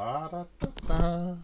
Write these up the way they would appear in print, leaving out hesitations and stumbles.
Ba-da-da-da.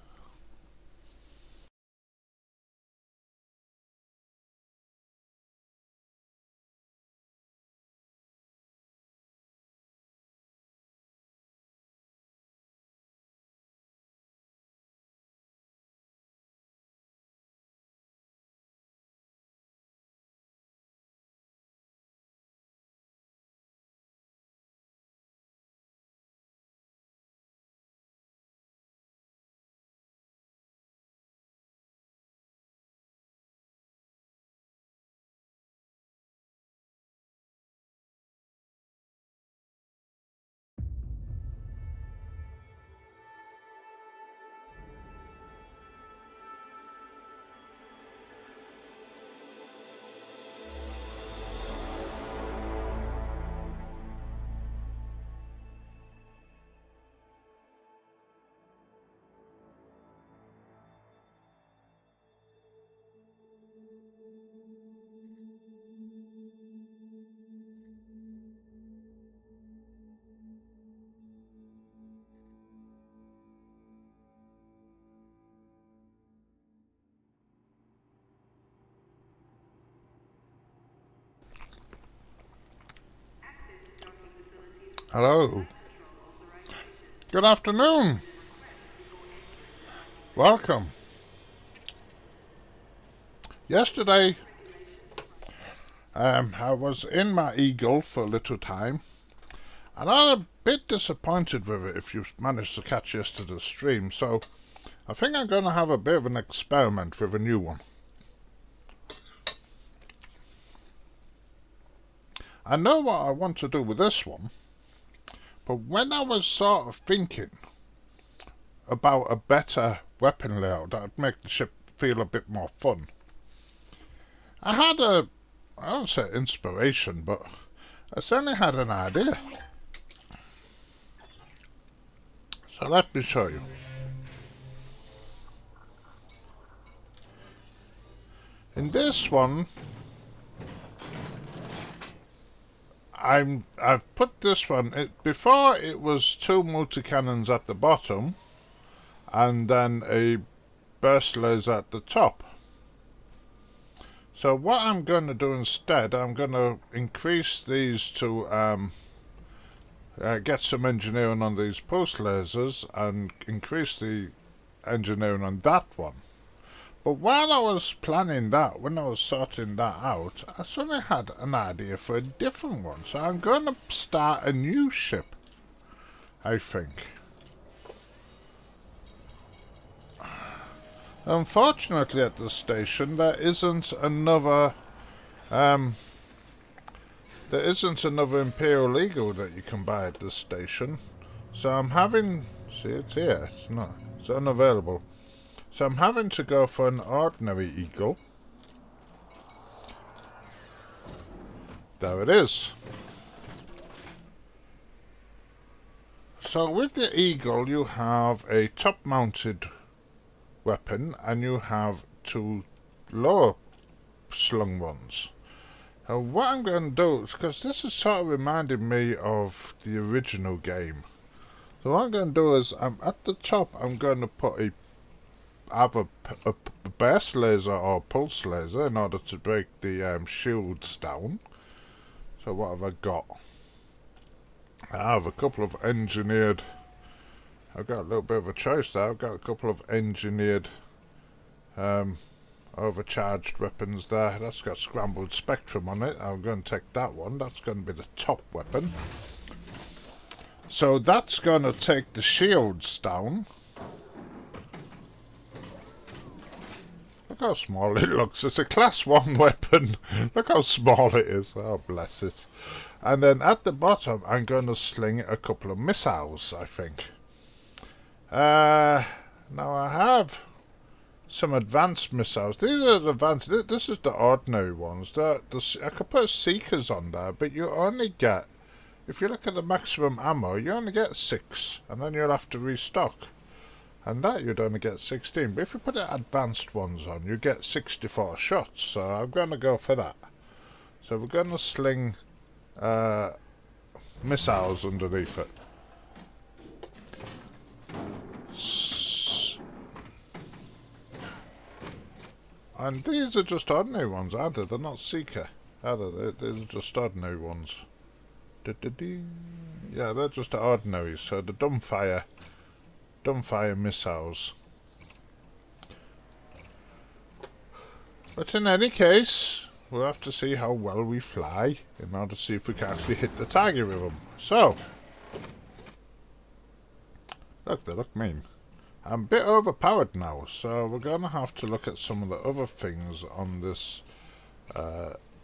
Hello. Good afternoon. Welcome. Yesterday, I was in my Eagle for a little time, and I'm a bit disappointed with it if you managed to catch yesterday's stream, so I think I'm going to have a bit of an experiment with a new one. I know what I want to do with this one, but when I was sort of thinking about a better weapon layout that would make the ship feel a bit more fun, I had I don't say inspiration, but I certainly had an idea. So let me show you. In this one, I've put this one, before it was 2 multi-cannons at the bottom and then a burst laser at the top. So what I'm going to do instead, I'm going to increase these to get some engineering on these pulse lasers and increase the engineering on that one. But while I was planning that, when I was sorting that out, I suddenly had an idea for a different one. So I'm going to start a new ship, I think. Unfortunately at the station there isn't another Imperial Eagle that you can buy at this station. So I'm having, see, it's here, it's unavailable. So I'm having to go for an ordinary Eagle. There it is. So with the Eagle you have a top-mounted weapon and you have 2 lower slung ones. Now what I'm going to do, because this is sort of reminding me of the original game. So what I'm going to do is, at the top I'm going to put either a burst laser or pulse laser in order to break the shields down. So what have I got? I have a couple of engineered, I've got a little bit of a choice there. I've got a couple of engineered overcharged weapons there. That's got scrambled spectrum on it. I'm going to take that one. That's going to be the top weapon. So that's going to take the shields down. Look how small it looks. It's a class 1 weapon. Look how small it is. Oh, bless it. And then at the bottom, I'm going to sling a couple of missiles, I think. Now I have some advanced missiles. These are the advanced. This is the ordinary ones. I could put Seekers on there, but you only get, if you look at the maximum ammo, you only get 6, and then you'll have to restock. And that you'd only get 16, but if you put the advanced ones on, you get 64 shots, so I'm going to go for that. So we're going to sling missiles underneath it. And these are just ordinary ones, aren't they? They're not Seeker, are they? These are just ordinary ones. Yeah, they're just ordinary, so the dumbfire missiles. But in any case, we'll have to see how well we fly in order to see if we can actually hit the target with them. So, look, they look mean. I'm a bit overpowered now, so we're going to have to look at some of the other things on this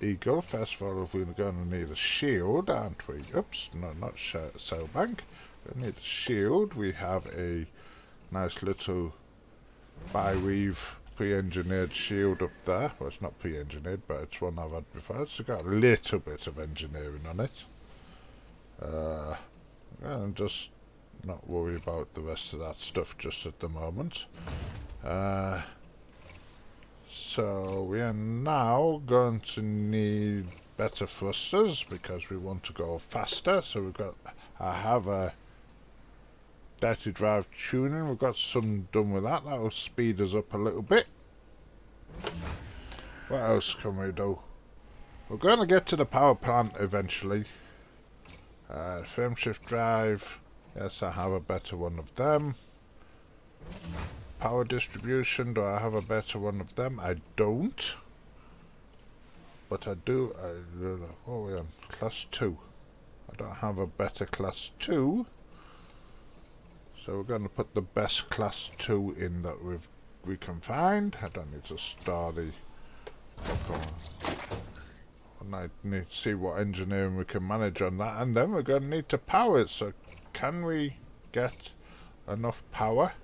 Eagle. First of all, we're going to need a shield, aren't we? Oops, no, not sailbank. We need a shield. We have a nice little bi-weave pre-engineered shield up there. Well, it's not pre-engineered, but it's one I've had before. It's got a little bit of engineering on it. And just not worry about the rest of that stuff just at the moment. So we are now going to need better thrusters because we want to go faster. So I have a dirty drive tuning. We've got some done with that. That will speed us up a little bit. What else can we do? We're going to get to the power plant eventually. Frame shift drive. Yes, I have a better one of them. Power distribution, do I have a better one of them? I don't. But I do. What are we on? Class 2. I don't have a better class 2. So we're going to put the best class 2 in that we can find. I don't need to store the... I need to see what engineering we can manage on that. And then we're going to need to power it. So can we get enough power?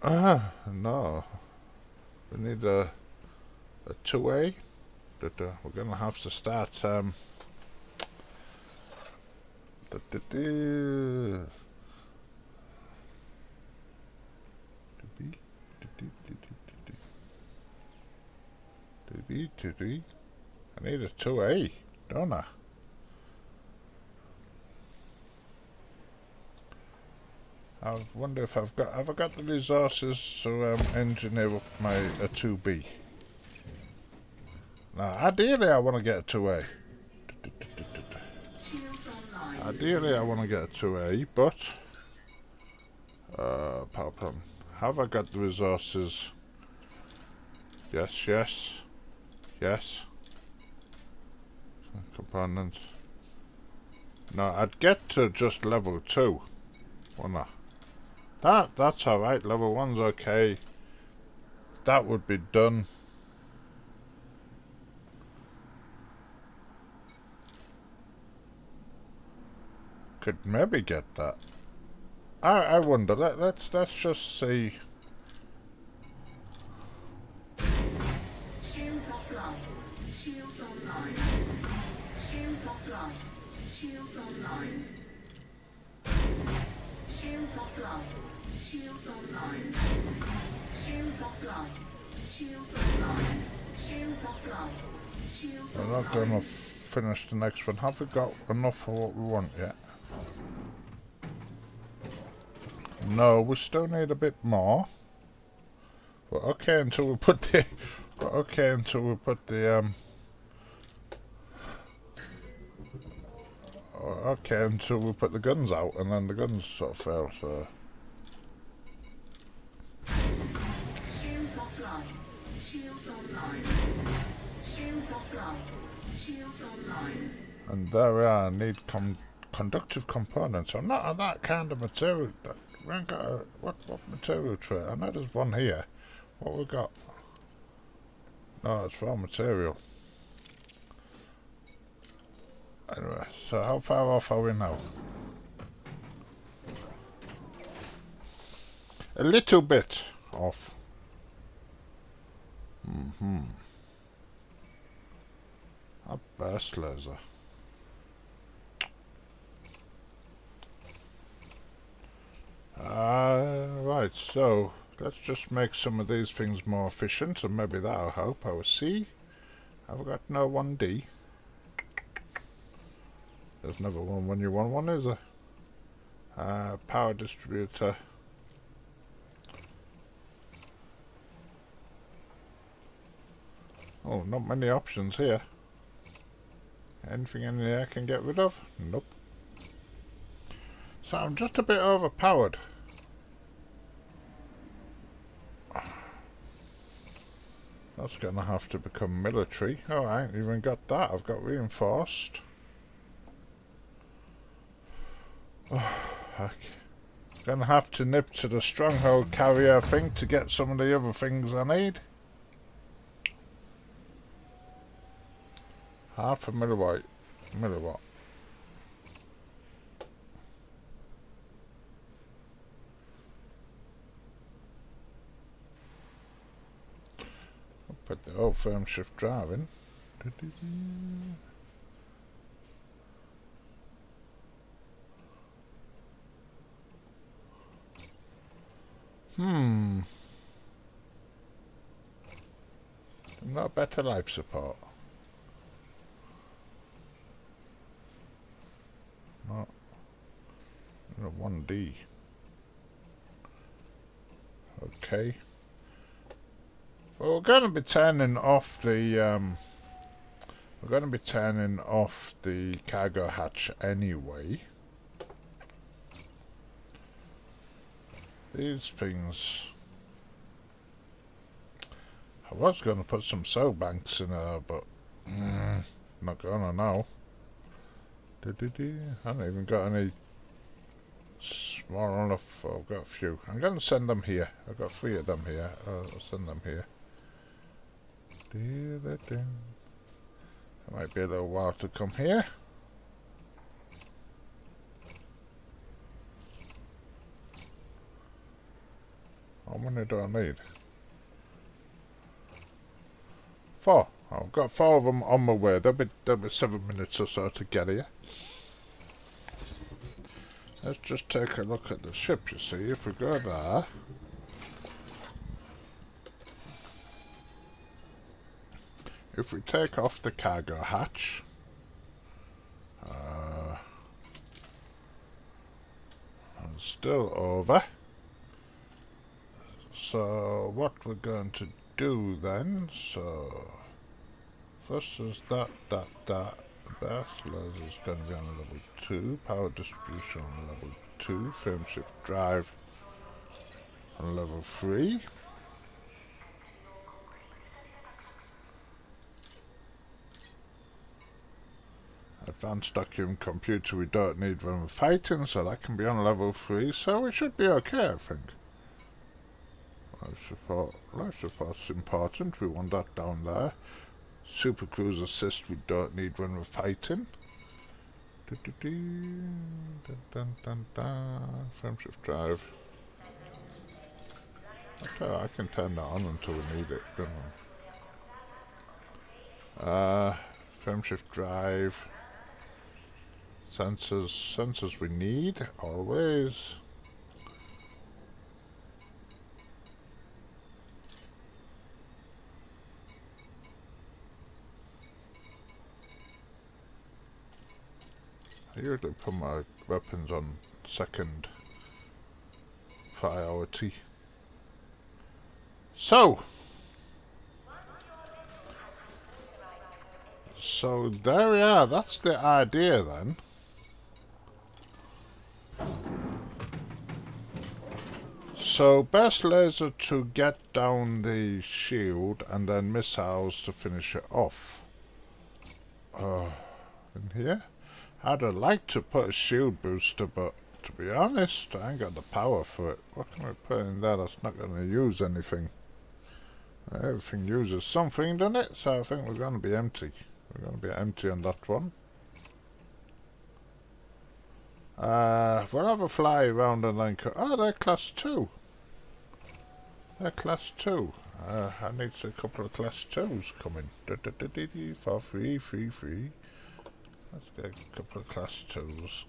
No. We need a 2A. We're going to have to start... I need a 2A, don't I? I wonder if have I got the resources to engineer up my a 2B. Now, ideally I want to get a 2A. Ideally I want to get a 2A, but power plant. Have I got the resources? Yes, yes, yes. Components. No, I'd get to just level 2, wouldn't I? That's alright, level 1's okay. That would be done. Could maybe get that. I wonder, let's just see. Shields offline. Shields online. Shields offline. Shields online. Shields offline. Shields online. Shields offline. Shields online. Shields offline. Shields online. We're not going to finish the next one. Have we got enough for what we want yet? No, we still need a bit more. But okay until we put the... okay until we put the... okay until we put the guns out, and then the guns sort of fail, so... Shields offline. Shields online. Shields offline. Shields online. And there we are, I need conductive components. I'm not that kind of material. We ain't got a... what material tray? I know there's one here. What we got? No, it's raw material. Anyway, so how far off are we now? A little bit off. A burst laser. Right, so let's just make some of these things more efficient, and maybe that'll help. I will see. Have I got no 1D? There's never one when you want one, is there? Power distributor. Oh, not many options here. Anything in there I can get rid of? Nope. So I'm just a bit overpowered. That's gonna have to become military. Oh, I ain't even got that. I've got reinforced. Oh, heck. Gonna have to nip to the stronghold carrier thing to get some of the other things I need. Half a milliwatt. I'll put the old firm shift drive in. Not better life support. Not 1D. Okay. Well, we're going to be turning off the cargo hatch anyway. These things. I was going to put some soul banks in there, but not gonna now. I haven't even got any small enough. I've got a few. I'm going to send them here. I've got 3 of them here. I'll send them here. It might be a little while to come here. How many do I need? 4. I've got 4 of them on my way. There'll be 7 minutes or so to get here. Let's just take a look at the ship, you see. If we go there. If we take off the cargo hatch. I'm still over. So what we're going to do then, so first is that. Best laser is going to be on level 2, power distribution on level 2, frame shift drive on level 3. Advanced document computer we don't need when we're fighting, so that can be on level 3, so we should be okay, I think. Life support's important, we want that down there. Super cruise assist we don't need when we're fighting. Frame shift drive. Okay, I can turn that on until we need it, don't I? Frame shift drive. Sensors we need, always. I usually put my weapons on second priority. So there we are, that's the idea then. So best laser to get down the shield and then missiles to finish it off. In here? I'd have liked to put a shield booster, but to be honest, I ain't got the power for it. What can we put in there that's not going to use anything? Everything uses something, doesn't it? So I think we're going to be empty. We're going to be empty on that one. We'll have a fly around and like... Oh, they're class 2. They're class 2. I need a couple of class 2s coming. For free. Let's get a couple of class 2s.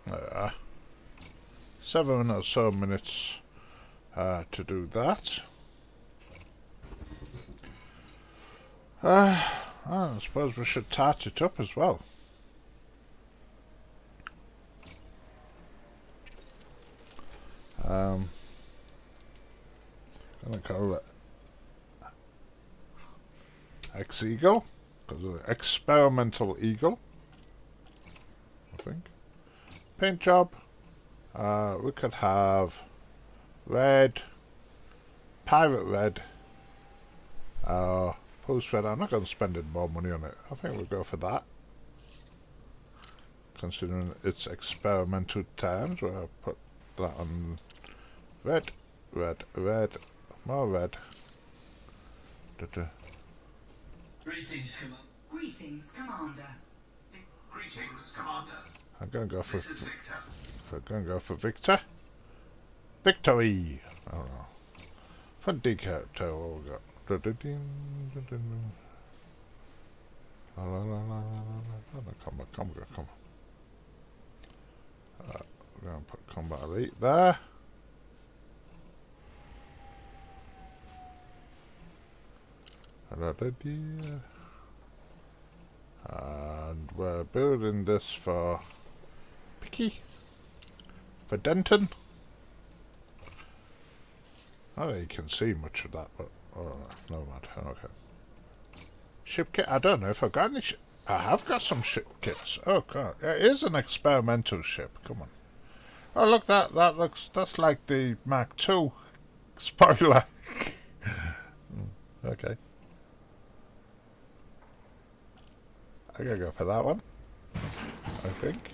There. 7 or so minutes to do that. I suppose we should tart it up as well. gonna call it X-Eagle, because of the experimental eagle, I think. Paint job. We could have red, pirate red, post red. I'm not going to spend any more money on it. I think we'll go for that. Considering its experimental terms, we'll put that on red, red, red, more red. Greetings, Commander. Greetings, Commander. I'm going to go for... This is Victor. We're going to go for Victor. Victory! I don't know. For decal, what we got? La la la la la la. Come on. We're going to put combat elite there. And we're building this for Picky. For Denton. I don't think you can see much of that, but no matter. Okay. Ship kit. I don't know if I've got any. I have got some ship kits. Oh god, it is an experimental ship. Come on. Oh look, that's like the Mark II spoiler. Okay. I gotta go for that one. I think.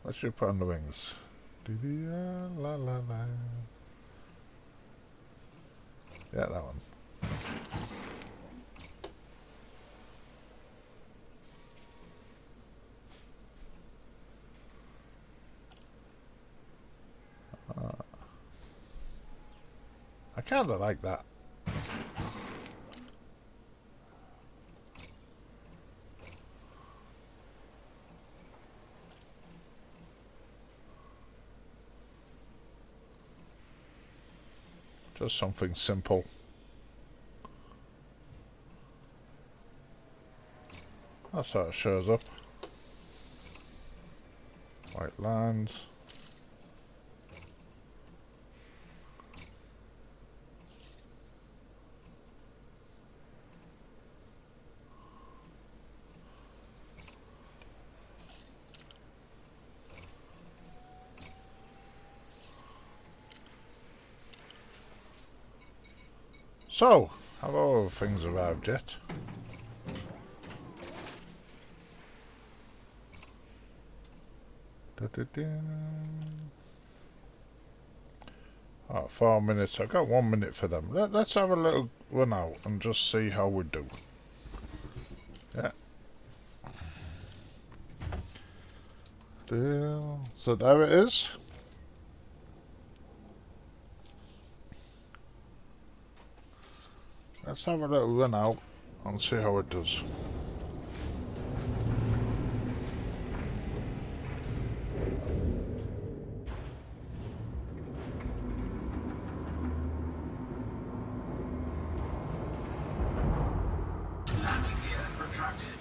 What should we put on the wings? La la la. Yeah, that one. I kinda like that. Just something simple. That's how it shows up. White lines. So, have all things arrived yet? Oh, 4 minutes. I've got 1 minute for them. Let's have a little run out and just see how we do. Yeah. So there it is. Let's have a little run out and see how it does. Landing gear retracted.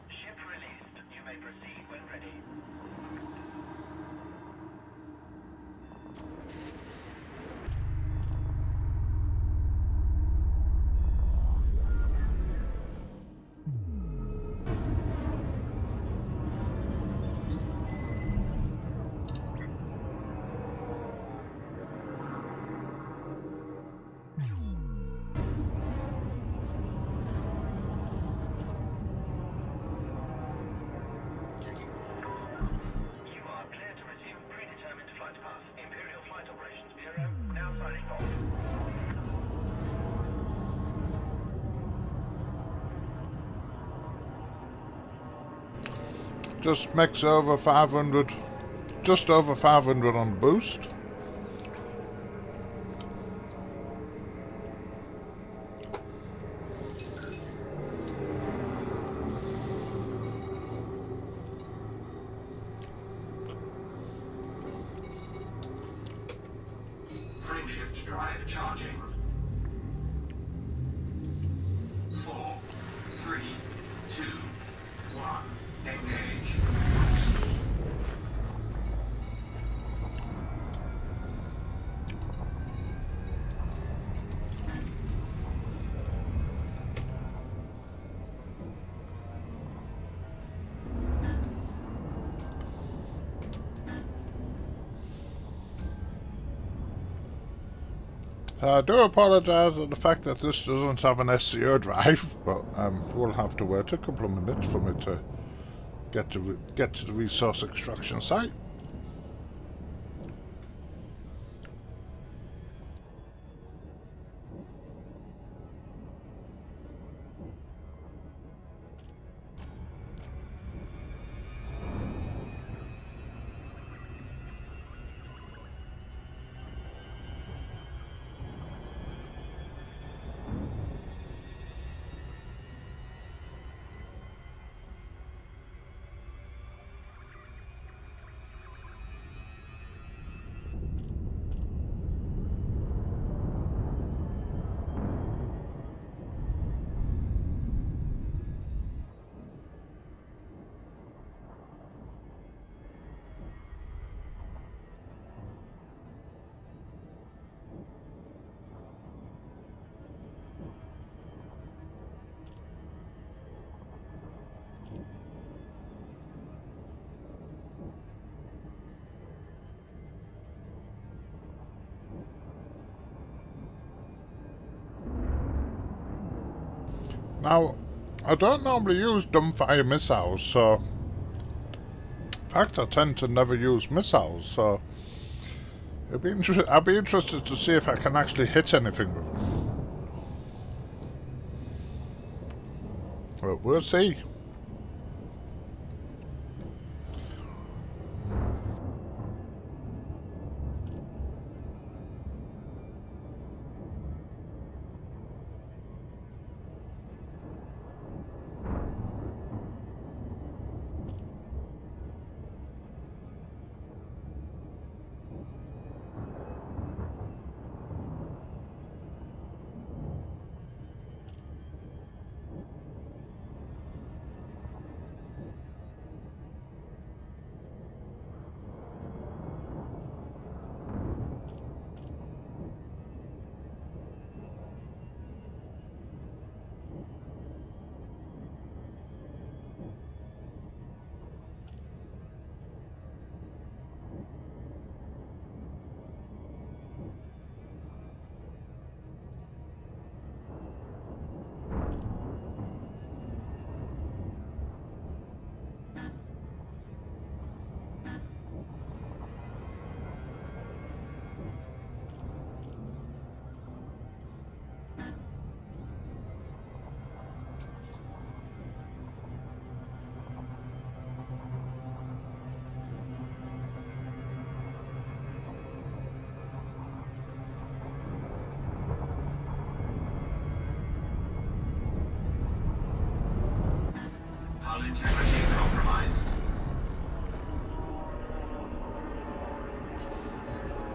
Ship released. You may proceed when ready. You are clear to resume predetermined flight path. Imperial Flight Operations Bureau now signing off. Just makes over 500, just over 500 on boost. Frameshift drive charging. 4, 3, 2, 1. Engage. I do apologise for the fact that this doesn't have an SCO drive, but we'll have to wait a couple of minutes for me to get to the resource extraction site. Now, I don't normally use dumbfire missiles, so... In fact, I tend to never use missiles, so... I'll be interested to see if I can actually hit anything with them. But we'll see. Hull integrity compromised.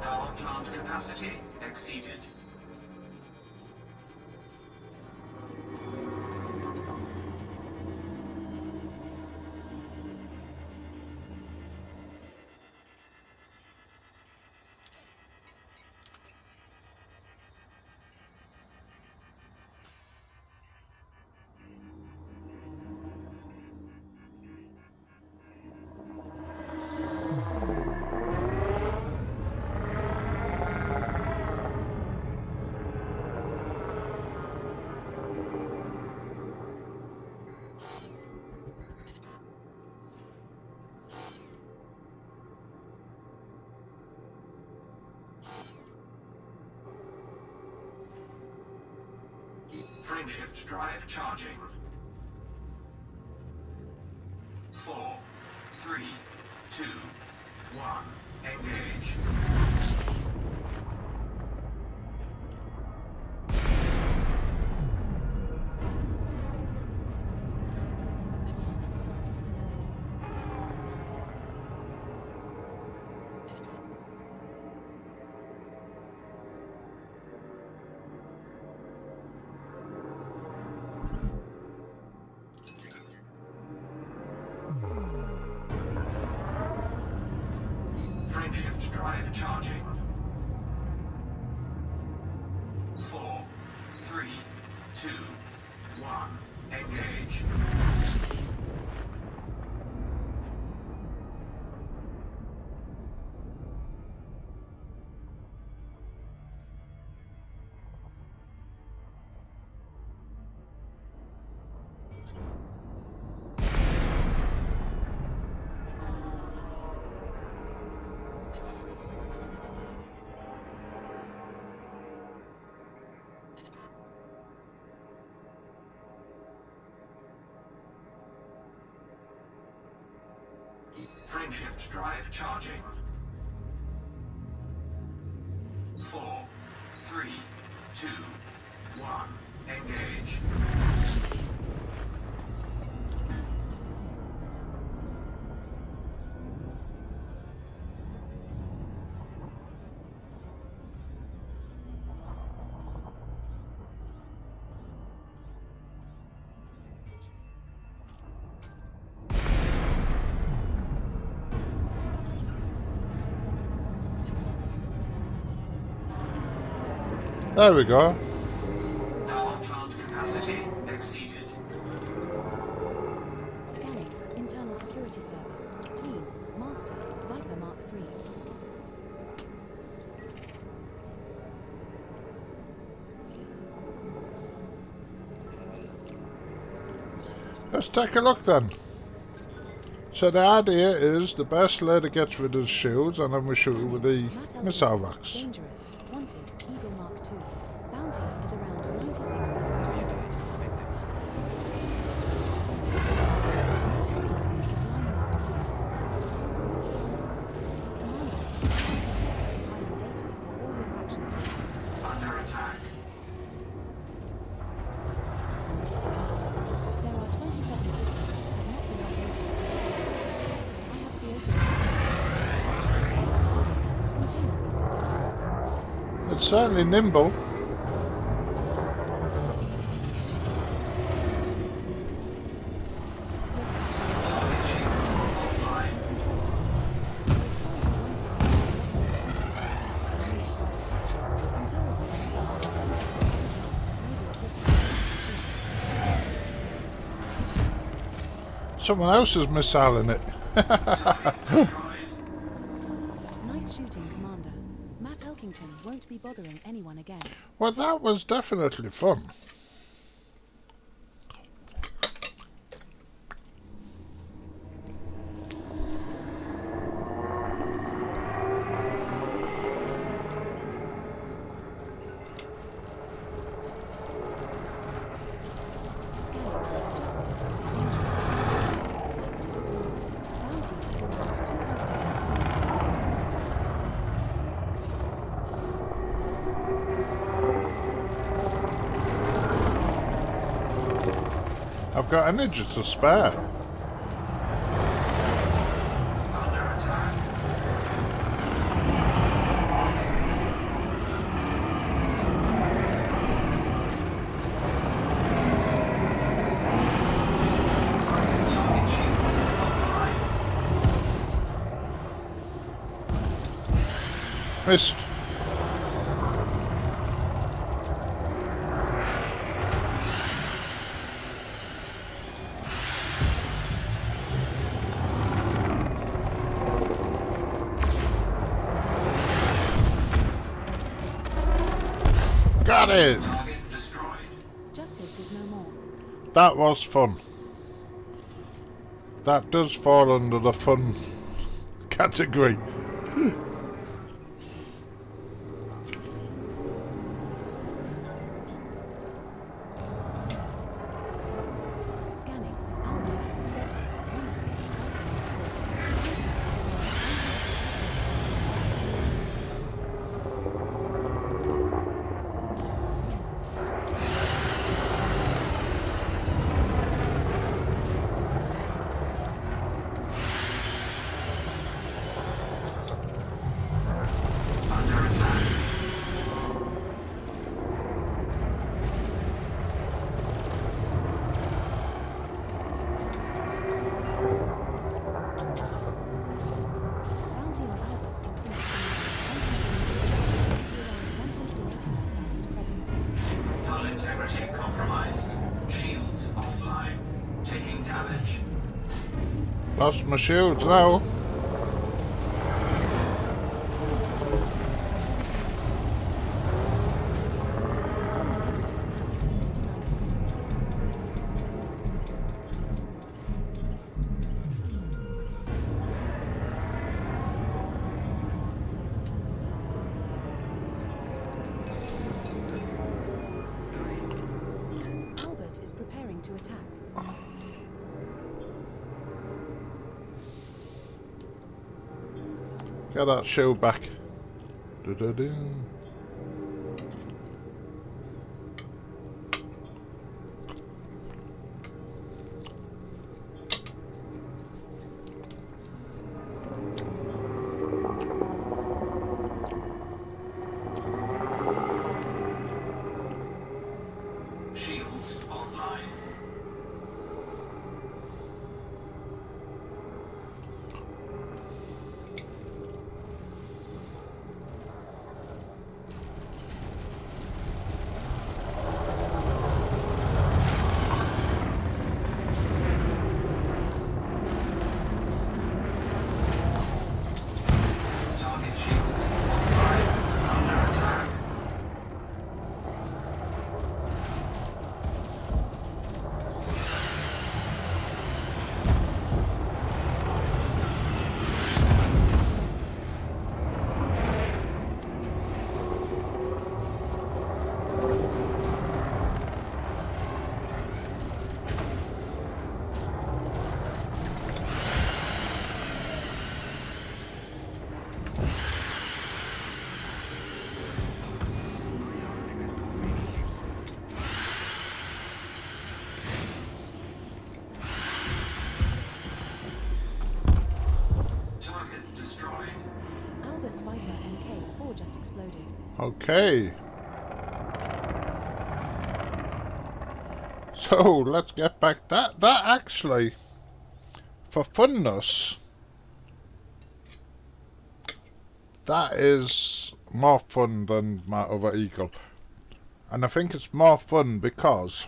Power plant capacity exceeded. Frameshift drive charging. 4, 3, 2, 1, engage. Frameshift drive charging. 4, 3, 2, 1, engage. Frameshift drive charging. 4, 3, 2, 1. Engage. There we go. Power plant capacity exceeded. Scanning. Internal security service. Clean. Master. Viper Mark III. Let's take a look then. So the idea is the best lady gets rid of the shields and then we shoot her with the missile vax. Dangerous. Wanted. Eagle Mark II. Bounty is around 96,000 credits. Pilkington is lining up to attack. Commander, compiling data for all your faction systems. Under attack. There are 27 systems that have not been updated since the last. I have created a container these systems. It's certainly nimble. Target shields offline. There is currently one system that lost its 20% managed by the faction, and 0 systems are under 70% that may be at risk of being consumed. Someone else is missiling it. Target destroyed. Nice shooting, Commander. Matt Elkington won't be bothering anyone again. Well, that was definitely fun. Scanning. Justice. Dangerous. Bounty is around 269,000 credits. I've got energy to spare. Under attack. Target shields offline. Missed. Got it! Target destroyed. Justice is no more. That was fun. That does fall under the fun category. Scanning. Albert. Deadly. Wanted. Under attack. Bounty on Albert increased from 189,000 credits. Hull integrity compromised. Shields offline. Taking damage. Lost my shields now. Albert is preparing to attack. Get that shield back. Do-do-do. Shields online. Target shields offline. Under attack. Target destroyed. Albert's Viper MK4 just exploded. Okay. So let's get back. That actually, for funness, that is more fun than my other Eagle, and I think it's more fun because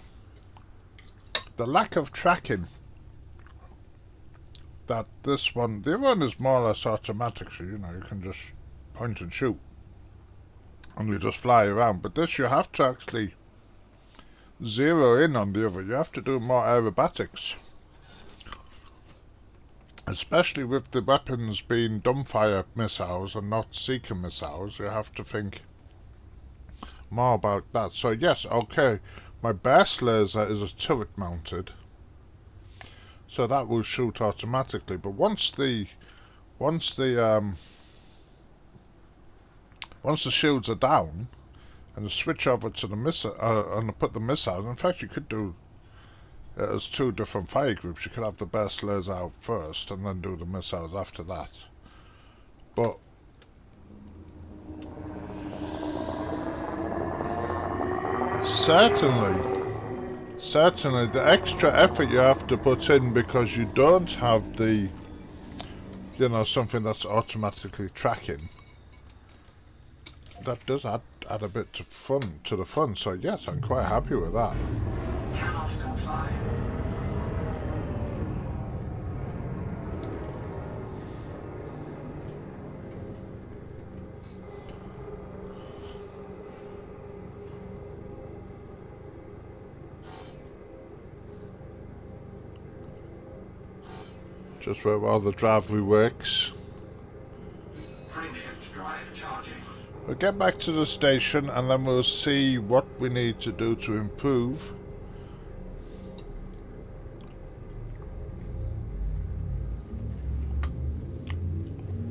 the lack of tracking that this one, the other one is more or less automatic, so you know you can just point and shoot and you just fly around, but this you have to actually zero in on the other. You have to do more aerobatics, especially with the weapons being dumbfire missiles and not seeker missiles. You have to think more about that. So yes, okay, my burst laser is a turret mounted, so that will shoot automatically, but once the shields are down and you switch over to the missile and put the missiles, in fact you could do it as two different fire groups. You could have the burst laser out first and then do the missiles after that, but certainly the extra effort you have to put in because you don't have the, you know, something that's automatically tracking, that does add a bit to the fun. So yes, I'm quite happy with that. Cannot comply. Just wait while the drive works. Frameshift drive charging. We'll get back to the station and then we'll see what we need to do to improve.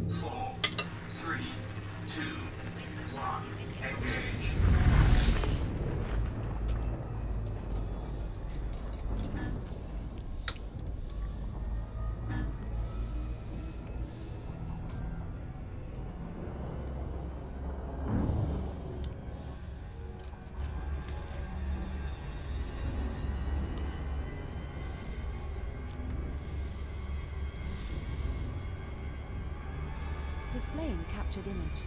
Four, three, two, one. Engage. Displaying captured image.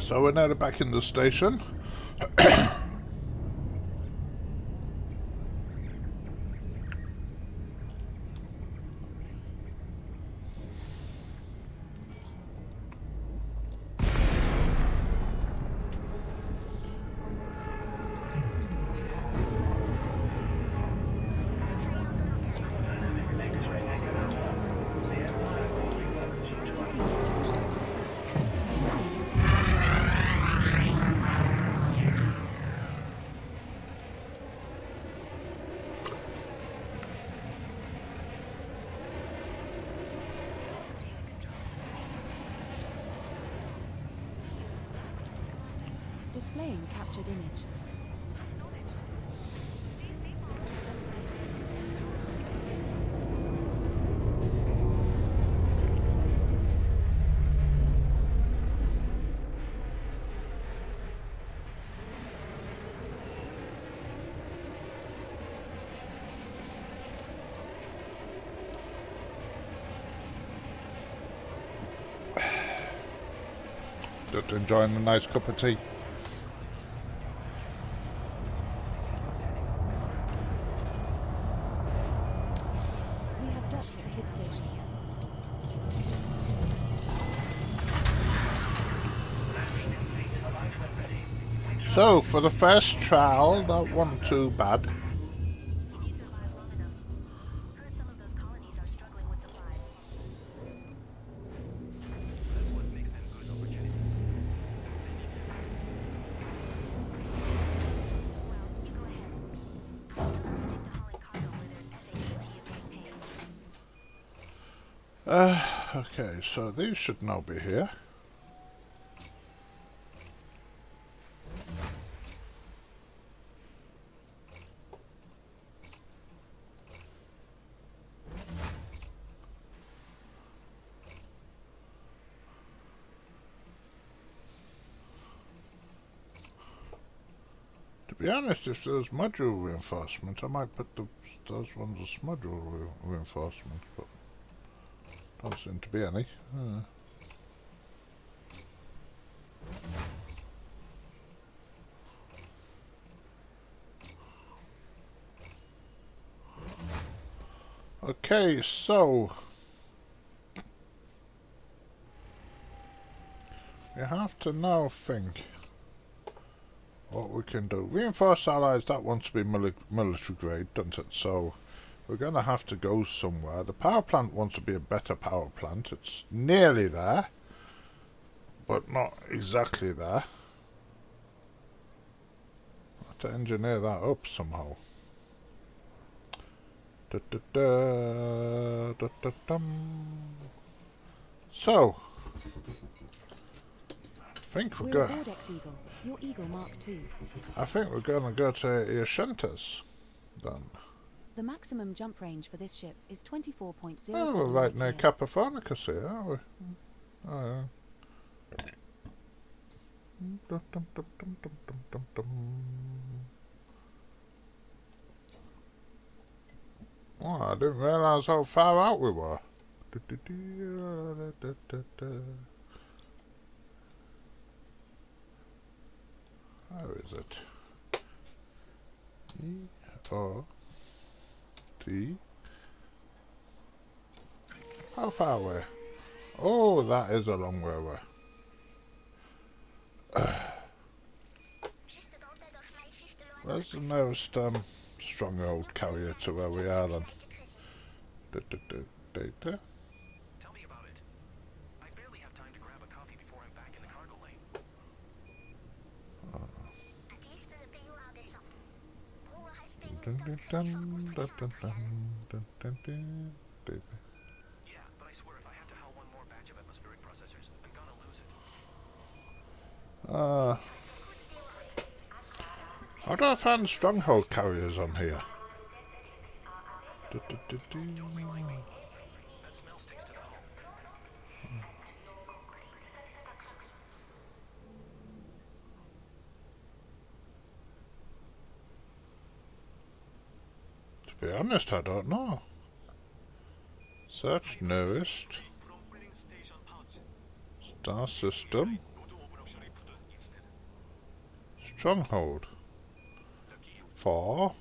So we're now back in the station. Docking instructions received. Arriving at the station's entry. Please stand by. Displaying captured image. Just enjoying a nice cup of tea. We have docked at Kid Station. So for the first trial, that wasn't too bad. You survived long enough. Heard some of those colonies are struggling with supplies. That's what makes them good opportunities. Well, you go ahead. Stick to hauling cargo where there's SAT and getting paid. Okay, so these should now be here. To be honest, if there's module reinforcement, I might put those ones as module reinforcement, but don't seem to be any. Okay, so we have to now think what we can do. Reinforced allies, that wants to be military grade, doesn't it? So we're going to have to go somewhere. The power plant wants to be a better power plant. It's nearly there, but not exactly there. I have to engineer that up somehow. So I think we're We're going. aboard Eagle. Your Eagle Mark II. I think we're going to go to Eoshentas then. The maximum jump range for this ship is 24.07 Oh, we're right near ITS. Capophonicus here, aren't we? Oh, yeah. Oh, I didn't realise how far out we were. How is it? E-O-T. How far away? Oh, that is a long way away. Where's the nearest stronghold carrier to where we are then? Data? Tell me about it. I barely have time to grab a coffee before I'm back in the cargo lane. Yeah, but I swear if I have to hull one more batch of atmospheric processors, I'm gonna lose it. How do I find stronghold carriers on here? That smell sticks to the hull. To be honest, I don't know. Search nearest. Star system. stronghold. 4.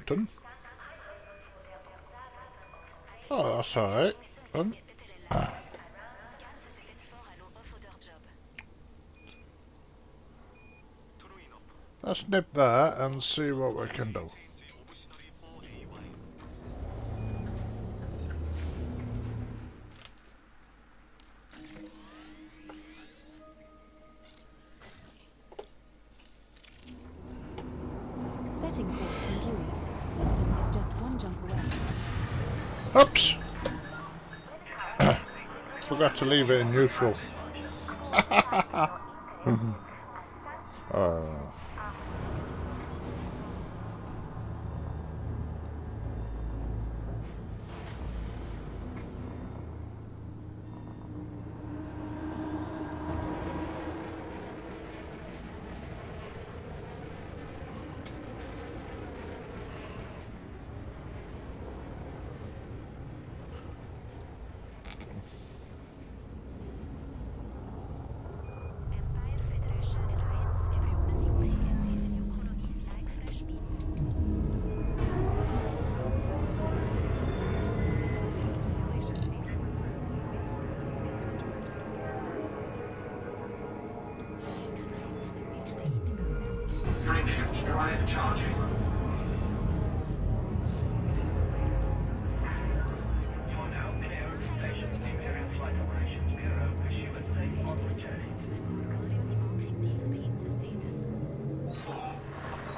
Dun. Oh, that's alright. Done. Let's nip there and see what we can do. Setting course from Buoy. System is just one jump away. Oops! Forgot to leave it in neutral. Empire Federation Alliance, everyone is looking and these new colonies like fresh meat. Countries in which they integrate. Frameshift drive charging. You are now in aerospace. The Imperial Flight Operations Bureau wish you a safe onward journey. These pains status. 4,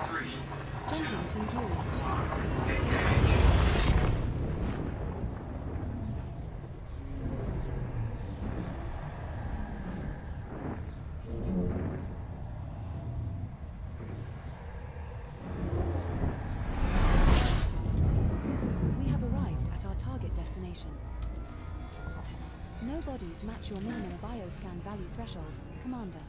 3, Jumping to Buoy. engage. We have arrived at our target destination. No bodies match your minimal bioscan value threshold, Commander.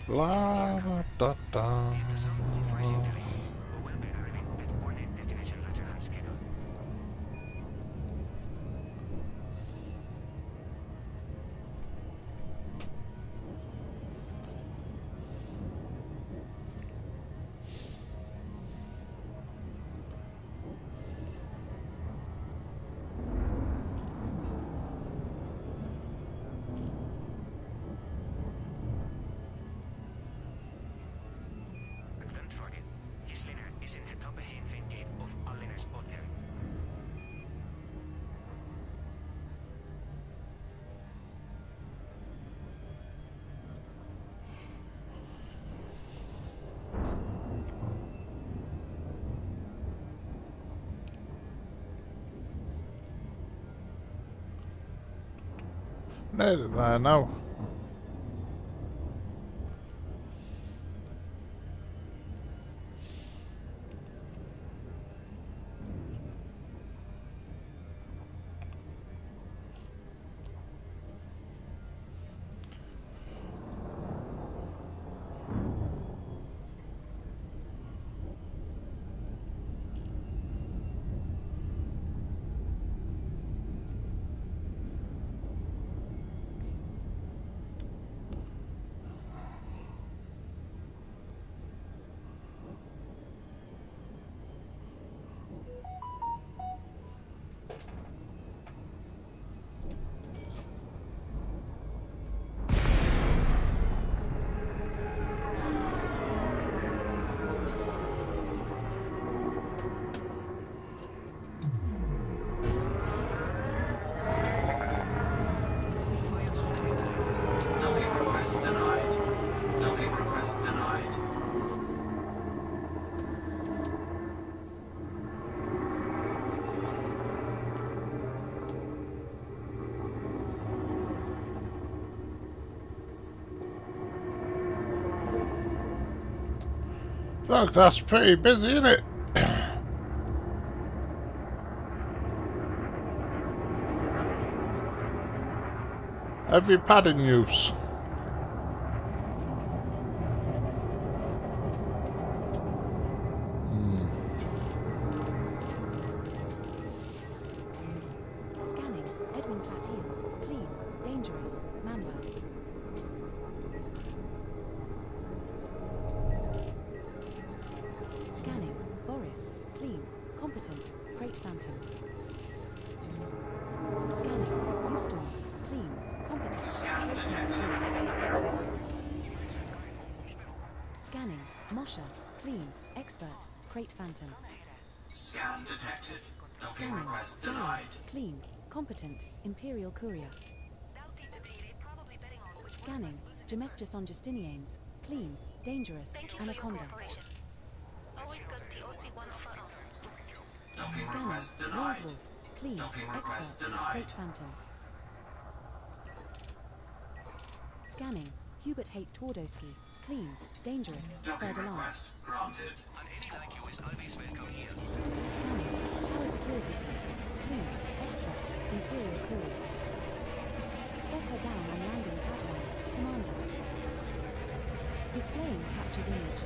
La da da. is in the top hand gate of Alliner's Hotel. There's it there now. Docking request denied. Docking request denied. Look, that's pretty busy, isn't it? Every pad in use. Scanning. Edwin Plateau. Clean. Dangerous. Mamba. Scanning. Boris. Clean. Competent. Crate Phantom. Scanning. U-Storm. Clean. Competent. Scan Crate detected. Phantom. Scanning. Mosha. Clean. Expert. Crate Phantom. Scan detected. Docking Scanning. request Giant. denied. Clean. Competent. Imperial Courier. Scanning. Gemestris on Justinians. Clean. Dangerous. Thank you for your Anaconda. cooperation. Always good DOC 1 of our own. Docking Scanning. request Wild denied. Wolf. Clean. Docking request Expert. denied. Crate Phantom. Scanning. Hubert Haight Twardowski. Clean. Dangerous. Docking Third alarm. request granted. An any like you is always welcome here. Scanning. Power Security Force. Clean. Expert. Imperial Courier. Set her down on landing pad 1. Commander. Displaying captured image.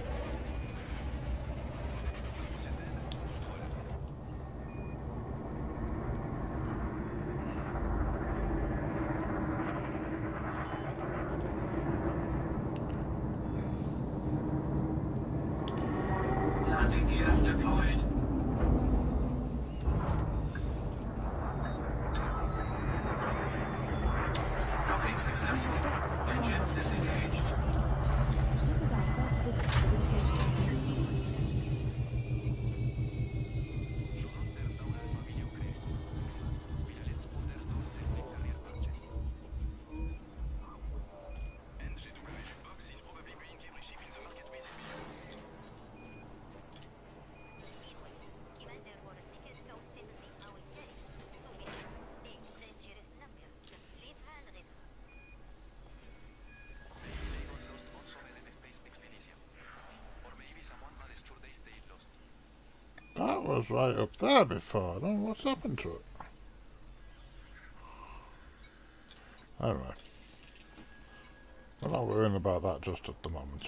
Landing gear deployed. Docking successful. Engines disengaged. This is our first visit to this station. That was right up there before. I don't know what's happened to it. Anyway. We're not worrying about that just at the moment.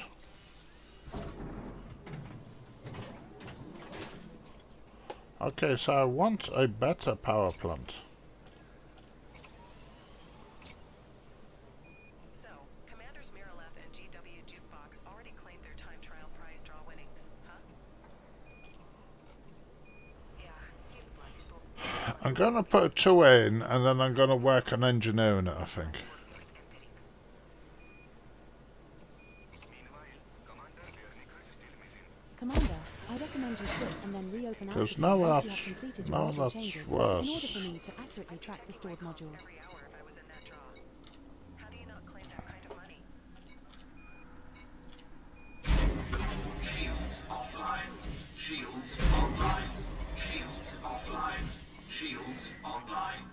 Okay, so I want a better power plant. So, Commanders Miraleth and GW Jukebox already claimed their time trial prize draw winnings, huh? I'm going to put a 2 in, and then I'm going to work on engineering it, I think. Commander, I recommend you quit and then reopen Because Alpha now once you that's- have completed your now module that's changes worse. in order for me to accurately track the stored modules. Every hour if I was in that draw. How do you not claim that kind of money? Shields offline. Shields online. Shields offline. Shields online.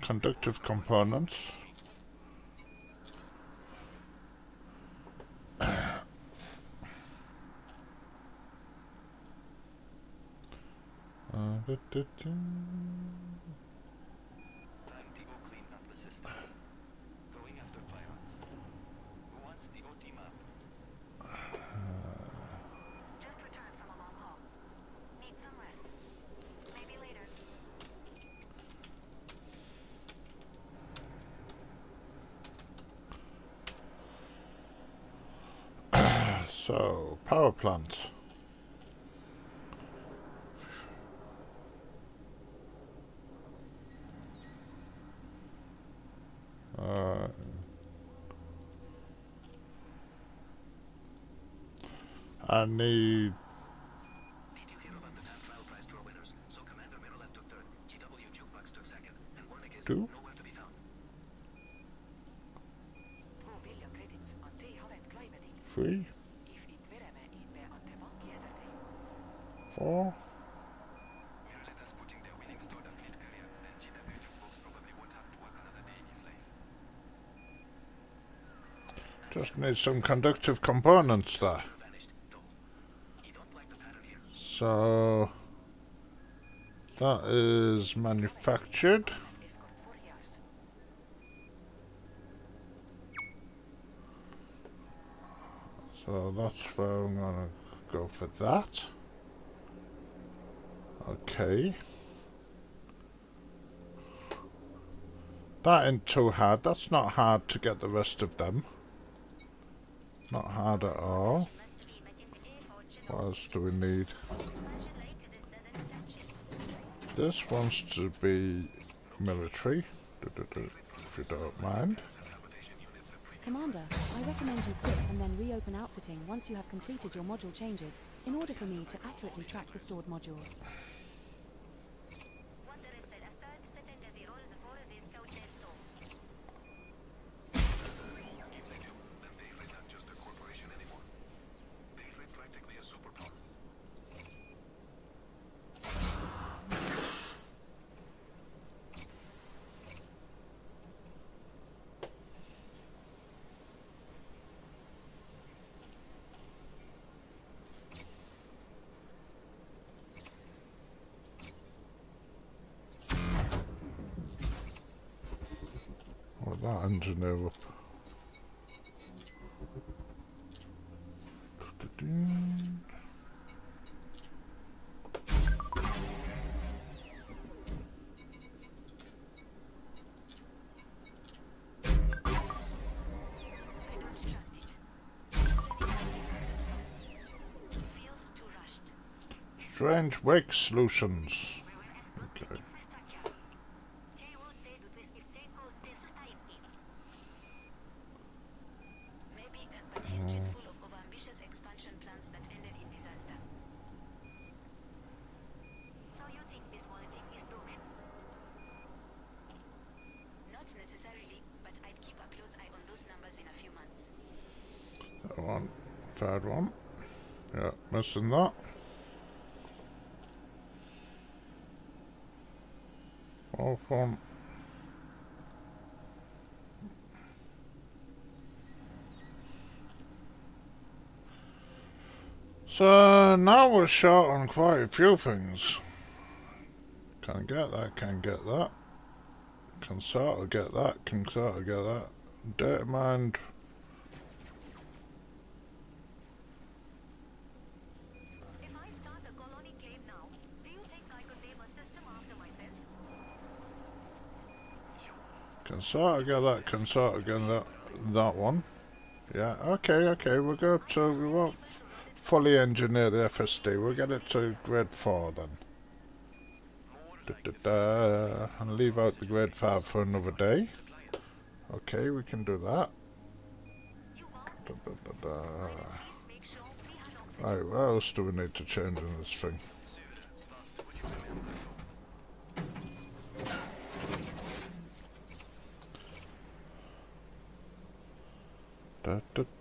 Conductive components. Time to go clean up the system. Going after pirates. Who wants the OT map? Just returned from a long haul. Need some rest. Maybe later. So, power plant. I need Did you hear about the time trial prize draw winners? So Commander Miraleth took third, GW Jukebox took second, and Warnick is 2. nowhere to be found. 2 billion credits on day haven't climbed 3, if it vereme inve ante bank yesterday. 4. Miraleth is putting their winnings toward a fleet carrier, and GW Jukebox probably won't have to work another day in his life. Just need some conductive components there. Vanished, though. You don't like the pattern here. So that is manufactured. Escort 4 years. So that's where I'm gonna go for that. Okay. That ain't too hard. That's not hard to get the rest of them. Not hard at all. What else do we need? This wants to be military, if you don't mind. Commander, I recommend you quit and then reopen outfitting once you have completed your module changes, in order for me to accurately track the stored modules. What that engineer up? I don't trust it. Feels too rushed. Strange wake solutions. Okay. Maybe, but history's full of ambitious expansion plans that ended in disaster. So you think this whole thing is doomed? Not necessarily, but I'd keep a close eye on those numbers in a few months. That one. Third one. Yeah, missing that. Fourth one. So now we're short on quite a few things. Can get that, can get that. Can sort of get that, can sort of get that. Data mind. If I start a colony claim now, do you think I could name a system after myself? Can sort of get that, can sort of get that one. Yeah, okay, we'll go up to, we won't fully engineer the FSD, we'll get it to grade 4 then. And leave out the grade 5 for another day. Okay, we can do that. Right, what else do we need to change in this thing?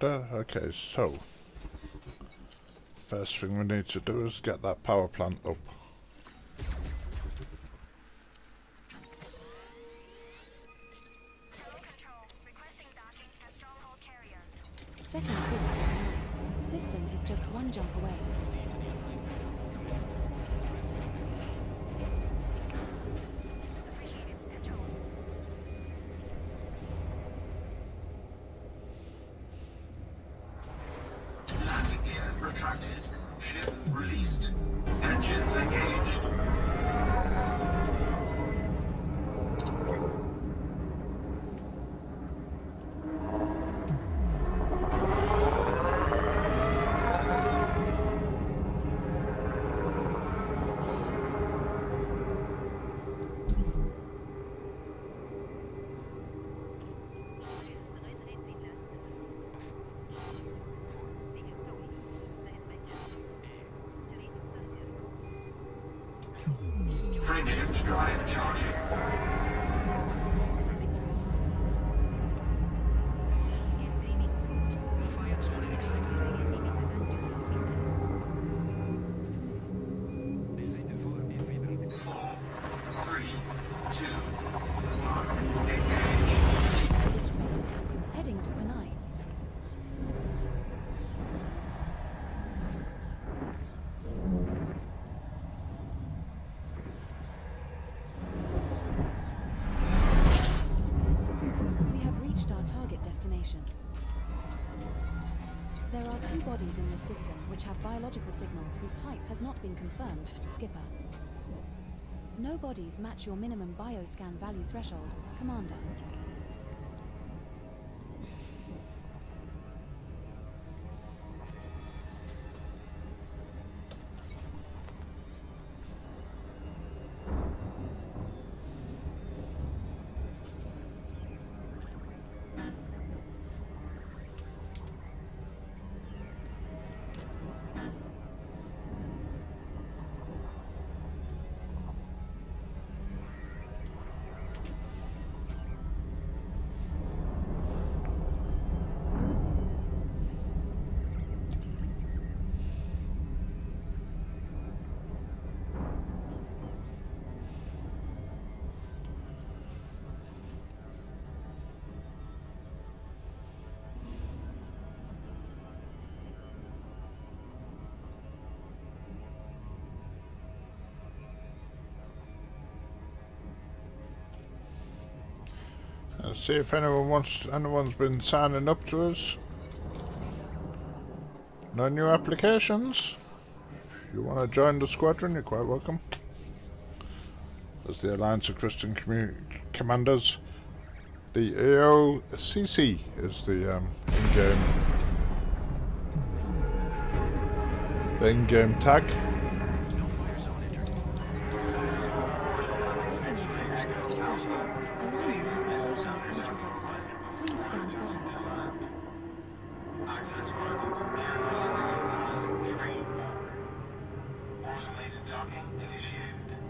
Okay, so first thing we need to do is get that power plant up. Hello, Control. Requesting docking at Stronghold Carrier. Setting course for Panay. System is just one jump away. Appreciated. Control. Landing gear retracted. Ship released. Engines engaged. Frameshift drive charging. Four, three, two, one, engage. Bridge space. Heading to Panay. We have reached our target destination. There are 2 bodies in this system which have biological signals whose type has not been confirmed, Skipper. No bodies match your minimum bioscan value threshold, Commander. Let's see if anyone's been signing up to us. No new applications. If you want to join the squadron, you're quite welcome. As the Alliance of Christian Commanders, the A.o.C.C. is the in-game tag. Docking instructions received. Aligning with the station's entry vector. Please stand by. Automated docking initiated.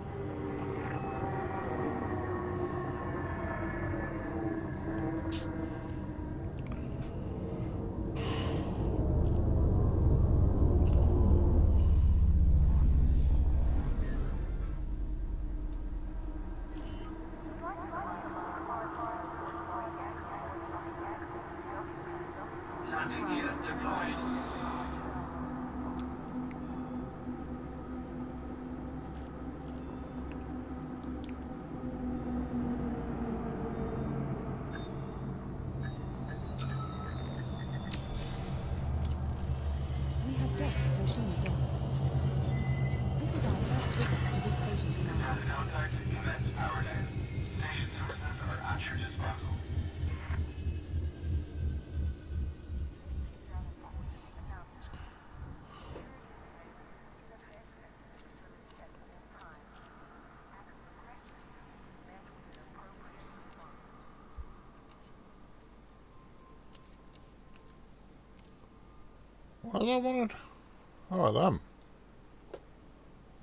Landing gear deployed. We have docked at Oshima Dock. This is our first visit to this station, Commander. Contact commence power down. Station services are at your disposal. What I wanted? Oh, them.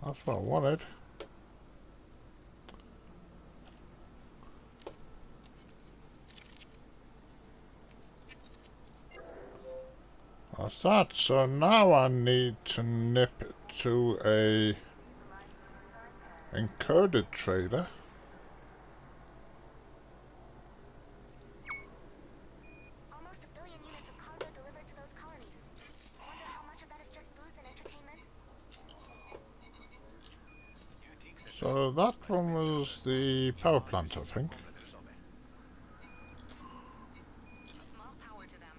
That's what I wanted. That's that. So now I need to nip to a encoded trader. Almost 1 billion units of cargo delivered to those colonies. Wonder how much of that is just booze and entertainment? So that one was the power plant, I think. Small power to them.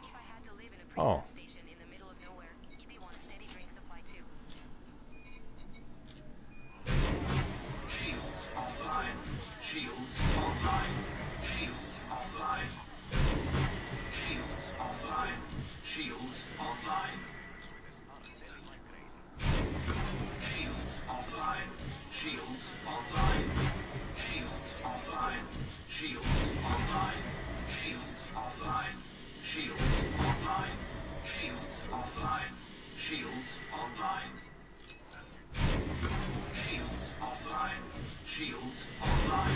If I had to live in a Oh. prefab station in the middle of nowhere, you'd be want a steady drink supply too. Shields offline. Shields online. Shields offline. Shields offline. Shields online. Shields offline. Shields online. Shields offline. Shields online. Shields offline. Shields online. Shields offline. Shields online. Shields offline. Shields online.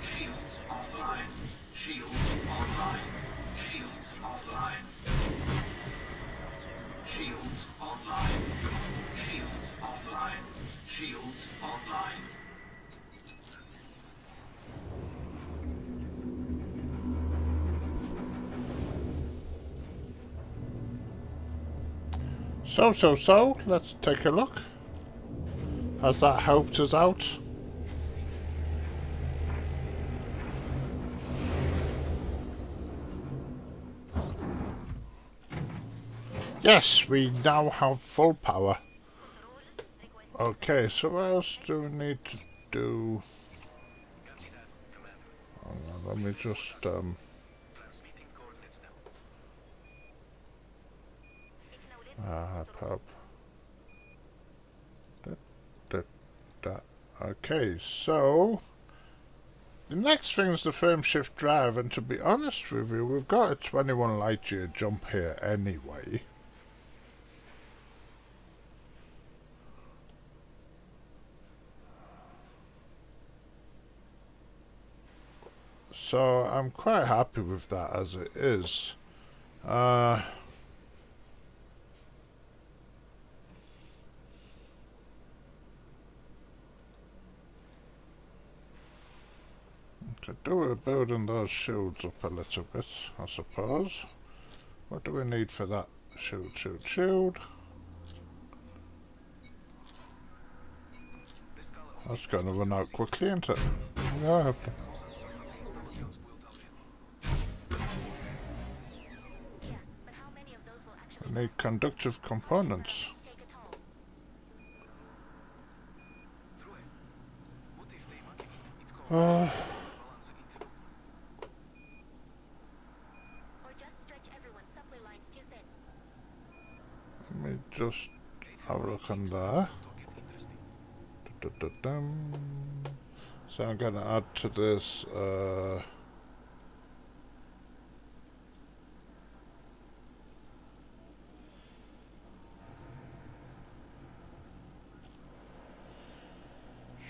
Shields offline. Shields online. Shields offline. Shields online. Shields offline. Shields online. So, let's take a look. Has that helped us out? Yes, we now have full power. Okay, so what else do we need to do? Hold on, let me just Transmitting coordinates now. pub. Okay, so the next thing is the frame shift drive, and to be honest with you, we've got a 21 light year jump here anyway. So I'm quite happy with that as it is. To do with building those shields up a little bit, I suppose. What do we need for that? Shield. That's going to run out quickly, isn't it? Yeah. We need conductive components. Let me just have a look on there. So I'm going to add to this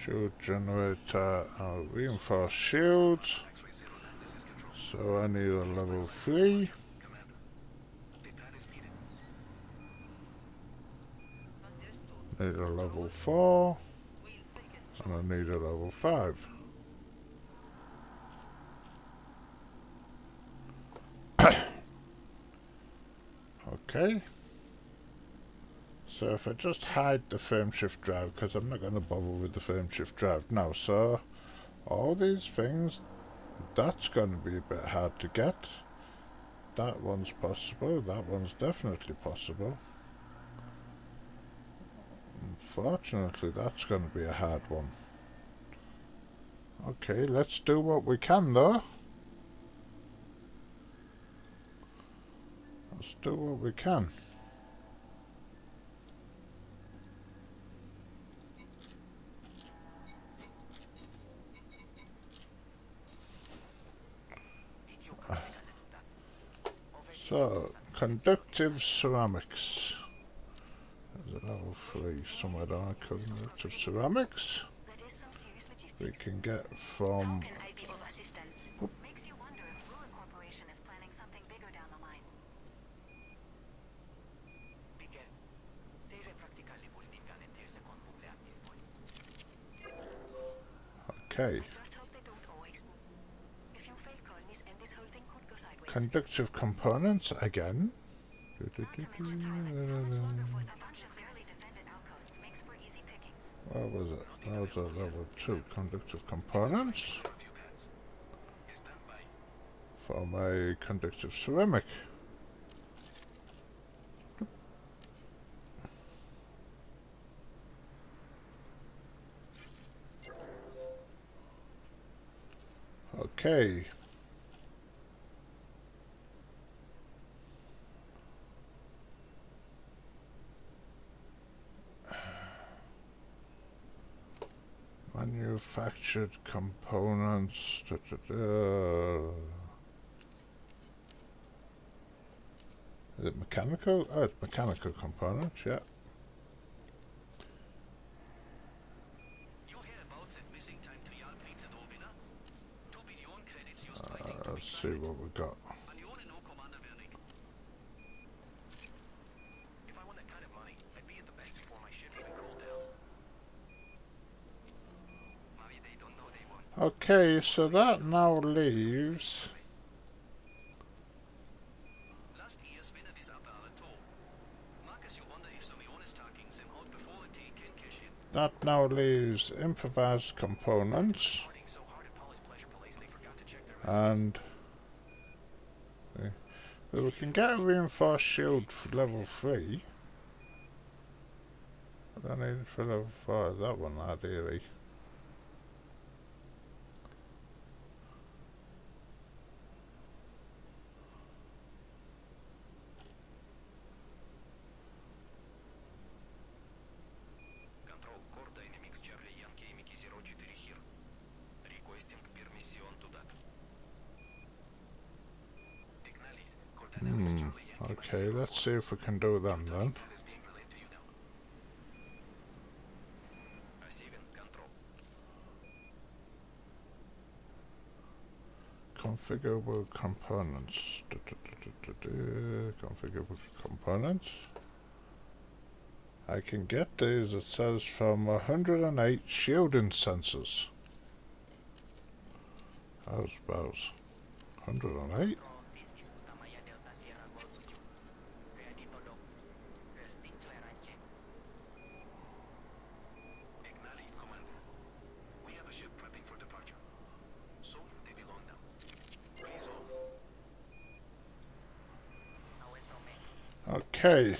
shield generator, reinforced shields. So I need a level 3. Need a level 4. And I need a level 5. Okay. So if I just hide the frame shift drive, because I'm not going to bother with the frame shift drive now, so all these things, that's going to be a bit hard to get. That one's possible, that one's definitely possible. Unfortunately, that's going to be a hard one. Okay, let's do what we can though. Let's do what we can. So, conductive ceramics. There's a level 3 somewhere down. Conductive ceramics. We can get from. Makes you wonder if Brewer Corporation is planning something bigger down the line. Bigger. Teile practically pulting Planetary second move at this point. Okay. Just hope they don't always. If you fail colonies and this whole thing could go sideways. Conductive components again. What was it? That was a level 2 conductive components for my conductive ceramic. Okay. Manufactured components. Is it mechanical? Oh, it's mechanical components, yeah. Let's see what we got. Okay, so that now leaves improvised components and So we can get a reinforced shield for level 3. I don't need it for level 4, that one ideally. Control core dynamics Charlie Yankee Mickey 04 here. Requesting permission to that. Acknowledged. Core dynamics Charlie Yankee Okay, let's see if we can do them then. is being relayed to you now. Receiving control. Configurable components. Configurable components. I can get these, it says, from 108 shielding sensors. How's about 108? This is Utamaya Delta Sierra Gold 7. Ready to dock. Resting clearance check. Acknowledged, Commander. We have a ship prepping for departure. So they belong now. Please hold. Okay.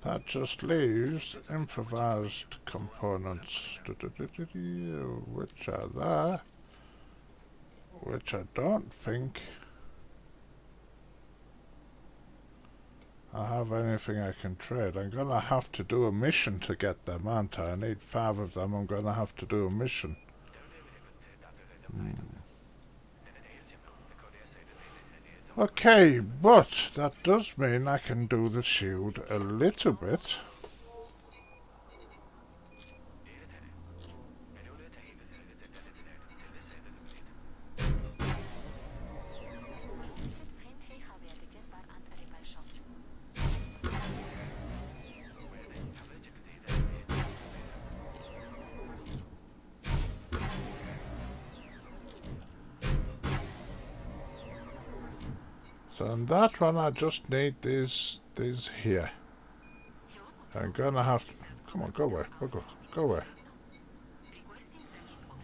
That just leaves improvised components, which are there, which I don't think I have anything I can trade. I'm gonna have to do a mission to get them, aren't I? I need 5 of them. I'm gonna have to do a mission. Okay, but that does mean I can do the shield a little bit. So on that one I just need these here. I'm gonna have to, come on, go away, go away.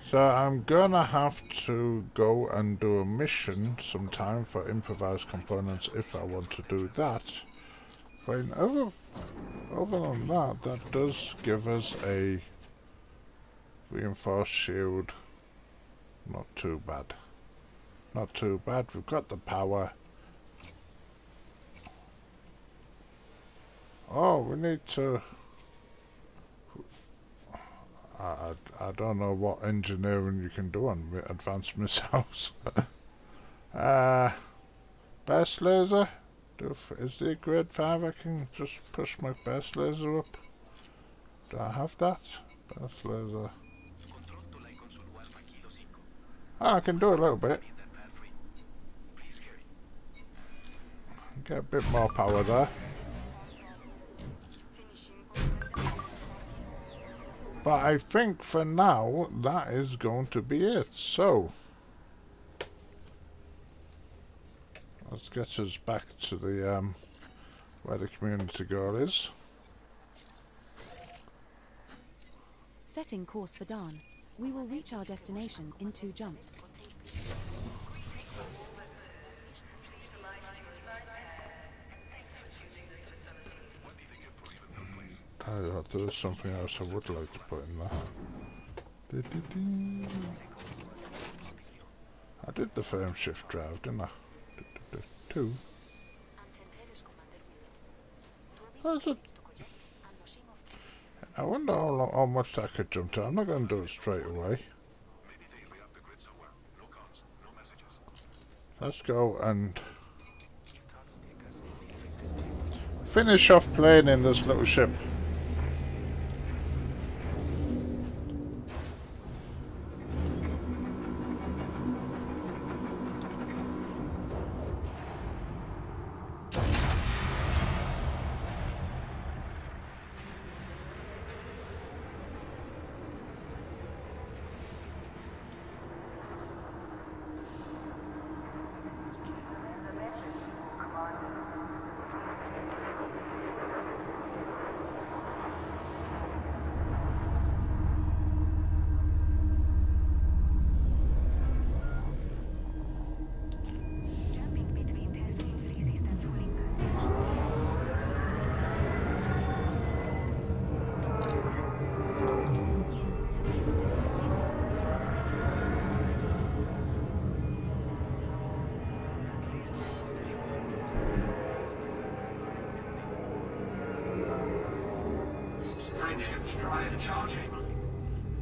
So I'm gonna have to go and do a mission sometime for improvised components if I want to do that. But other than that, that does give us a reinforced shield. Not too bad. Not too bad, we've got the power. Oh, we need to... I don't know what engineering you can do on advanced missiles. Best laser? Is the grade 5? I can just push my best laser up. Do I have that? Best laser. Ah, I can do a little bit. Get a bit more power there. But I think for now that is going to be it. So let's get us back to the where the community goal is. Setting course for Dhan. We will reach our destination in 2 jumps. There's something else I would like to put in there. I did the frame shift drive, didn't I? 2. That's it. I wonder how much that could jump to. I'm not going to do it straight away. Let's go and finish off playing in this little ship. Frameshift drive charging.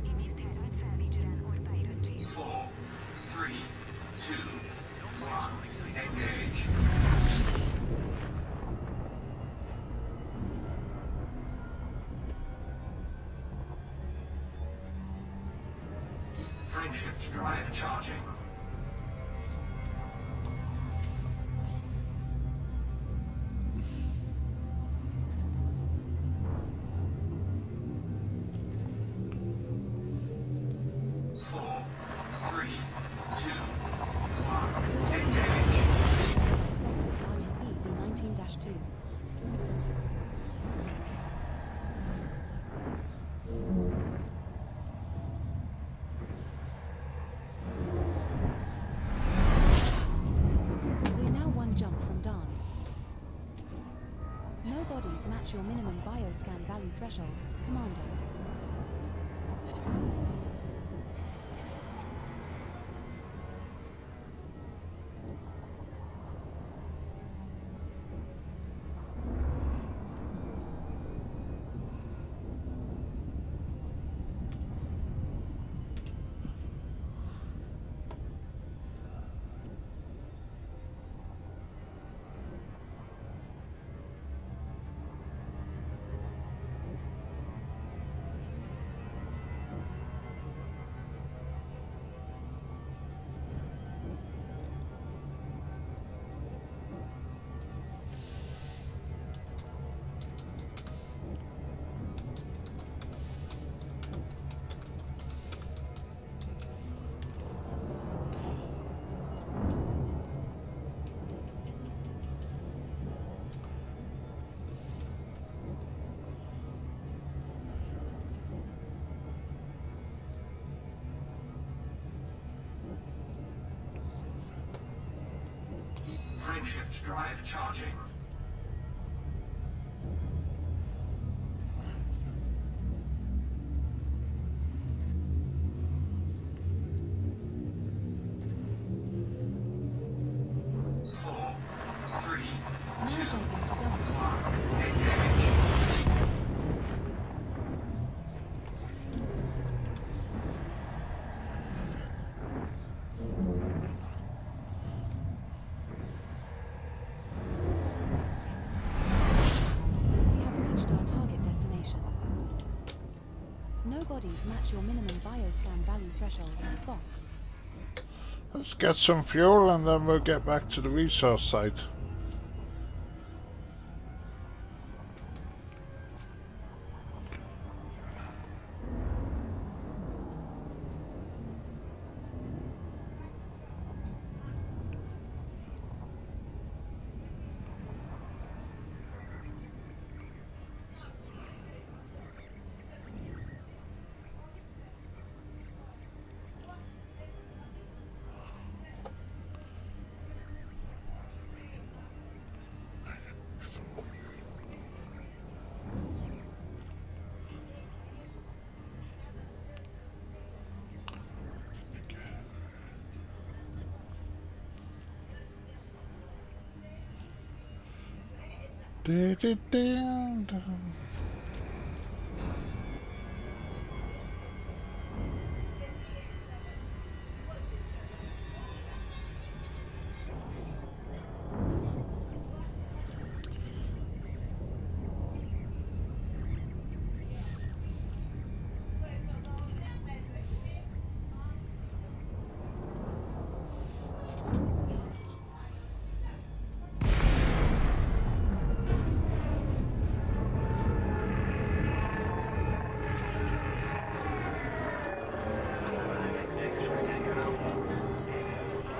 Miniszterrel felvécseren ortáiröncsés. 4, 3, 2, 1, engage. Frameshift drive charging. Four, three, two, one, engage. Sector RTP B19-2. We are now one jump from Dhan. No bodies match your minimum bioscan value threshold, Commander. Frameshift drive charging. Four, three, Now two, jumping to Dhan. one, engage. We have reached our target destination. No bodies match your minimum bioscan value threshold, Boss. Let's get some fuel and then we'll get back to the resource site.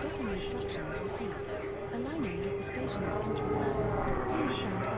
Docking instructions received. Aligning with the station's entry vector. Please stand by.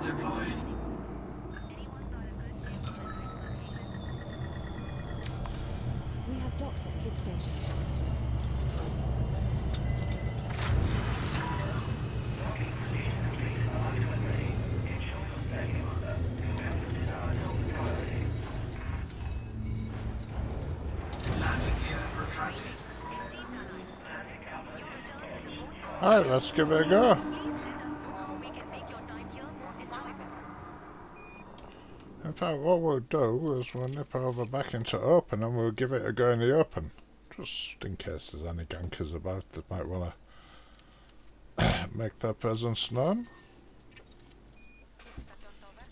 deployed. Anyone got a good geophysics location? We have docked at Kid Station. Landing gear retracted. Steve Nano. Your return is a boat process. Alright, let's give it a go. Please let us know how we can make your time here more enjoyable. In fact, what we'll do is we'll nip over back into open and we'll give it a go in the open. Just in case there's any gankers about that might want to make their presence known.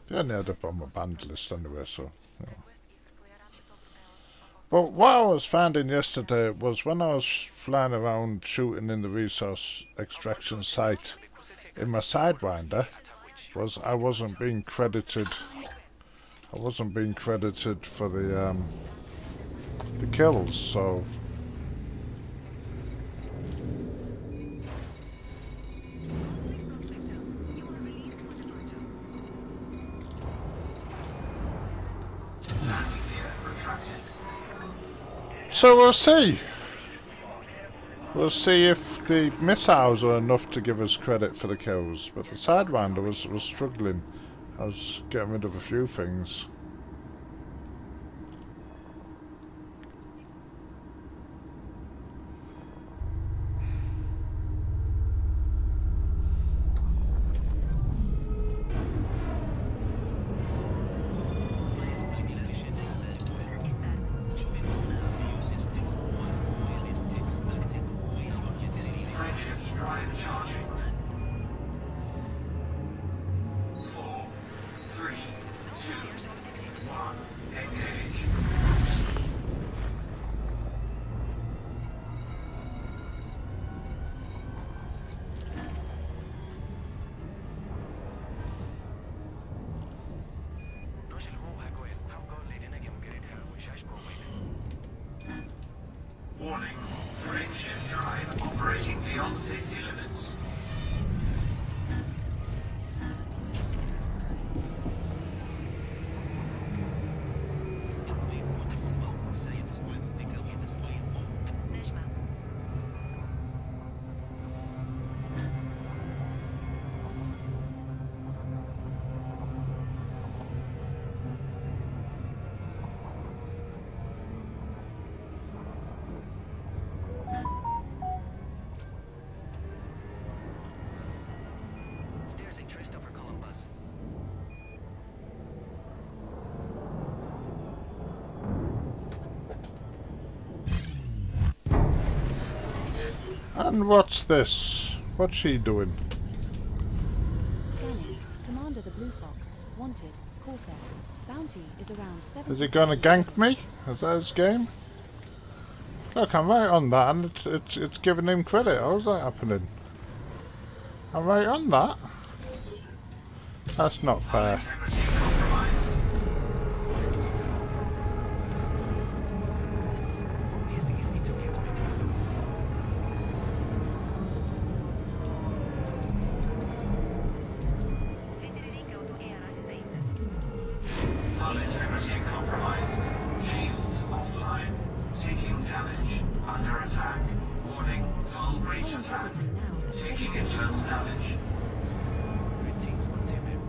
They only had up on my band list anyway, so... Yeah. But what I was finding yesterday was when I was flying around shooting in the resource extraction site in my Sidewinder, was I wasn't being credited for the kills, so Prospector, you are released for departure. Landing gear retracted. so we'll see. We'll see if the missiles are enough to give us credit for the kills, but the Sidewinder was struggling. I was getting rid of a few things. Frameshift drive charging. 4, 3, 2, 1. Engage. Warning. Frameshift drive operating beyond safety limits. Nejma. Stairs in Christopher Columbus. And what's this? What's she doing? Scanning. Commander the Blue Fox. Wanted. Corsair. Bounty is around 70. Is he gonna gank me? Is that his game? Look, I'm right on that, and it's giving him credit. How's that happening? I'm right on that. That's not fair. Integrity compromised. It's easy to get me problems. Hull integrity compromised. Shields offline. Taking damage. Under attack. Warning. Hull breach attack. Taking internal damage. Greetings, my team.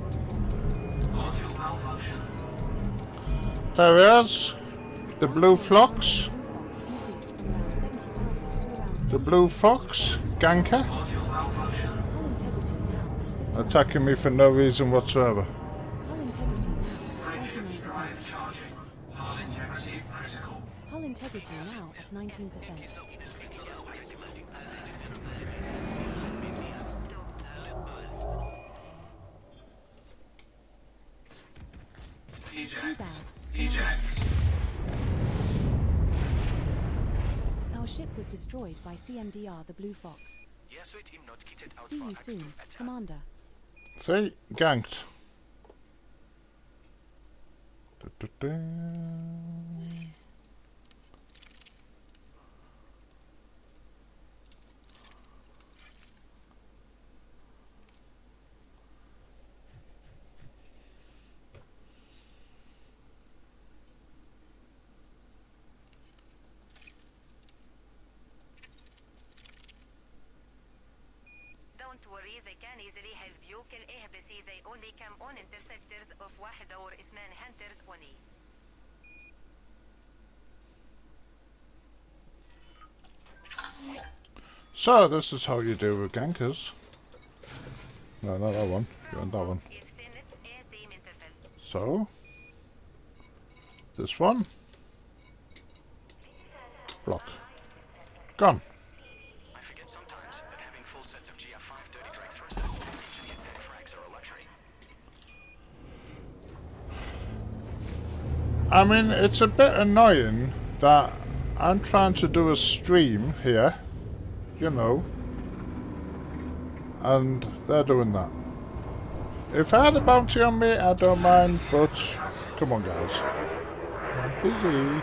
Module malfunction. There he is. The Blue Fox. The Blue Fox. Ganker. Module malfunction. Hull integrity now at 50%. Attacking me for no reason whatsoever. Hull integrity now Frameshift at 99%. drive charging. Hull integrity critical. Hull integrity now at 19%. Too Eject. bad. Eject. Our ship was destroyed by CMDR the Blue Fox. Yes, with him not kitted out See for you extra soon, attack. Commander. See? Ganked. Du-du-du. كان easily help you kill A.o.C.C. They only come on interceptors of 1 or 2 hunters only. So this is how you deal with gankers. No, not that one. You want that one. If Senate's A team interval. So this one. Block. Gone. I forget sometimes that having full sets of GF5 dirty drag thrusters and engineered deck frags are a luxury. I mean, it's a bit annoying that I'm trying to do a stream here, you know, and they're doing that. If I had a bounty on me, I don't mind, but come on, guys. I'm busy.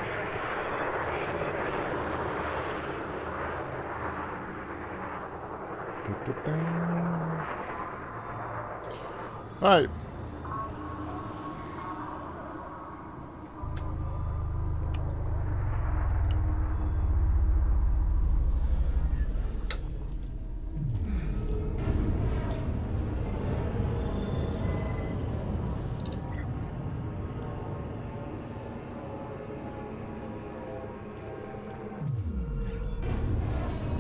Right.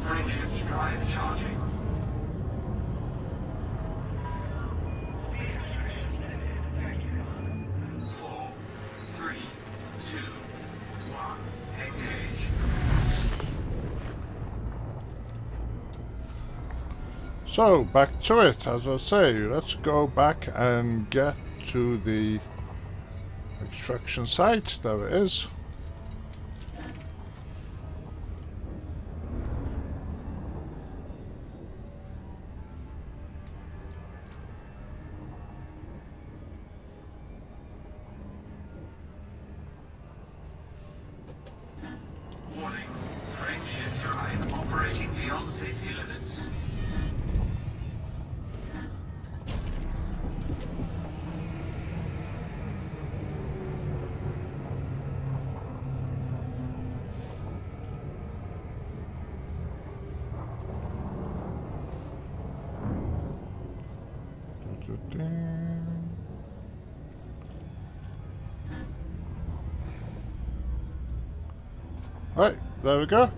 Frameshift drive charging. Four, three, two, one, engage. So, back to it, as I say, let's go back and get to the extraction site. There it is. Warning. Frameshift drive operating beyond safety limits. Right, there we go.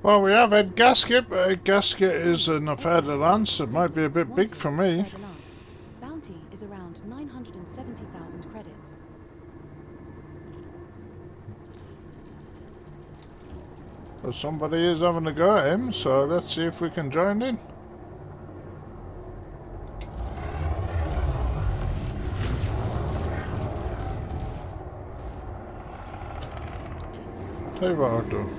Well, we have a gasket, but a gasket is an affair de lance. It might be a bit big for me. Affair de lance. Bounty is around 970,000 credits. But somebody is having a go at him, so let's see if we can join in. Tell you what I'll do.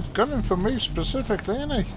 He's gunning for me specifically, isn't he?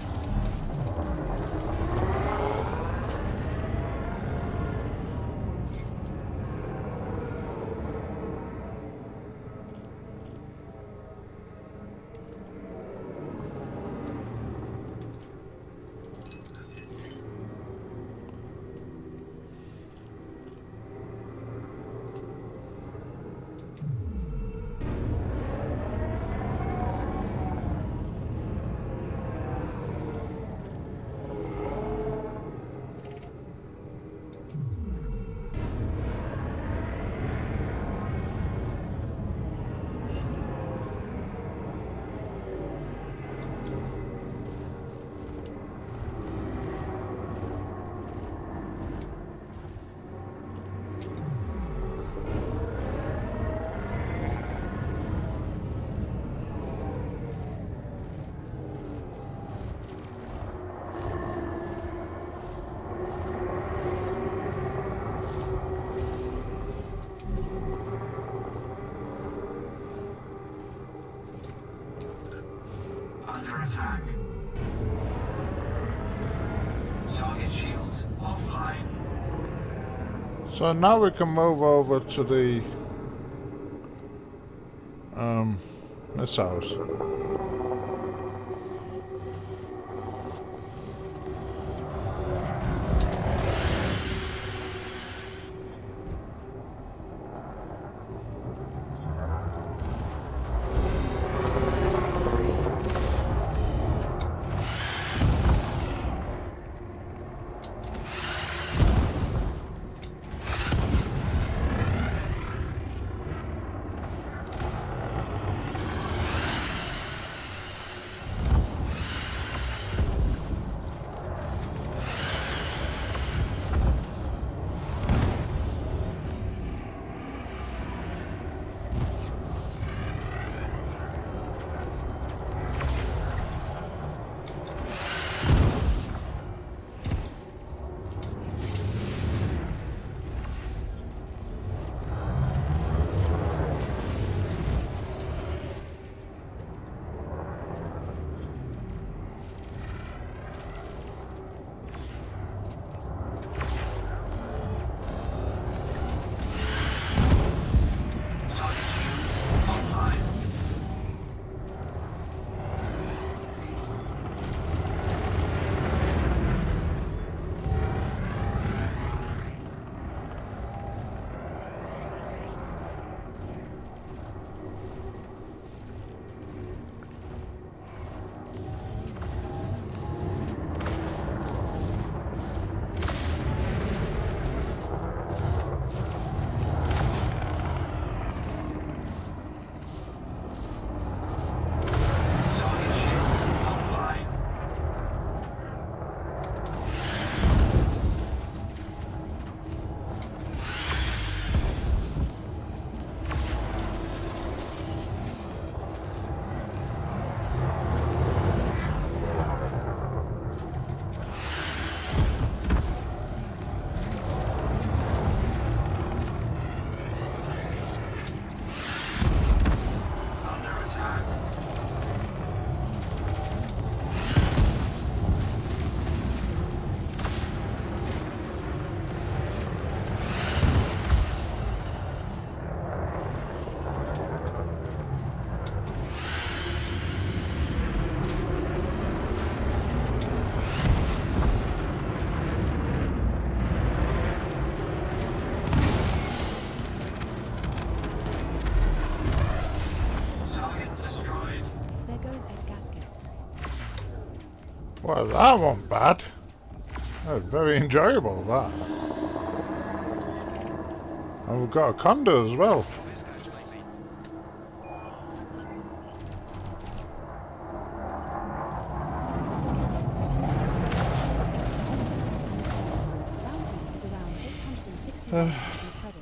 Under attack. Target shields offline. So now we can move over to the missiles. Target shields online. Target shields offline. Under attack. Target destroyed. There goes Ed Gasket. Well, that wasn't bad. That was very enjoyable, that. And we've got a Condor as well. Bounty is around 861,000 credits.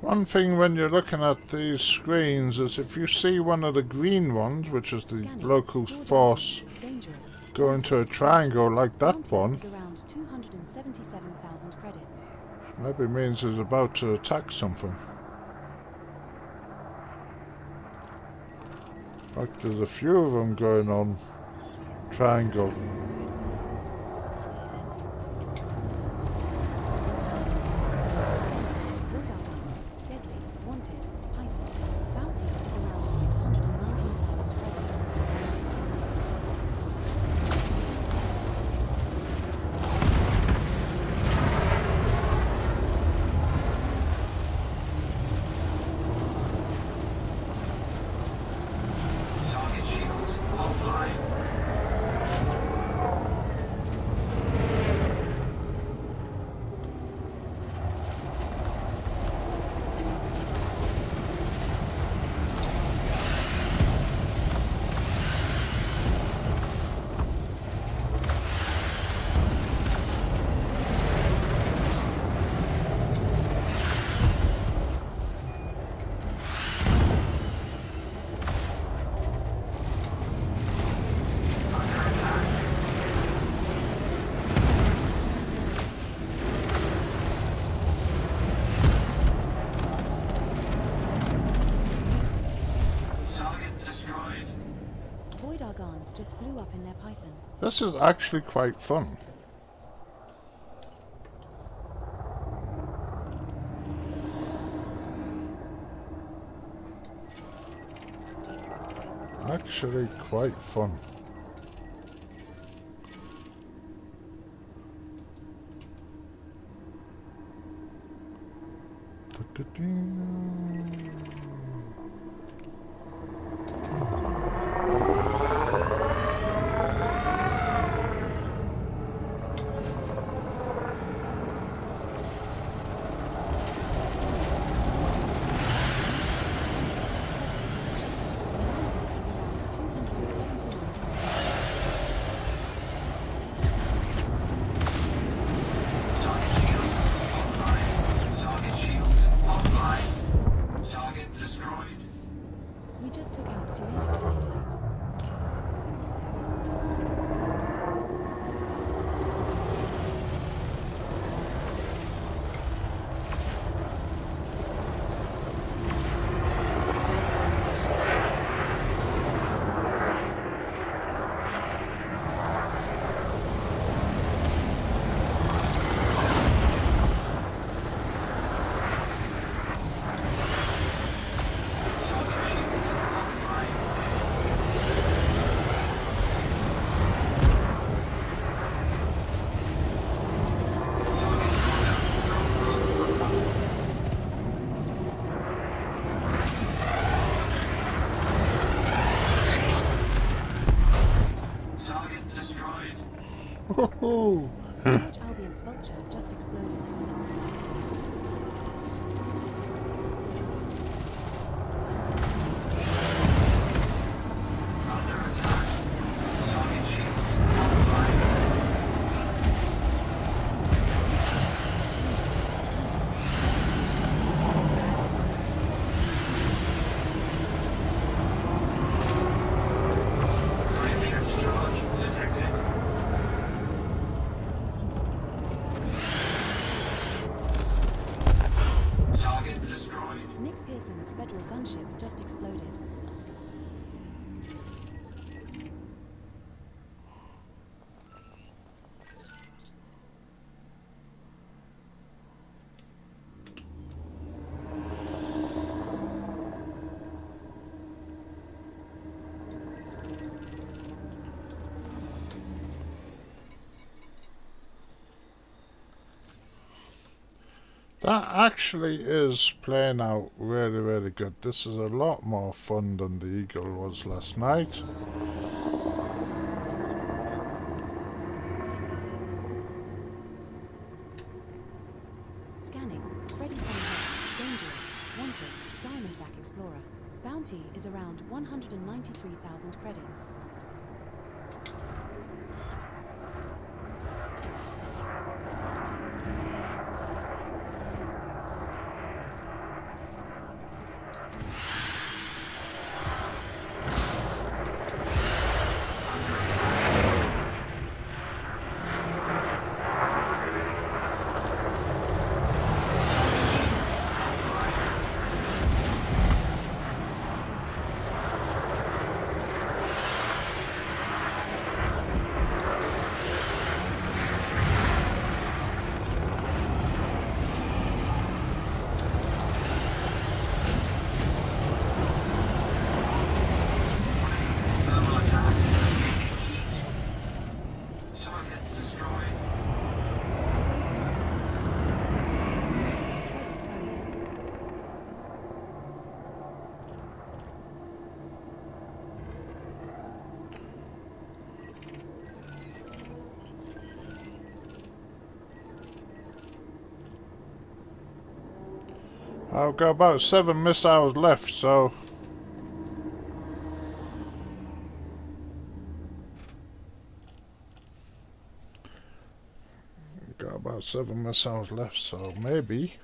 One thing when you're looking at these screens is if you see one of the green ones, which is the Scanning. local George force, Albion. Dangerous. go into a triangle like that Bounty one, is around 277,000 credits. maybe means it's about to attack something. In fact, there's a few of them going on triangle. Void Argons. Deadly. Wanted. Python. Bounty is around 619,000 credits. Target shields offline. Under attack. Target destroyed. Void Argons just blew up in their Python. This is actually quite fun. Actually quite fun. Target shields online. Target shields offline. Target destroyed. We just took out Cerritos Downlight. Target shields offline. Target Target destroyed. Woohoo! George Albion's vulture just exploded. Under attack. Target shields offline. Frame shift charge detected. Target destroyed. Nick Pearson's federal gunship just exploded. That actually is playing out really, really good. This is a lot more fun than the Eagle was last night. Scanning. Freddy Sunhead. Dangerous. Wanted. Diamondback Explorer. Bounty is around 193,000 credits. I've got about 7 missiles left, so... Got about 7 missiles left, so maybe...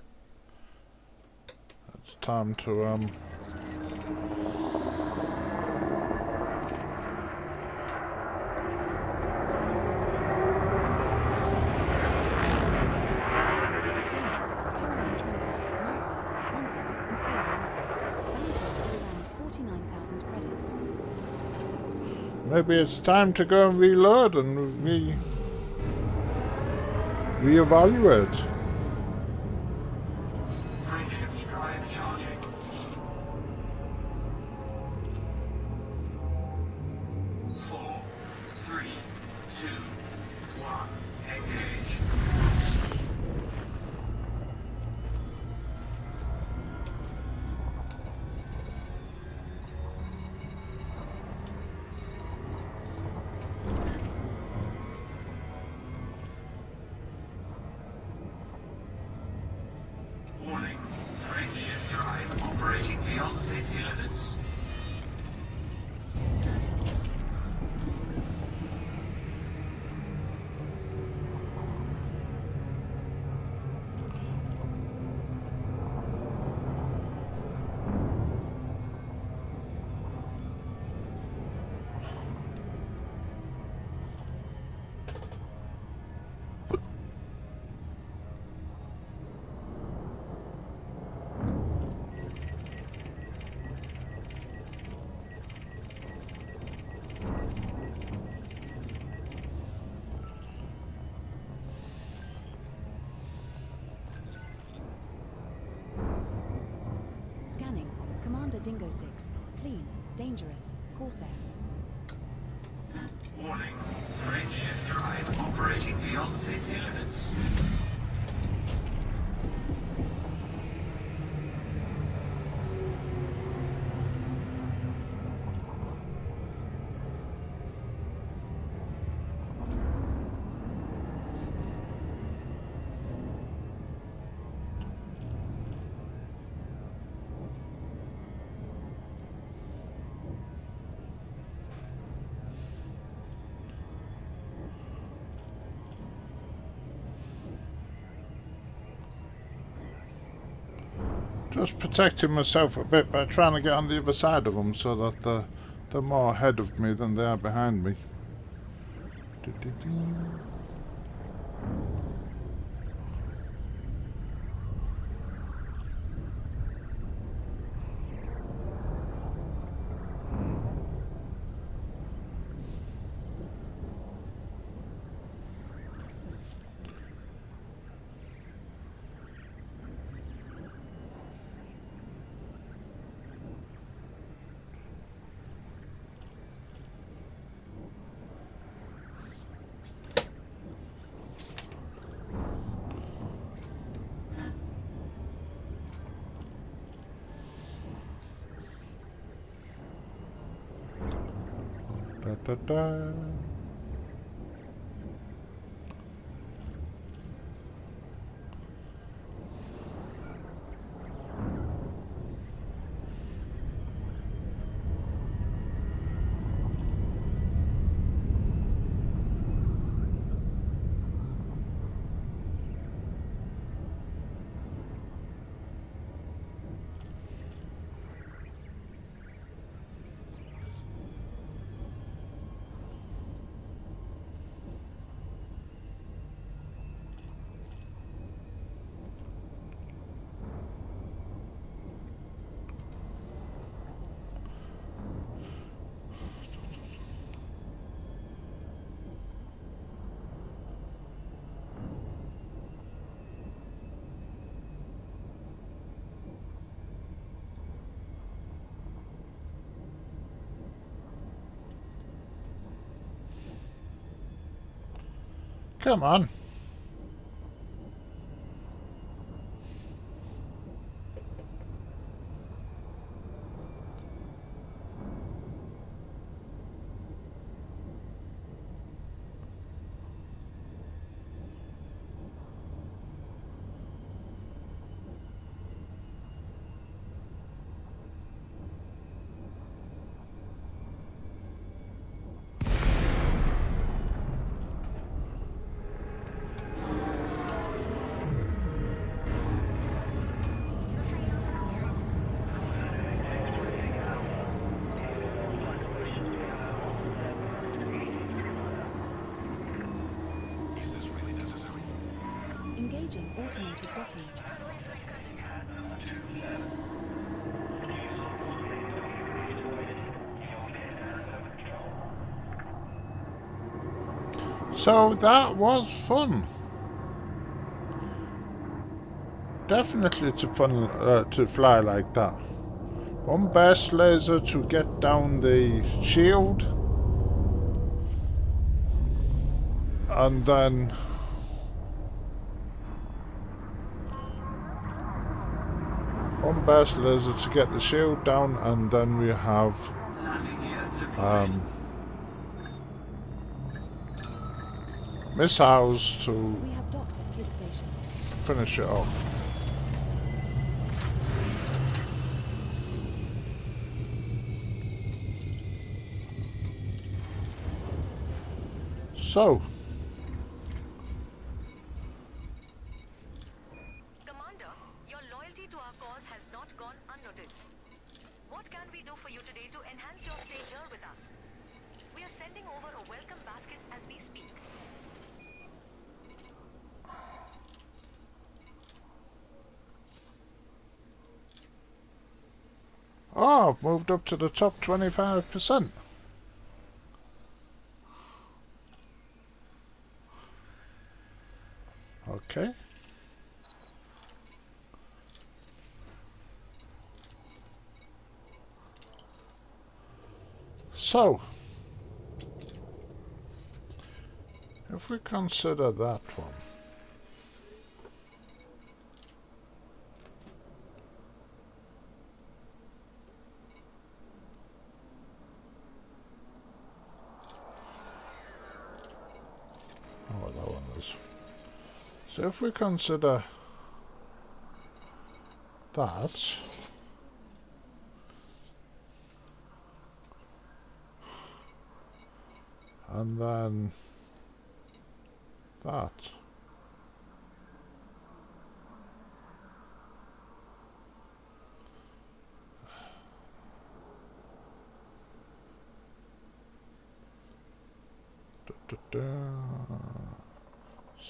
It's time to, maybe it's time to go and reload and reevaluate. Frameshift drive charging. 4, 3, 2, 1. Engage. Warning. Frameshift drive operating beyond safety limits. Scanning. Commander Dingo 6. Clean. Dangerous. Corsair. Warning. Frameshift drive operating beyond safety limits. Just protecting myself a bit by trying to get on the other side of them so that they're more ahead of me than they are behind me. Da, da, da. Come on. Engaging automated dockings. So that was fun. Definitely to fly like that. One burst laser to get down the shield, and then one burst laser to get the shield down, and then we have Landing gear deployed. missiles to We have docked at Kid Station. finish it off. So, Commander, your loyalty to our cause has not gone unnoticed. What can we do for you today to enhance your stay here with us? We are sending over a welcome basket as we speak. oh, I've moved up to the top 25%. Okay. So, if we consider that one, oh, that one is. So if we consider that, and then that,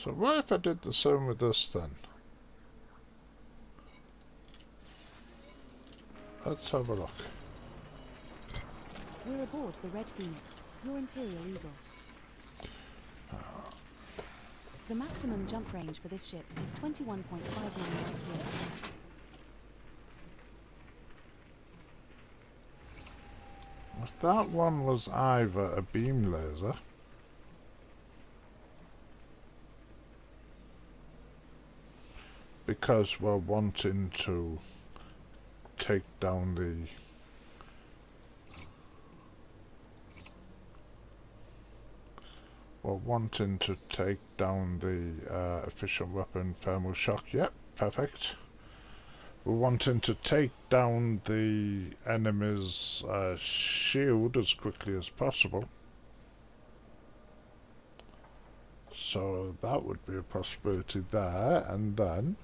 so what if I did the same with this then? Let's have a look. We're aboard the Red Phoenix, your Imperial Eagle. The maximum jump range for this ship is 21.59 light years. If that one was either a beam laser because we're wanting to take down the efficient weapon thermal shock. Yep, perfect. We're wanting to take down the enemy's shield as quickly as possible. So that would be a possibility there, and then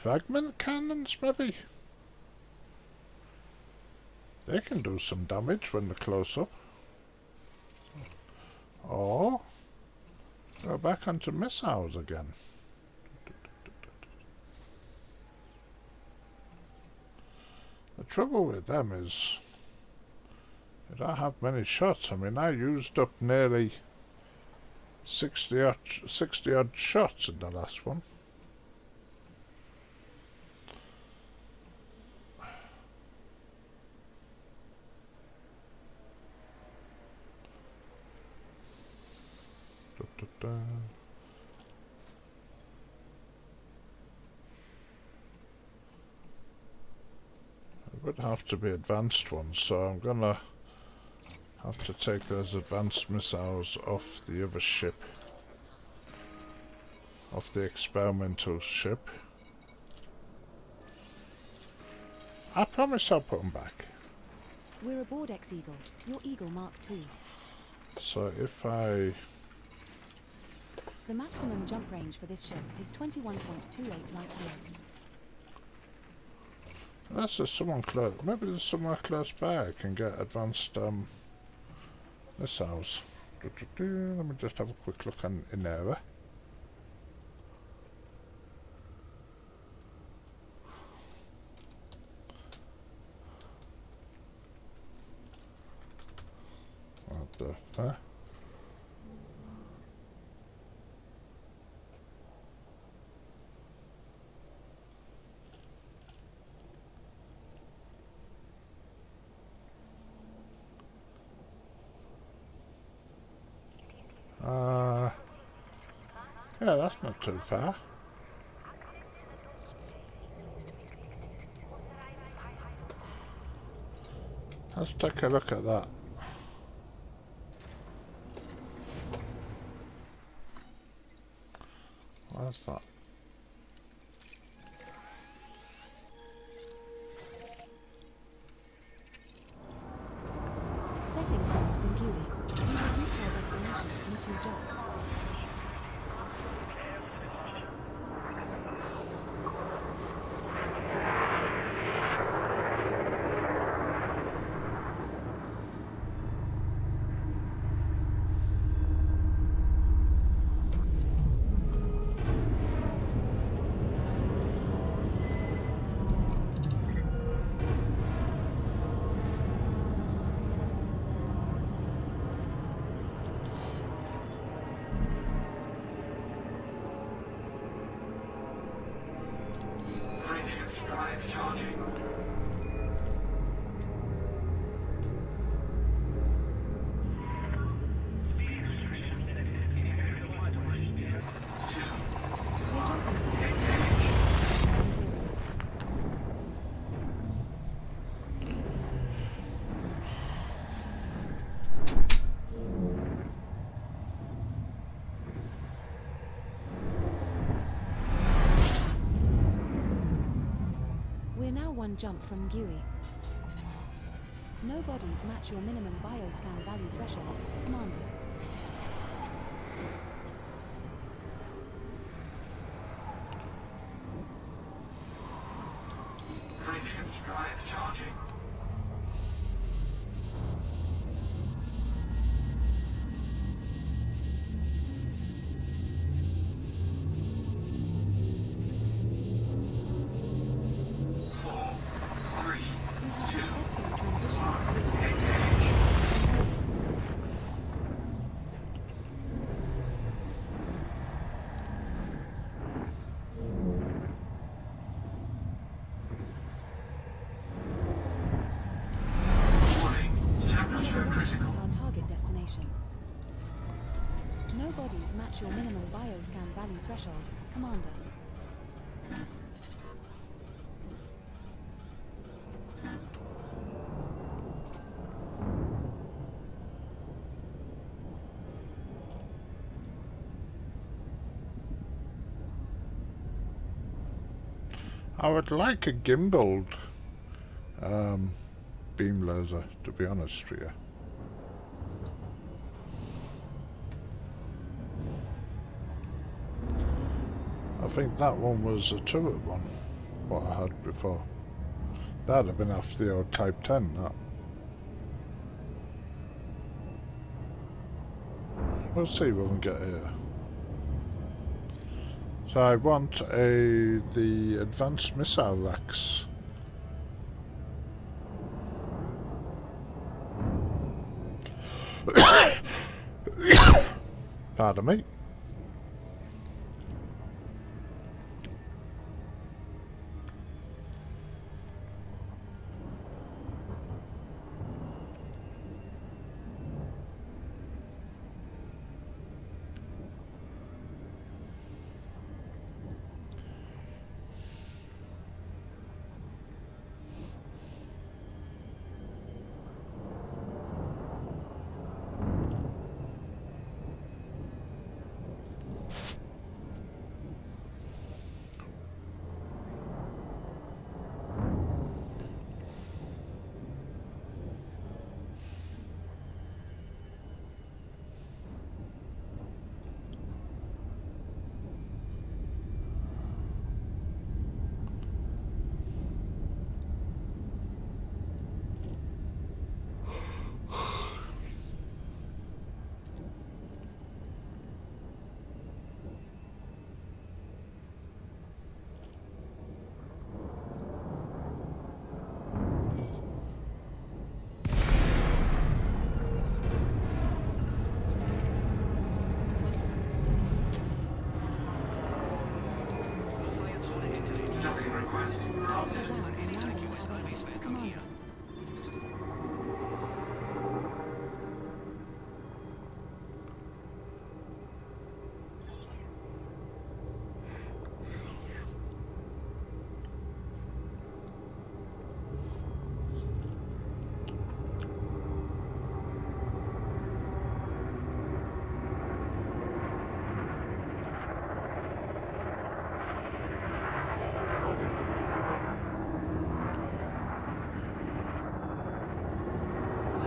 fragment cannons maybe? They can do some damage when they're close up. Or go back onto missiles again. The trouble with them is they don't have many shots. I mean, I used up nearly 60 odd shots in the last one. It would have to be advanced ones, so I'm gonna have to take those advanced missiles off the other ship, off the experimental ship. I promise I'll put them back. We're aboard X-Eagle, your Eagle Mark II. So if I... The maximum jump range for this ship is 21.28 light years. Unless there's someone close, maybe there's somewhere close by I can get advanced missiles. Let me just have a quick look in there. What the fuck? Yeah, that's not too far. Let's take a look at that. What's that? Setting course from Guli. We will reach our destination in 2 jumps. Frameshift drive charging. 2. We're jumping to Engage. 0. We're now 1 jump from Gui. No bodies match your minimum bioscan value threshold, Commander. Frameshift drive charging. 4, 3, We have 2. successfully transitioned to reach Engage. Warning. Temperature critical. at our target destination. No bodies match your minimum bioscan value threshold, Commander. I would like a gimbaled beam laser, to be honest with you. I think that one was a turret one, what I had before. That'd have been off the old Type 10, that. We'll see when we get here. So I want the advanced missile racks. Pardon me. Request Settle granted. down and landing at 8. Commander.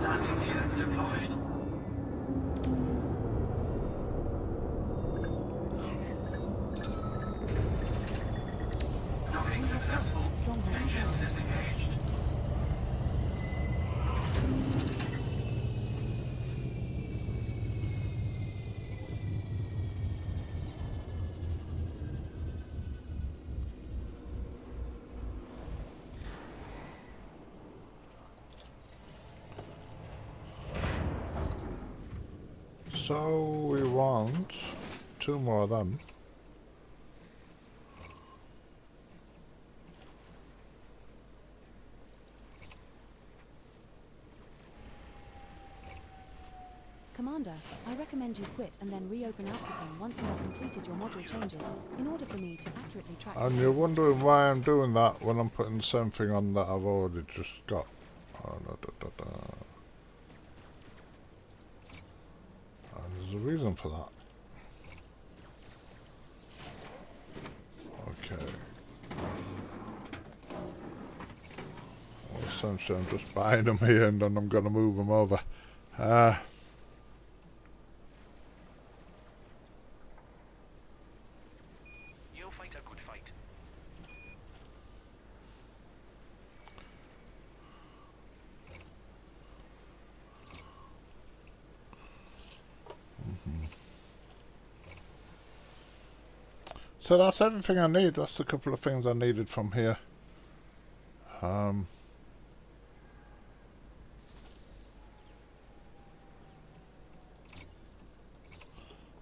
Landing gear deployed. Docking successful. Stronghold Engines disengaged. So we want 2 more of them. Commander, I recommend you quit and then reopen outfitting once you have completed your module changes, in order for me to accurately track And the you're sequence. wondering why I'm doing that when I'm putting the same thing on that I've already just got. Oh, no, And there's a reason for that. Okay. Well, essentially I'm just buying them here and then I'm going to move them over. You'll fight a good fight. So that's everything I need. That's the couple of things I needed from here.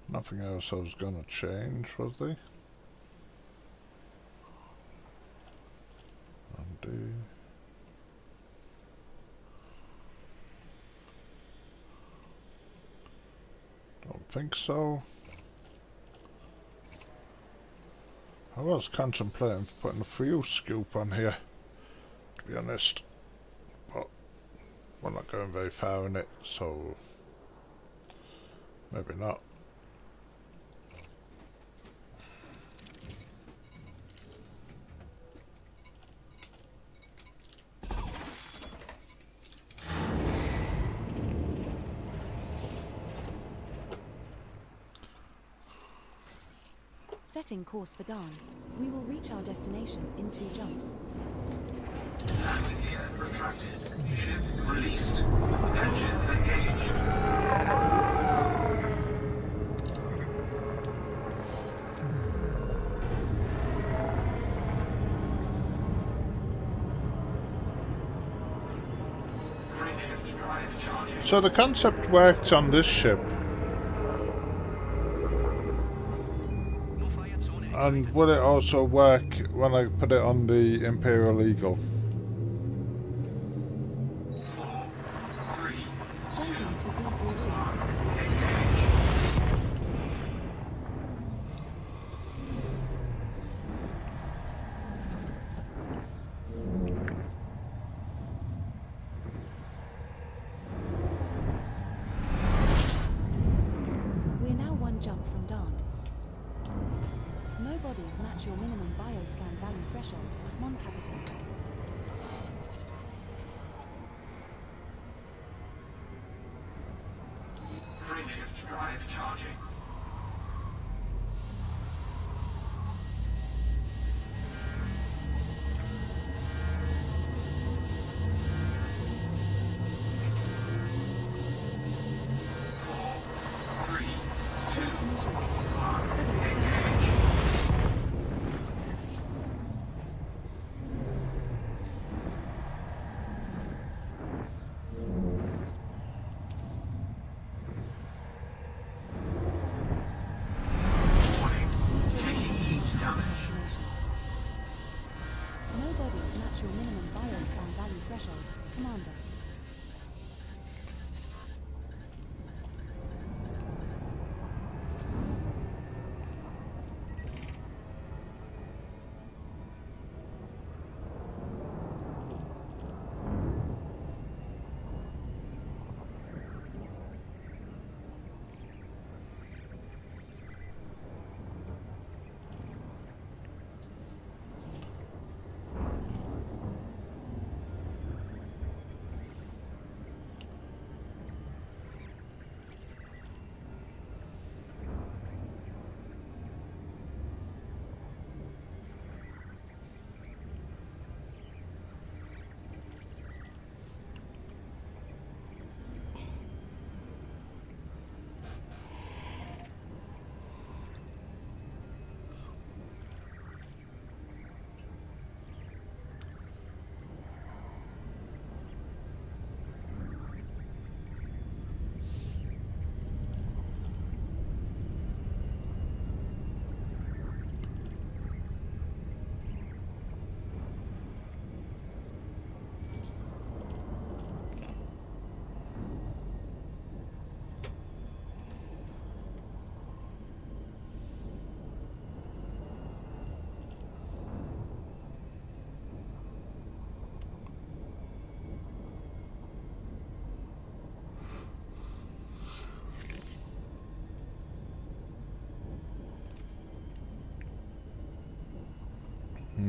Nothing else I was going to change, was there? Undo. Don't think so. I was contemplating putting a fuel scoop on here, to be honest, but we're not going very far in it, so maybe not. Setting course for Dhan. We will reach our destination in 2 jumps. Landing gear retracted. Ship released. Engines engaged. Frameshift drive charging. So the concept worked on this ship, No fire zone in and sight. will it also work when I put it on the Imperial Eagle? 4, 3, Jumping to Z-Buoy. engage. We're now 1 jump from Dhan. No bodies match your minimum bioscan value threshold, Mon Capital. Frameshift drive charging. Four, three, two, engage. Warning, taking heat damage. Destination.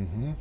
Mm-hmm.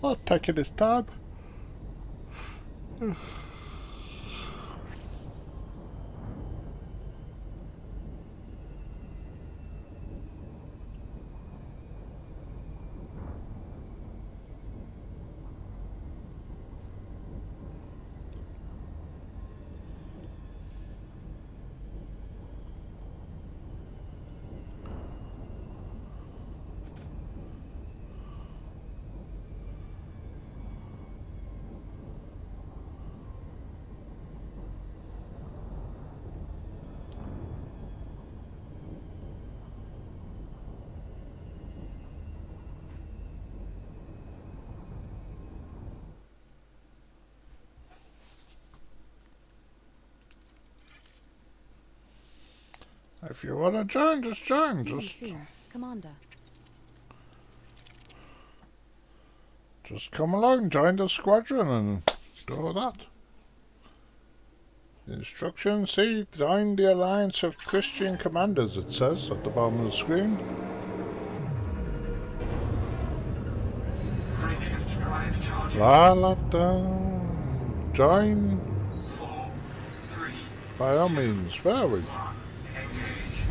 Not taking his time. If you want to join, just join. See you soon, Commander. Just come along, join the squadron and do all that. Instructions, see, join the Alliance of Christian Commanders, it says at the bottom of the screen. Frameshift drive charging. La la da. Join 4, 3, by all means. Where are we? 1. Engage.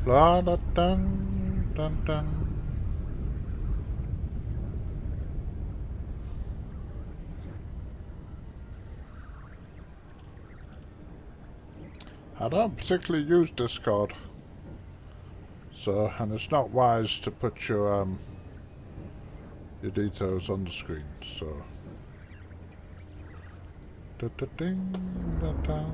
La da dun dun dun. I don't particularly use Discord, so, and it's not wise to put your details on the screen, so. Da da ding da da.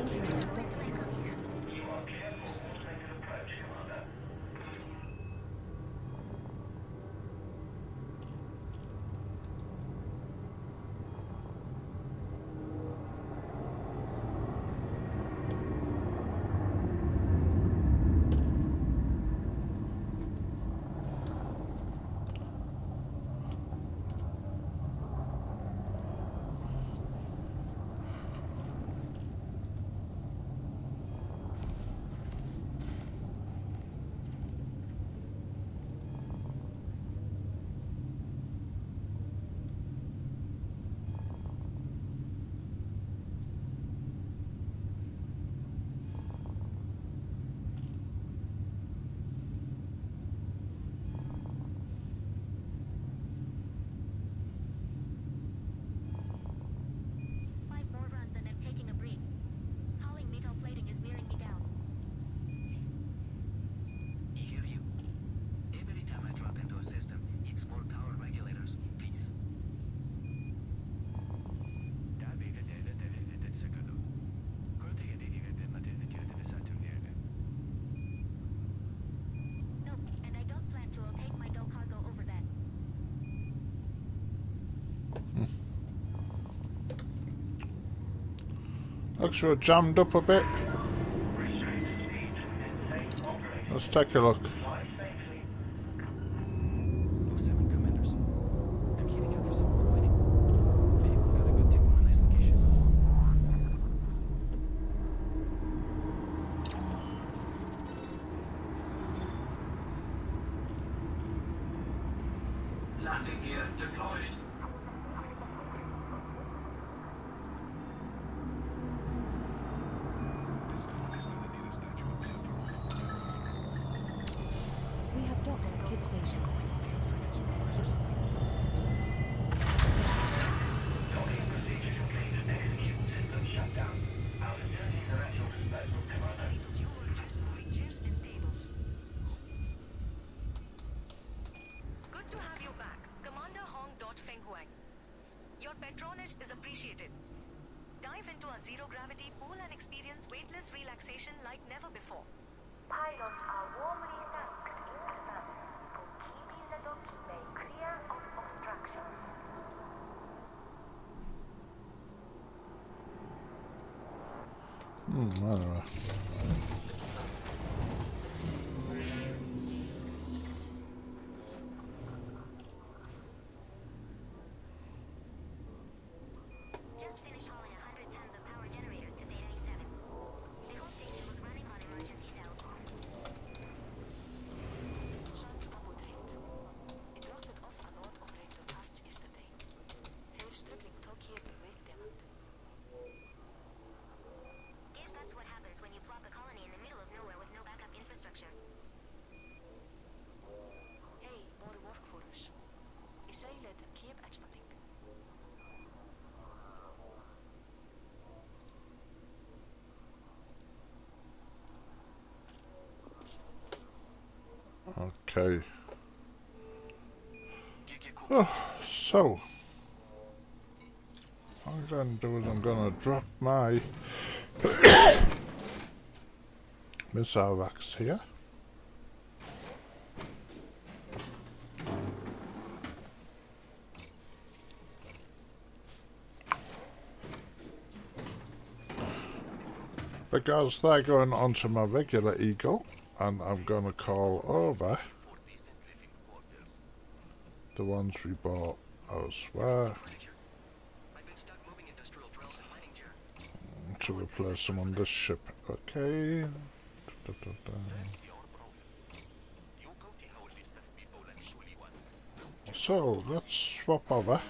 Engaging automated docking. Looks we're jammed up a bit. Let's take a look. 07 commanders. I'm heading out for some more mining. Maybe we've got a good tip on a nice location. Landing gear deployed. We have docked at Kid Station. Docking procedure complete. Execute system shutdown. Out of dirty the vessel disposal, Commander. You were just moving chairs and tables. Good to have you back, Commander Hong Feng Huang. Your patronage is appreciated. Dive into a zero-gravity pool and experience weightless relaxation like never before. Pilots are warmly thanked in advance for keeping the docking bay clear of obstructions. Anyway. Just finished hauling 100 tons of power generators to Theta A7. The whole station was running on emergency cells. Shots moderate. It dropped off a lot of radio parts yesterday. They're struggling to keep with demand. Guess that's what happens when you plop a colony in the middle of nowhere with no backup infrastructure. Hey, more work for us. I say let them keep expanding. Okay. Oh, so what I'm going to do is I'm going to drop my missile racks here. Because they're going onto my regular Eagle, and I'm going to call over the ones we bought elsewhere I've been stuck moving industrial drills and mining gear. to replace them on this ship. Okay. That's your problem. You go to whole list of people and surely want. So let's swap over.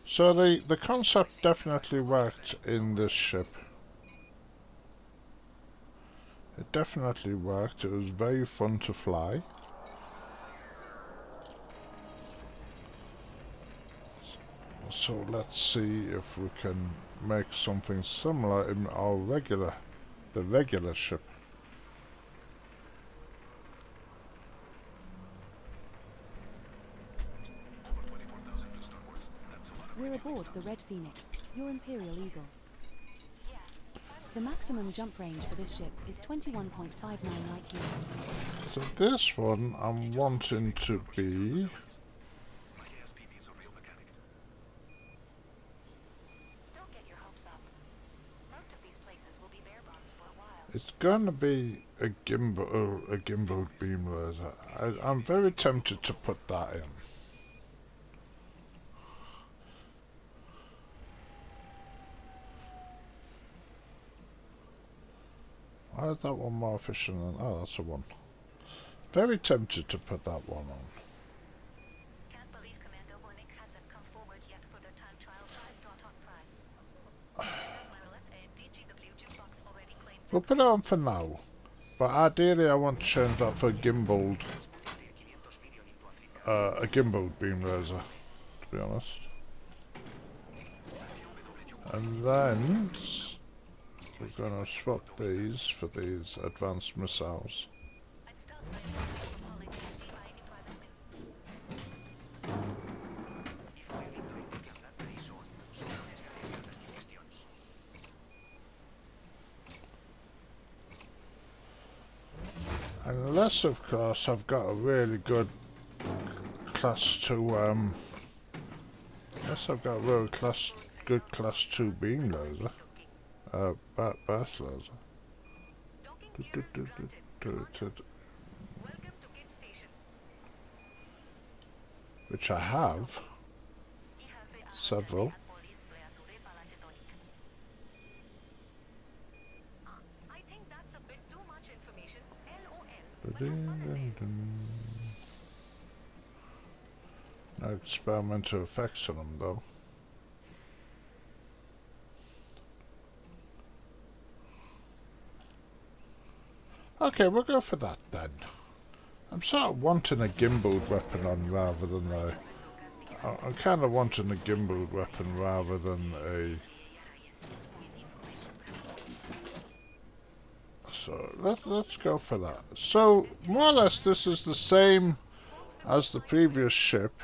So the concept definitely worked in this ship. It definitely worked. It was very fun to fly. So let's see if we can make something similar in our the regular ship. We're aboard the Red Phoenix, your Imperial Eagle. The maximum jump range for this ship is 21.59 light years. So this one I'm wanting to be Don't get your hopes up. Most of these places will be bare bones for a while. it's gonna be a gimbal beam laser. I'm very tempted to put that in. Why is that one more efficient than... oh, that's the one. Very tempted to put that one on. Can't believe Commander Warnick hasn't come forward yet for the time trial prize dot-on prize. Commanders Marilith and DGW Jukebox already claimed We'll put it on for now. But ideally I want to change that for a gimbaled beam laser, to be honest. And then we're gonna swap these for these advanced missiles. I'd still claim to for Polly DFD by any private men. Unless, of course, I've got a really good class 2, unless I've got a really good class 2 beam laser. burst laser. Docking clearance granted. Commander, welcome to Kit Station. Which I have several. I think that's a bit too much information. LOL. But no further there. No experimental effects on them though. Okay, we'll go for that then. I'm sort of wanting a gimbaled weapon on rather than a... I'm kind of wanting a gimbaled weapon rather than a... So let's go for that. So more or less this is the same as the previous ship,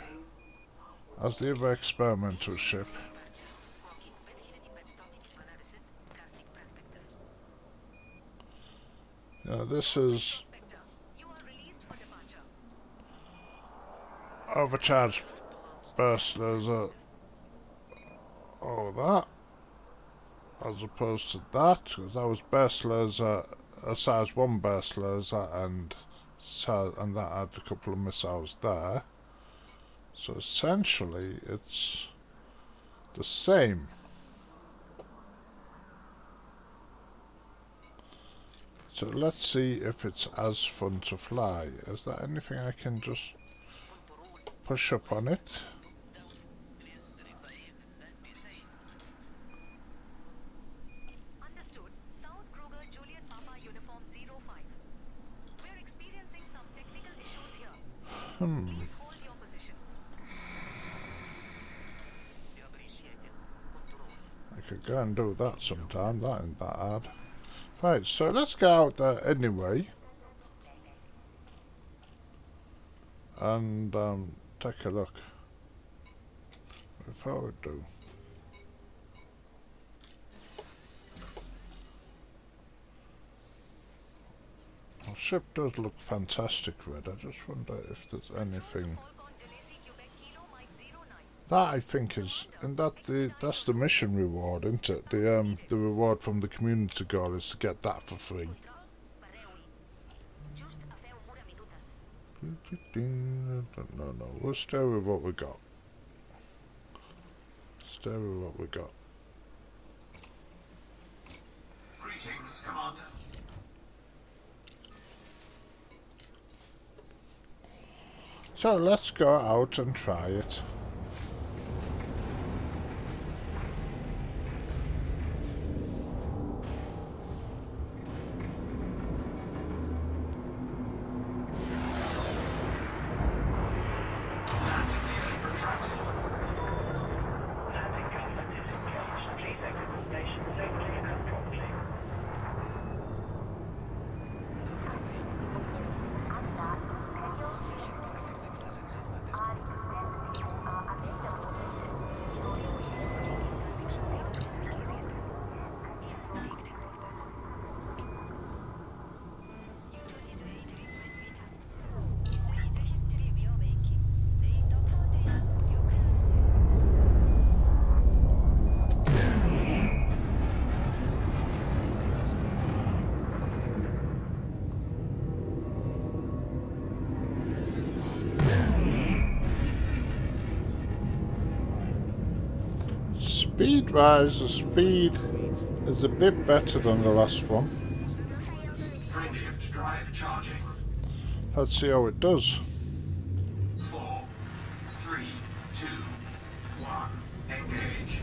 as the other experimental ship. This is You are released for departure. overcharged burst laser. All that, as opposed to that, because that was burst laser, a size 1 burst laser, and that had a couple of missiles there. So essentially, it's the same. So let's see if it's as fun to fly. Is there anything I can just push up on it? Understood. South Kruger, Juliet Papa Uniform 05. We're experiencing some technical issues here. Please hold your position. I could go and do that sometime, that ain't that hard. Right, so let's go out there anyway. And take a look. Before we do. Our ship does look fantastic red. I just wonder if there's anything... That I think is, and that's the mission reward, isn't it? The reward from the community goal is to get that for free. No, we'll stay with what we got. Stay with what we got. Greetings, Commander. So let's go out and try it. Landing gear retracted. Landing government is engaged. Please exit the station safely and promptly. Speed-wise, the speed is a bit better than the last one. Frameshift drive charging. Let's see how it does. 4, 3, 2, 1. Engage.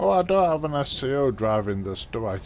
Oh, I don't have an SCO driving this, do I?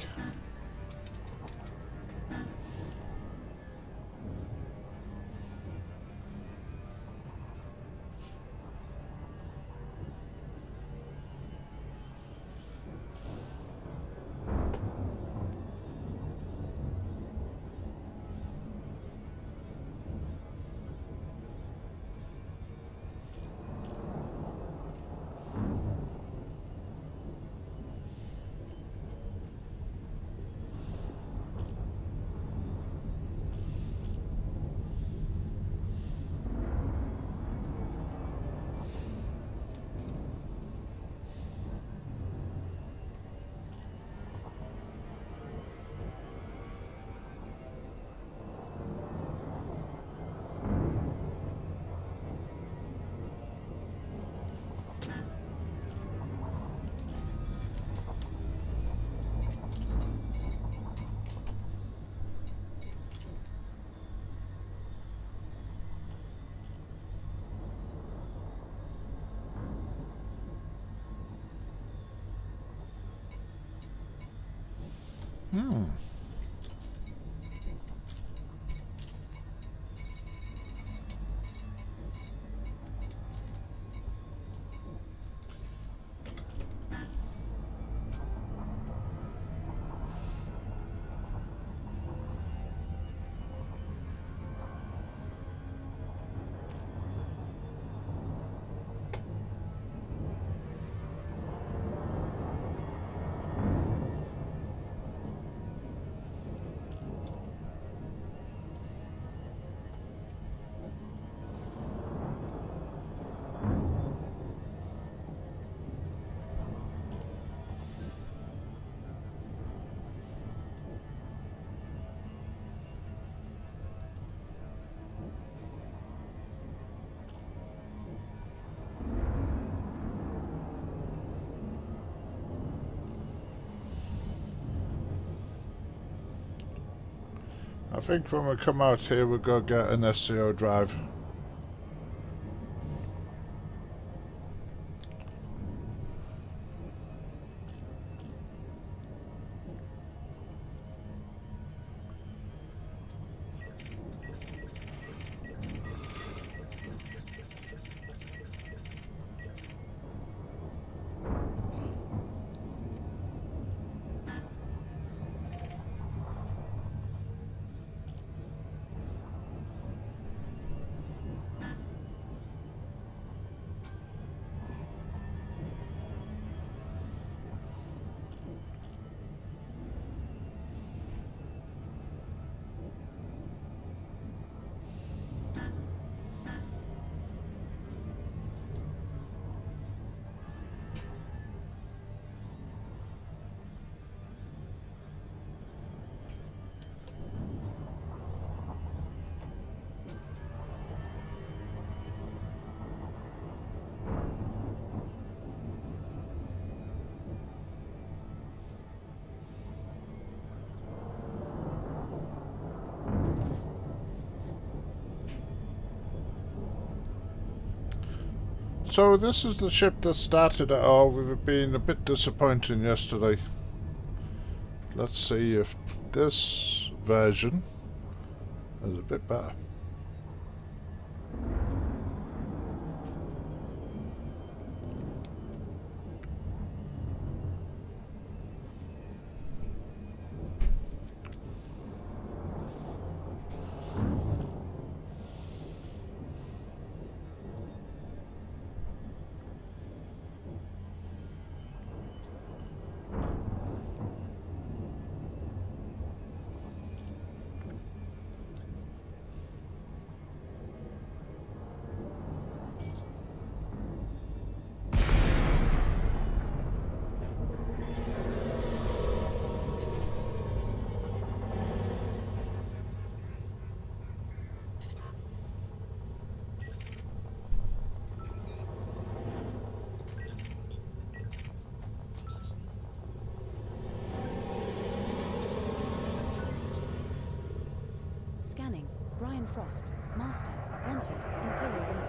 think when we come out here we'll go get an SEO drive. So this is the ship that started it all, with it being a bit disappointing yesterday. Let's see if this version is a bit better. Scanning. Brian Frost. Master. Wanted. Imperial Eagle.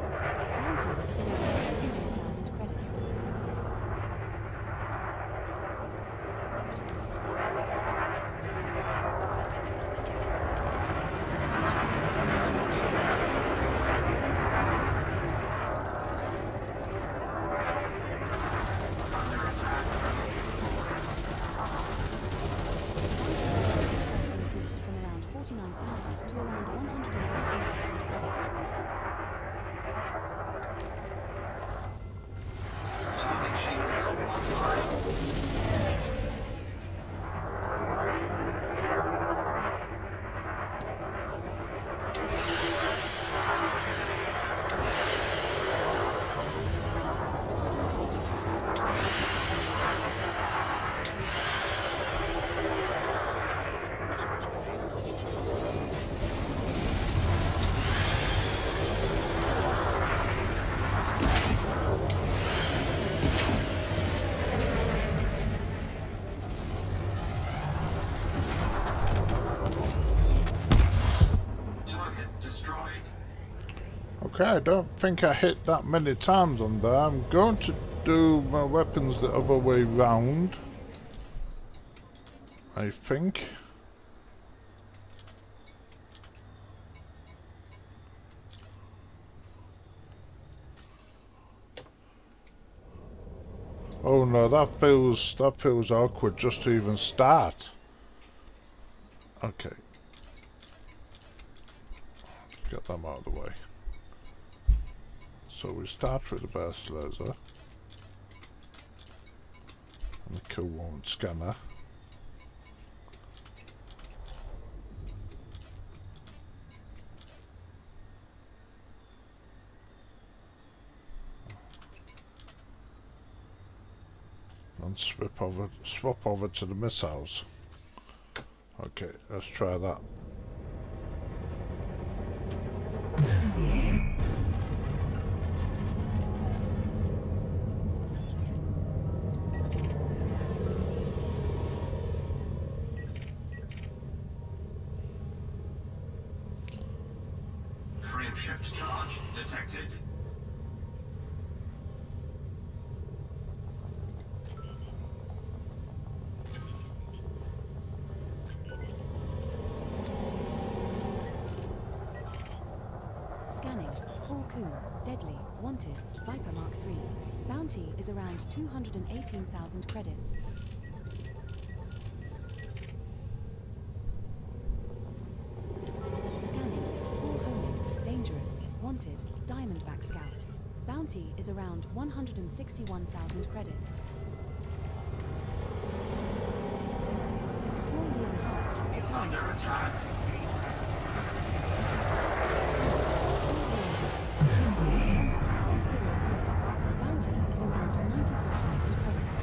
Bounty is around 39,000 credits. Cost increased from around 49,000 to around 114,000 credits. Target shields offline. Target destroyed. Okay, I don't think I hit that many times on there. I'm going to do my weapons the other way round, I think. Oh no, that feels awkward just to even start. Okay. Get them out of the way. So we start with the burst laser and the cool one scanner. And swap over to the missiles. Okay, let's try that. Frameshift charge detected. Scanning. Paul Coon. Deadly. Wanted. Viper Mark III. Bounty is around 218,000 credits. Scanning. Paul Honig. Dangerous. Wanted. Diamondback Scout. Bounty is around 161,000 credits. Squall Leon Hart is preparing Under to attack. Bounty is around 94,000 credits.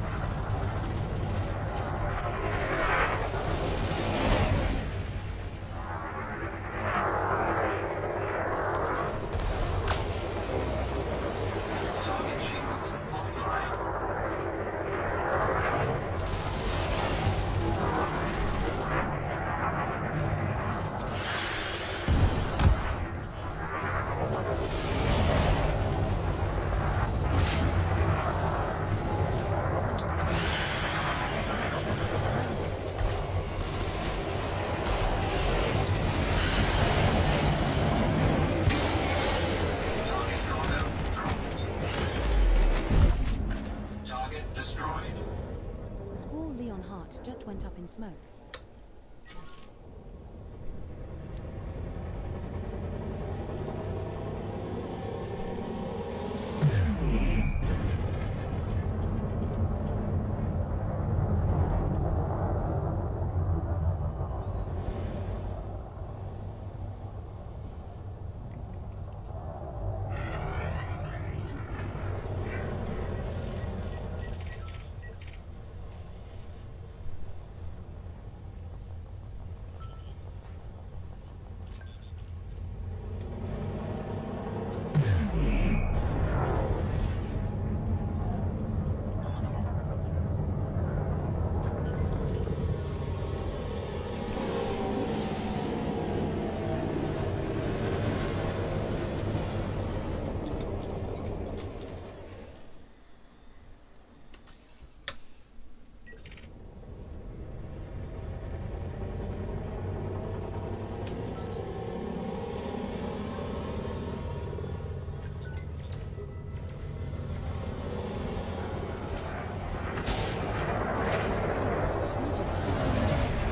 Target shields offline. Target cargo dropped. Target destroyed. Squall Leon Hart just went up in smoke.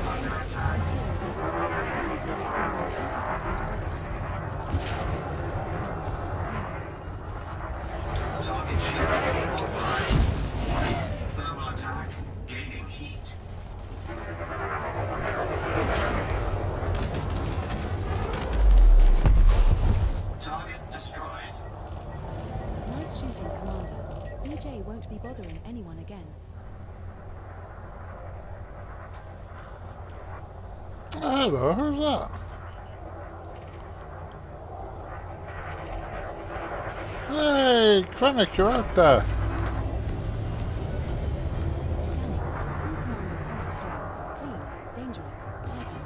Under attack. Bounty is around 80,000 credits. Target shields offline. Thermal attack. Gaining heat. Target destroyed. Nice shooting, Commander. BJ won't be bothering anyone again. Hello, who's that? Hey, Krennic, you're out there. Scanning. Full Commander Chronic Storm. Clean. Dangerous. Typo.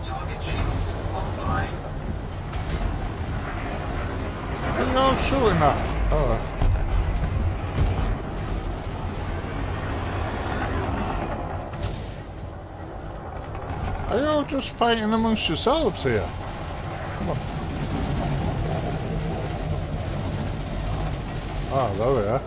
Target shields offline. What are you all shooting at? Oh. Are you all just fighting amongst yourselves here? Come on. Oh, there we are.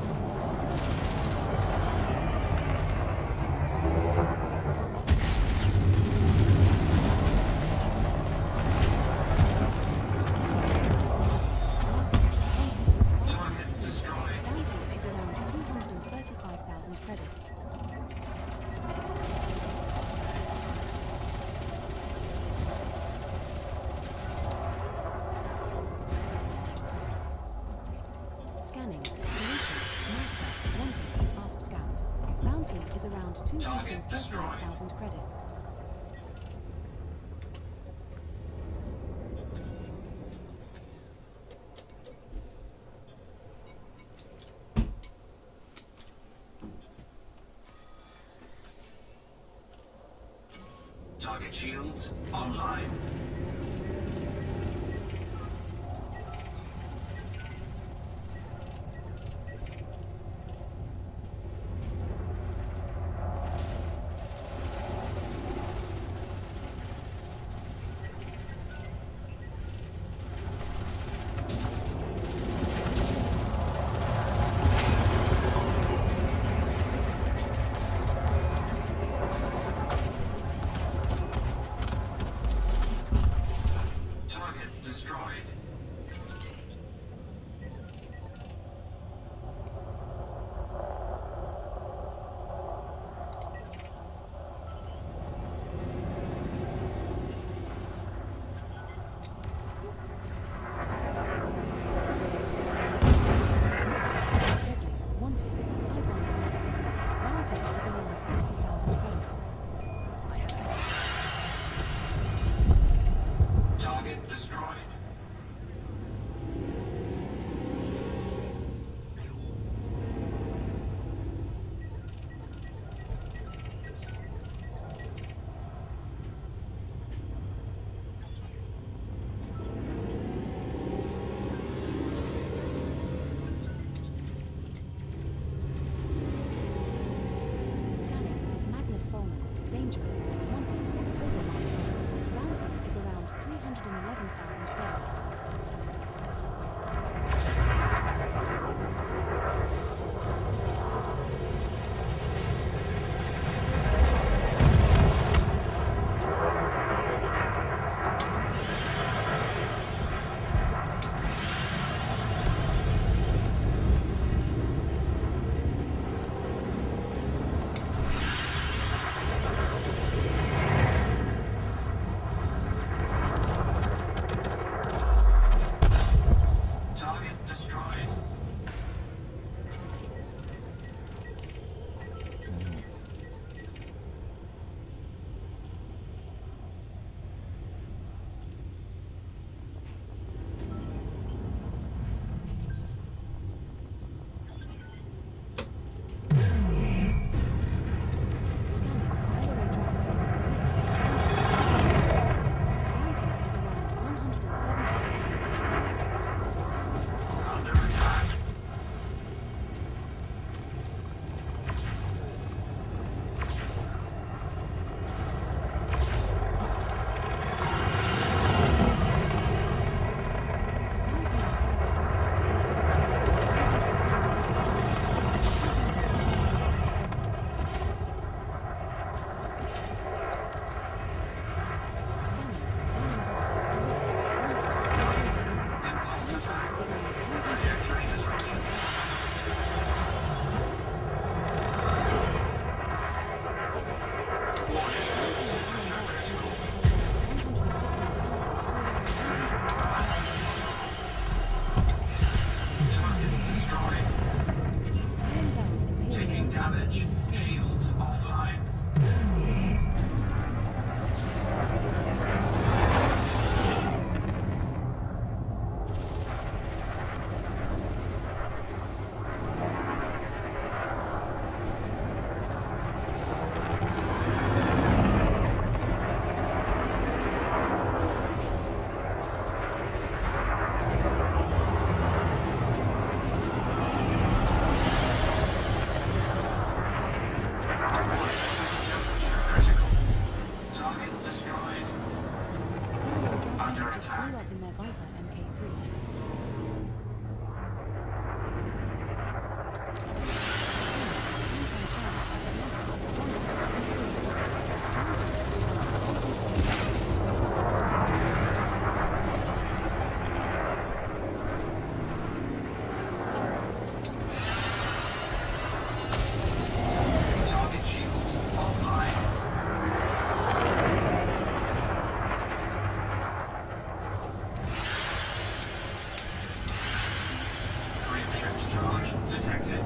Target destroyed. Bounty is around 235,000 credits. Scanning. Pollution. Master. Wanted. ASP Scout. Bounty is around Target destroyed. 238,000 credits. Target shields online. charge detected.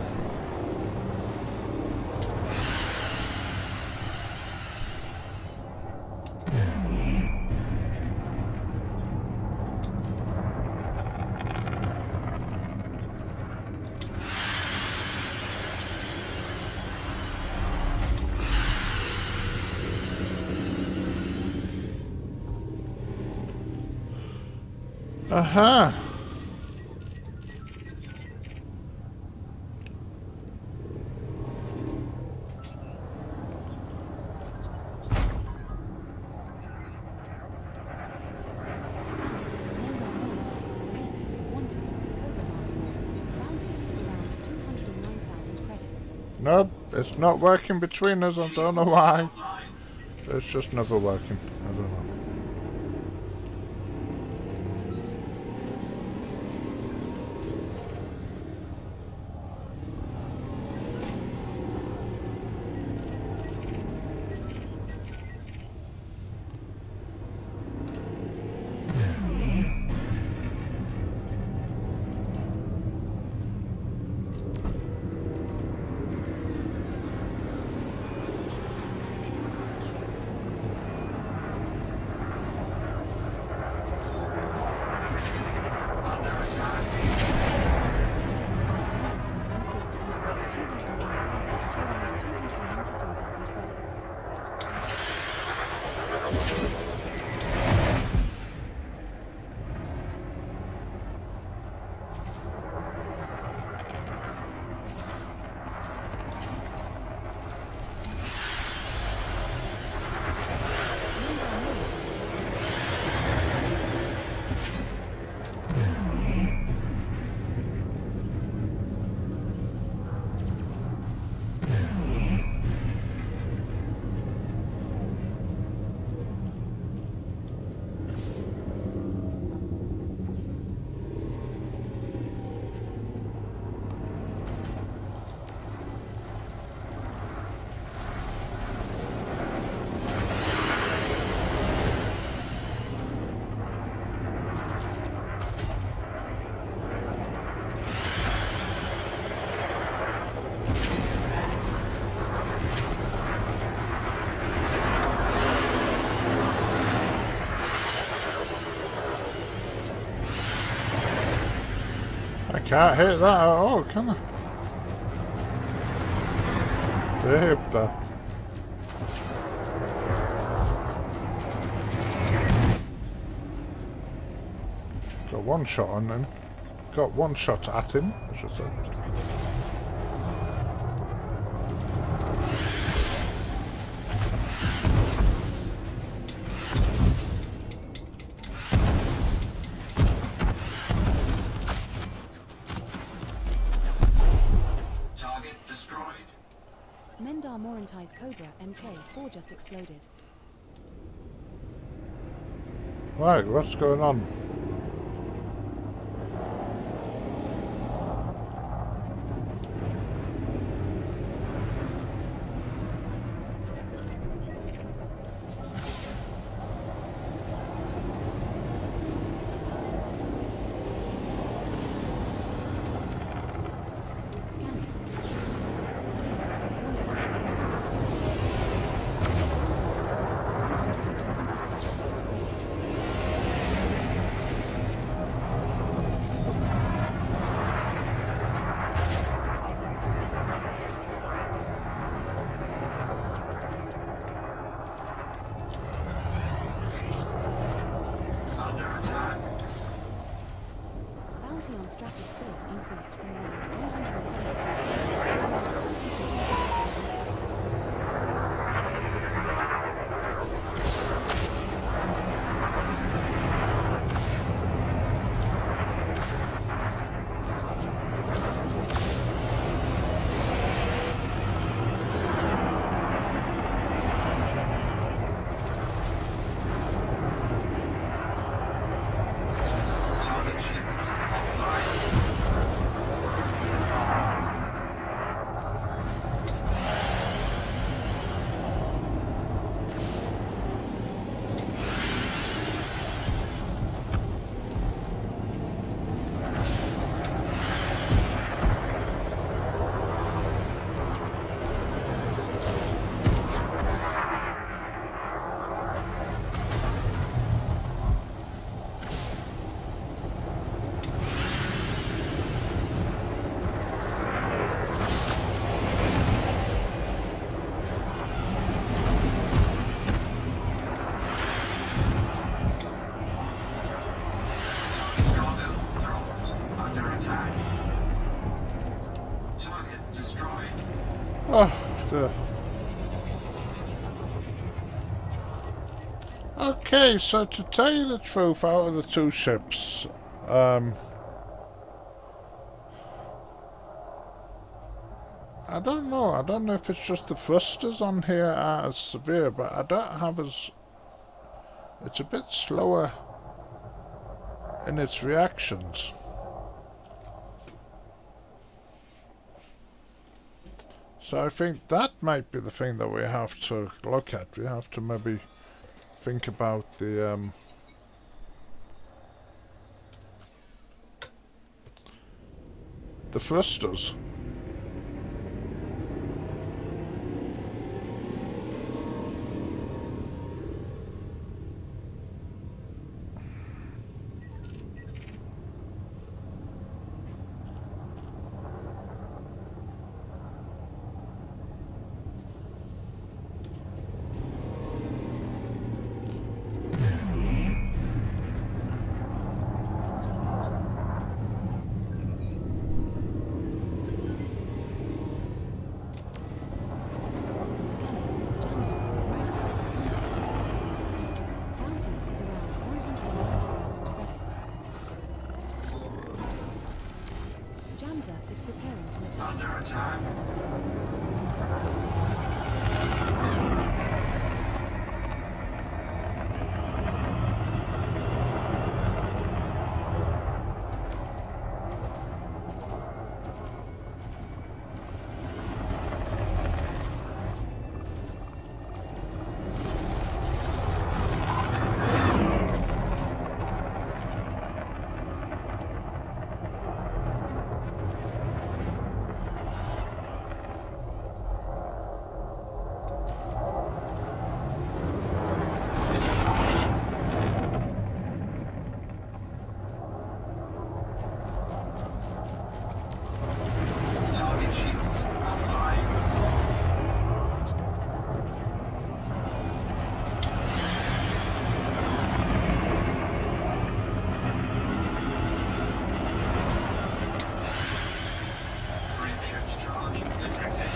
Aha! Nope, it's not working between us, I don't know why. Online. It's just never working, I don't know. I can't hit that at all, can I? Saved that. Got one shot on him. Got one shot at him, I should say. Target destroyed. Mendar Morantai's Cobra MK4 just exploded. Right, what's going on? Under attack. Bounty on Stratosphere increased from around 170,000. Target ships offline. Oh, dear. Okay, so to tell you the truth, out of the two ships, I don't know. I don't know if it's just the thrusters on here are as severe, but I don't have as... It's a bit slower in its reactions. So I think that might be the thing that we have to look at. We have to maybe think about the thrusters. Under attack. Target shields offline. Frame shift charge detected.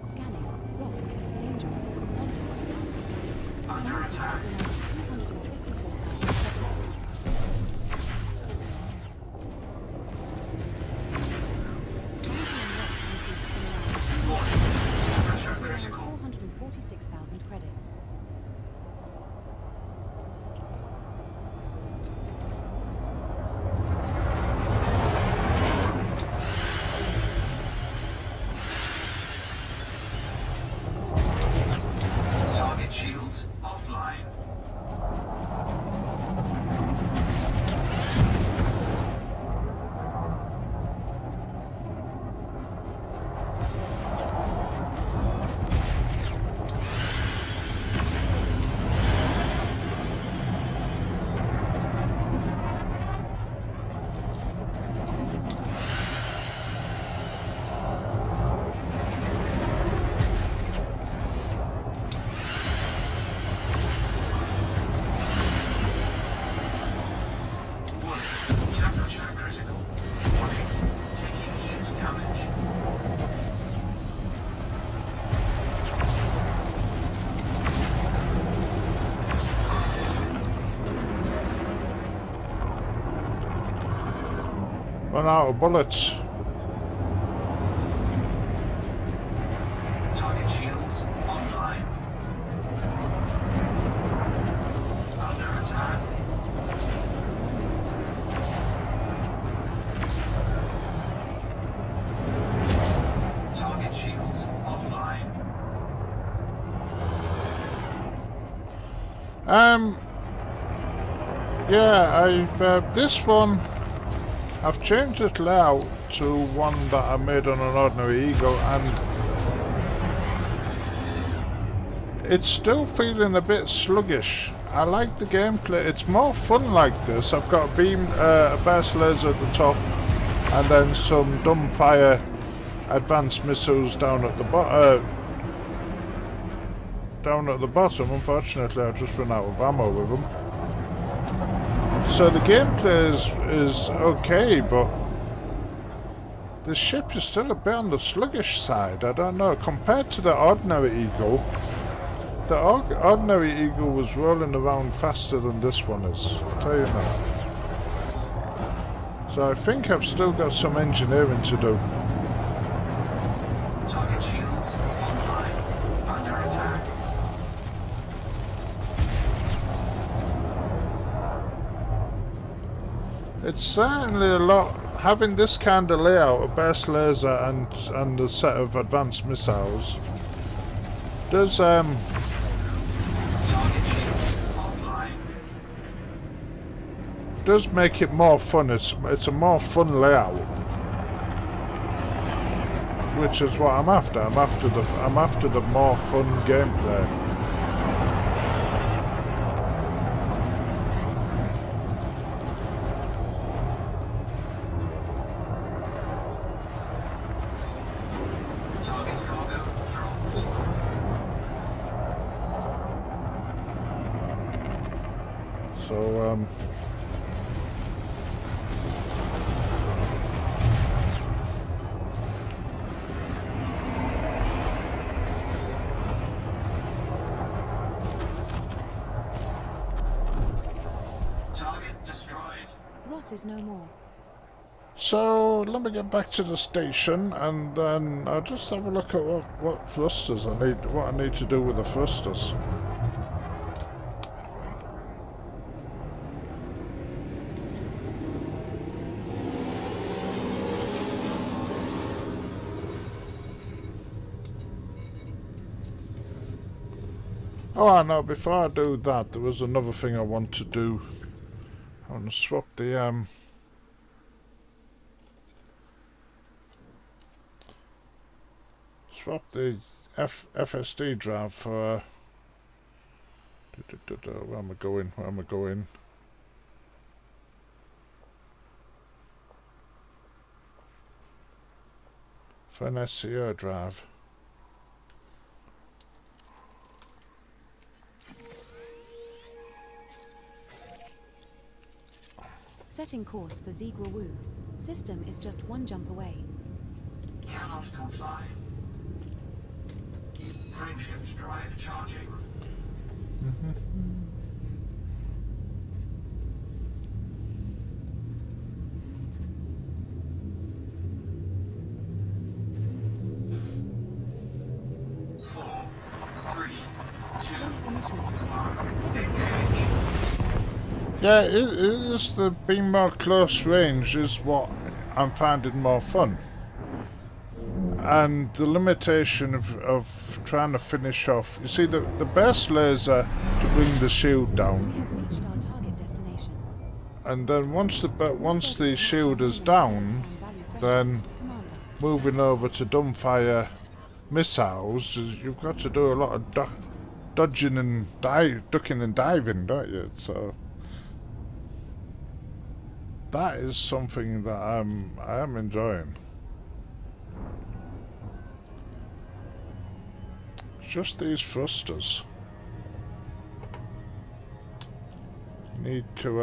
Scanning. Ross. Dangerous. Contact. Task scanning. Under attack. Is announced 254,000 credits. Warning. Temperature critical. 446,000 credits. Target shields offline. Warning. Temperature critical. Warning. Taking heat damage. Run out of bullets. Target shields online. Under attack. Target shields offline. Yeah, this one, I've changed its layout to one that I made on an ordinary Eagle, and it's still feeling a bit sluggish. I like the gameplay. It's more fun like this. I've got a beam, a burst laser at the top, and then some dumbfire advanced missiles down at the bottom. Unfortunately, I've just run out of ammo with them. So the gameplay is okay, but the ship is still a bit on the sluggish side. I don't know. Compared to the ordinary Eagle, the ordinary Eagle was rolling around faster than this one is. I'll tell you now. So I think I've still got some engineering to do. Target shields online. Under attack. It's certainly a lot. Having this kind of layout, a burst laser and a set of advanced missiles, does Target shields offline. does make it more fun. It's a more fun layout, which is what I'm after. I'm after the more fun gameplay. Target cargo dropped. So Target destroyed. Ross is no more. So let me get back to the station, and then I'll just have a look at what thrusters what I need to do with the thrusters. Oh, I know. Before I do that, there was another thing I want to do. I want to swap the FSD drive for where am I going? Where am I going? For an SCO drive. Setting course for Ziegler Wu. System is just one jump away. Cannot comply. Frameshift drive charging. Four, three, two, one, engage. Yeah, it is the being more close range is what I'm finding more fun. And the limitation of trying to finish off. You see, the burst laser to bring the shield We down, have reached our target destination. and then once the shield is down, then moving over to dumbfire missiles, you've got to do a lot of dodging and ducking and diving, don't you? So that is something that I am enjoying. Just these thrusters. Need to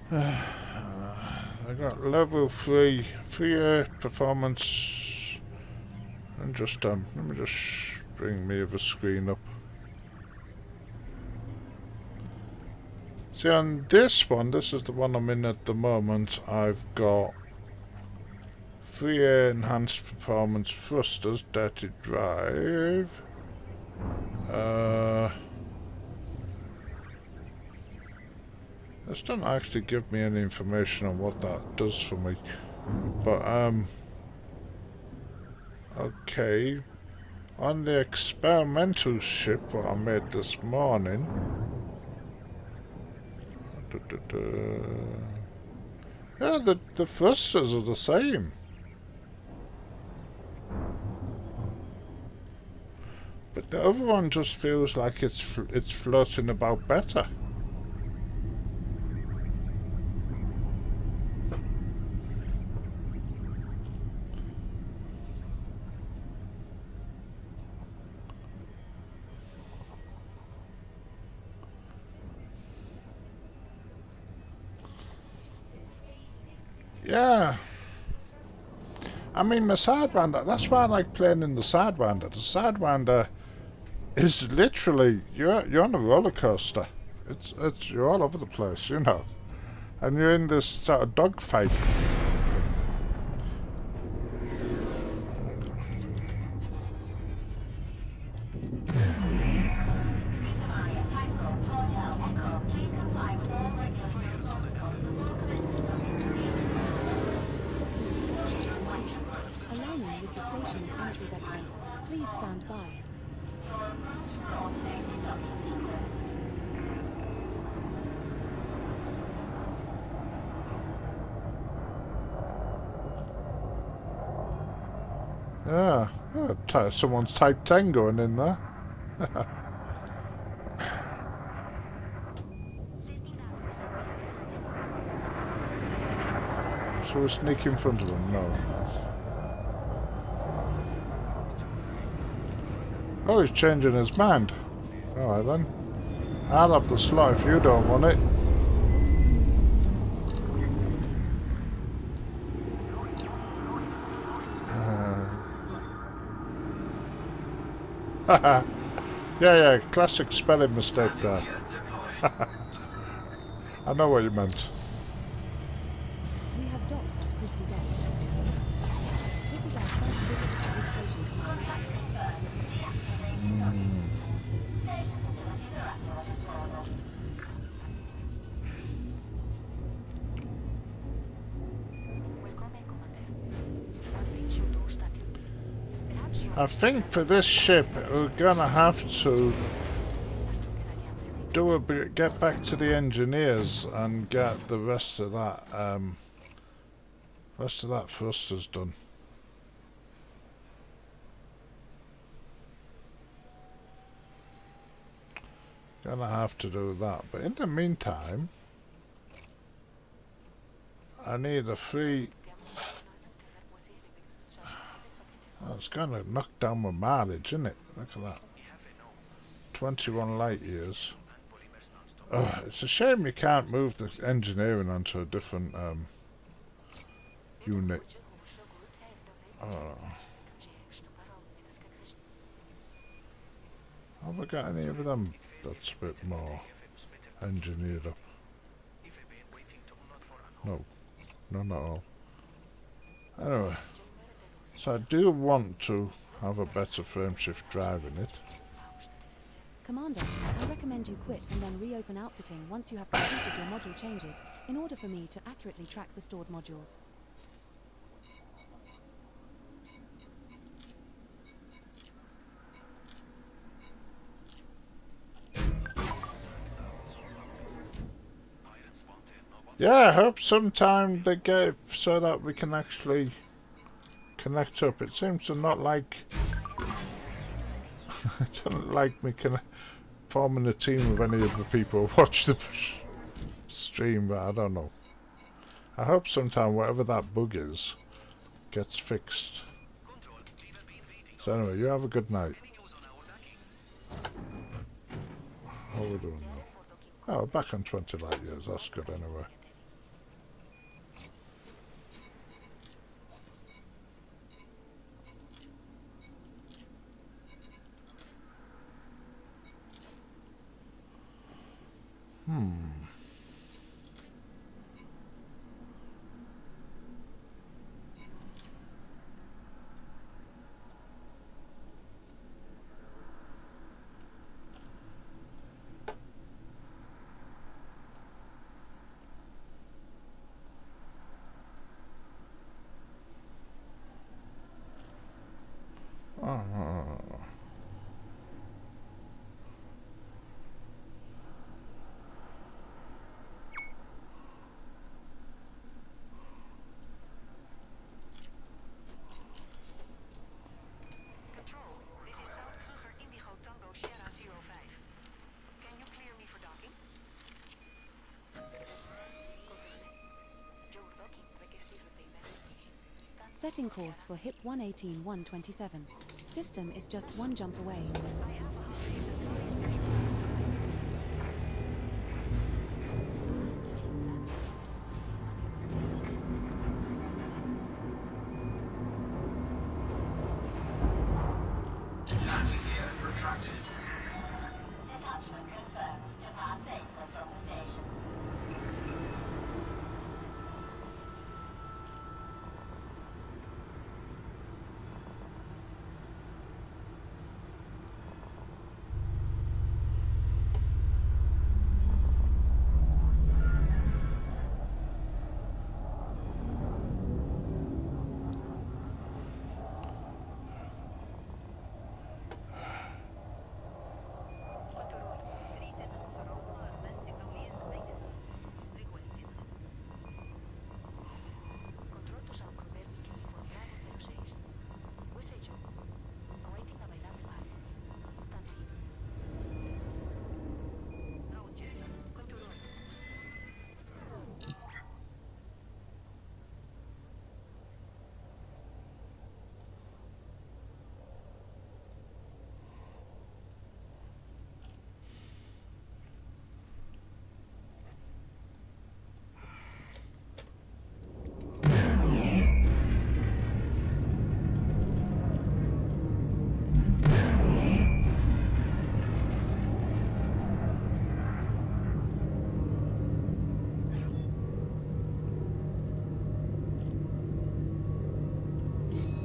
I got level 3 performance, and just let me just bring me the screen up. See, on this one, this is the one I'm in at the moment, I've got 3A enhanced performance thrusters, dirty drive. This doesn't actually give me any information on what that does for me, but Okay. On the experimental ship what I made this morning. Yeah, the thrusters are the same. But the other one just feels like it's floating about better. Yeah. I mean, the Sidewinder, that's why I like playing in the Sidewinder. The Sidewinder is literally, you're on a roller coaster. You're all over the place, you know. And you're in this sort of dogfight. Aligning with the station's entry vector. Please stand by. Yeah, someone's Type 10 going in there. So we sneak in front of them? No. Oh, he's changing his mind. Alright then. I'll have the slot if you don't want it. Haha. Yeah, classic spelling mistake there. I know what you meant. We have docked at Christie Dock. This is our first visit to this station, Commander. I think for this ship we're gonna have to get back to the engineers and get the rest of that thrusters done. Gonna have to do that, but in the meantime I need a free. Oh, it's gonna knock down my mileage, isn't it? Look at that. 21 light years. It's a shame you can't move the engineering onto a different unit. Have I got any of them that's a bit more engineered up? No, none at all. Anyway, so I do want to have a better frameshift drive in it. Commander, I recommend you quit and then reopen outfitting once you have completed your module changes, in order for me to accurately track the stored modules. Yeah, I hope sometime they get it so that we can actually connect up. It seems to not like... it doesn't like me forming a team with any of the people who watch the stream, but I don't know. I hope sometime whatever that bug is gets fixed. So anyway, you have a good night. What are we doing now? Oh, we're back on 20 light years, that's good anyway. Setting course for HIP 118-127. System is just one jump away. Landing gear retracted. Detachment confirmed. Depart safely from the station. Control. Treated for all domestic noise maintenance. Requested. Control to Jean Robert weekly for Bravo 06. Usage. Awaiting available act. Standing. Now, Jason. Control.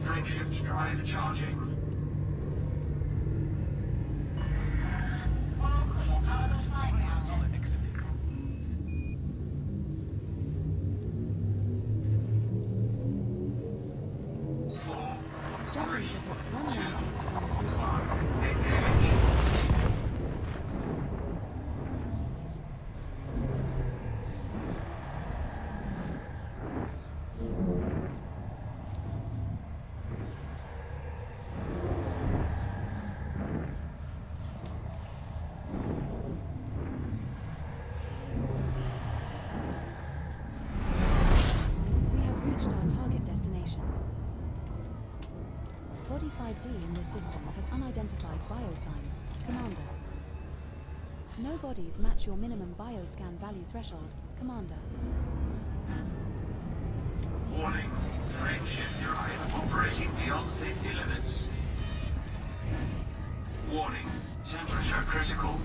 Frameshift drive charging. All clear. Out of flight Fire now. zone exited. Four, Jumping to HIP 118-127. engage. We have reached our target destination. Body 5D in this system has unidentified biosigns. Commander. No bodies match your minimum bioscan value threshold. Commander. Warning. Frameshift drive operating beyond safety limits. Warning. Temperature critical.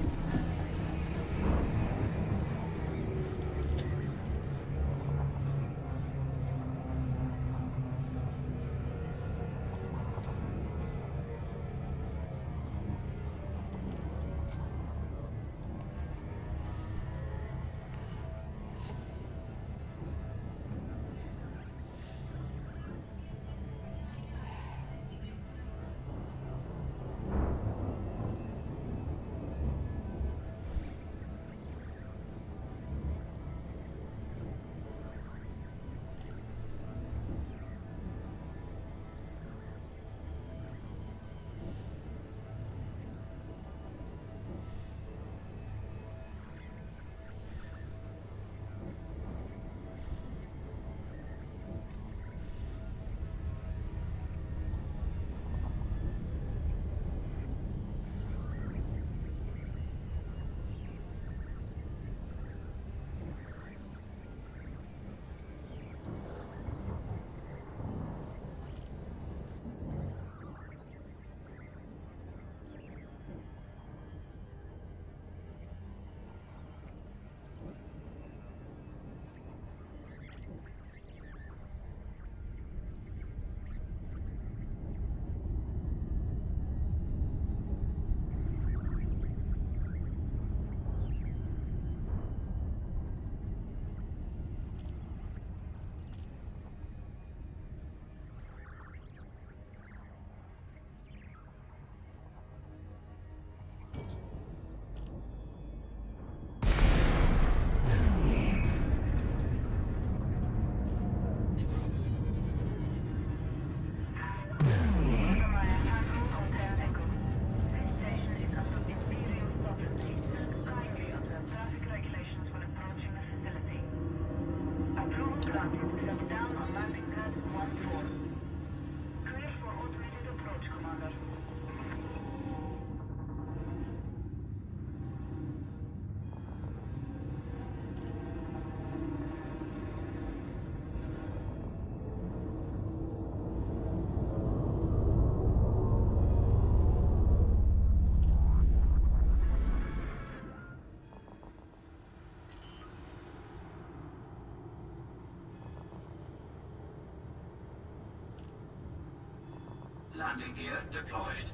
Landing gear deployed.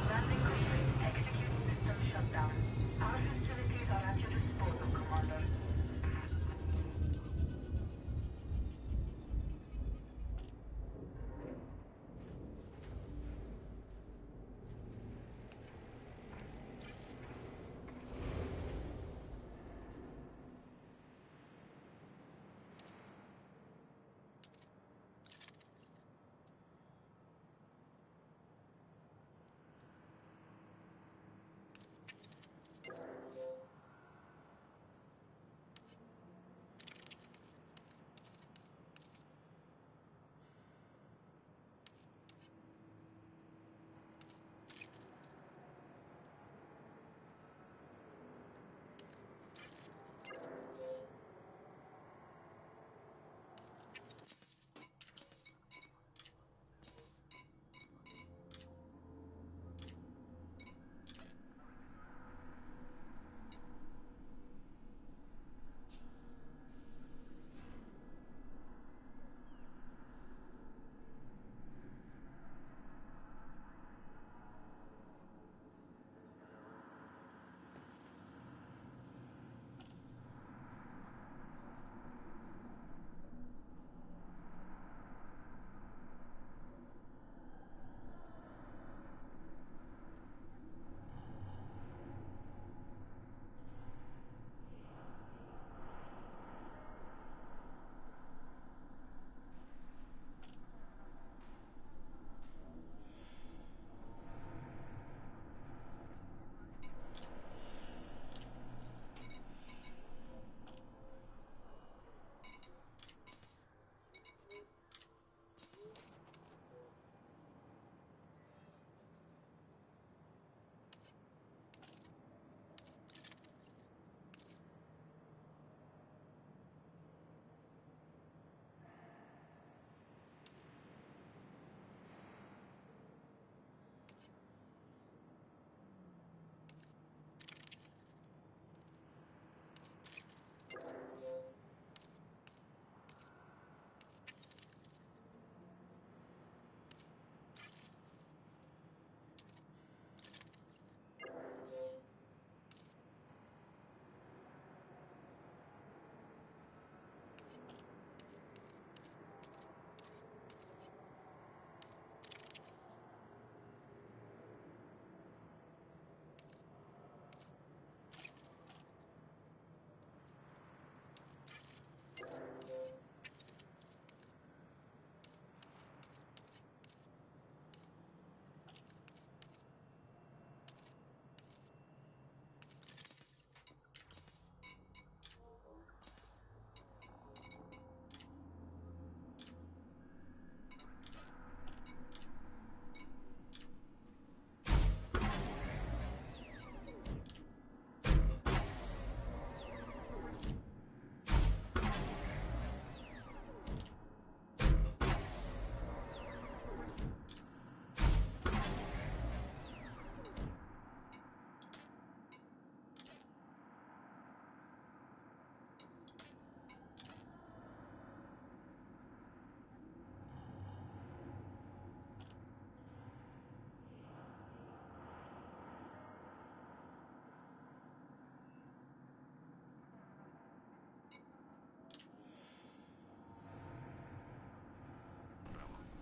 Landing complete. Execute system shutdown. Our facilities are at your disposal, Commander.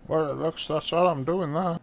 Well, it looks that's all I'm doing there.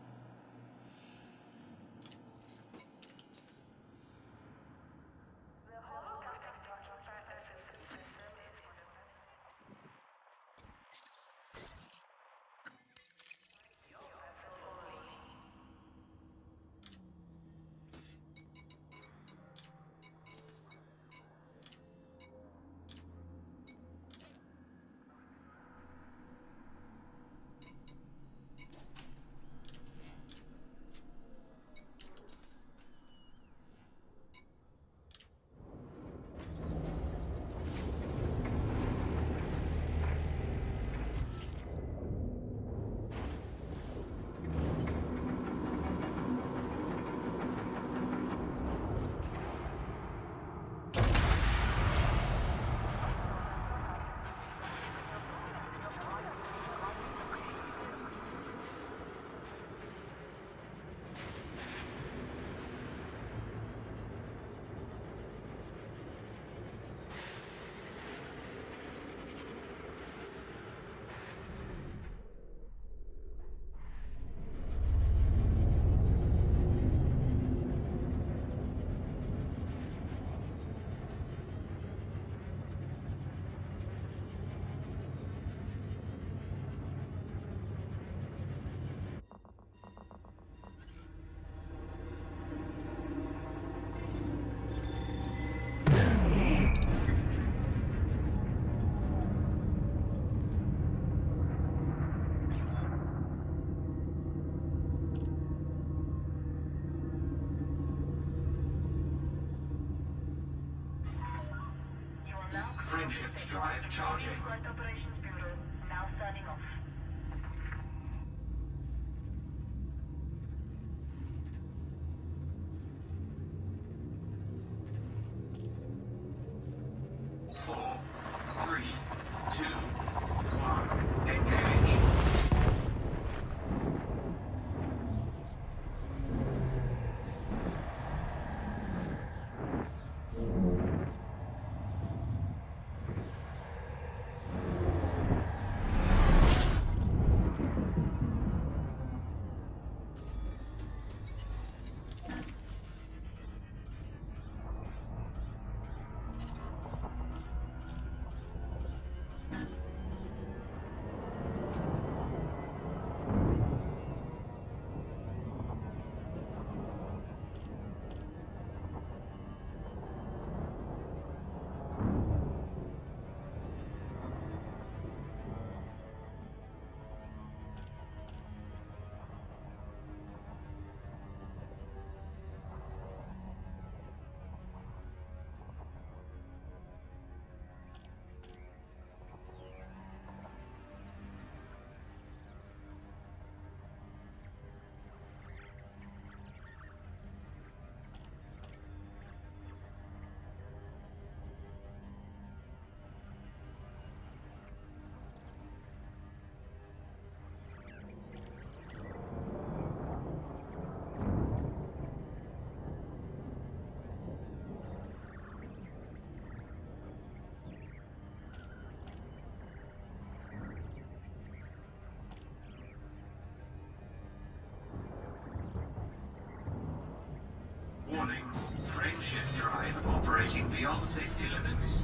Frameshift drive charging. Flight Operations Bureau, now signing off. Four, three, two, one, engage. Warning, frameshift drive operating beyond safety limits.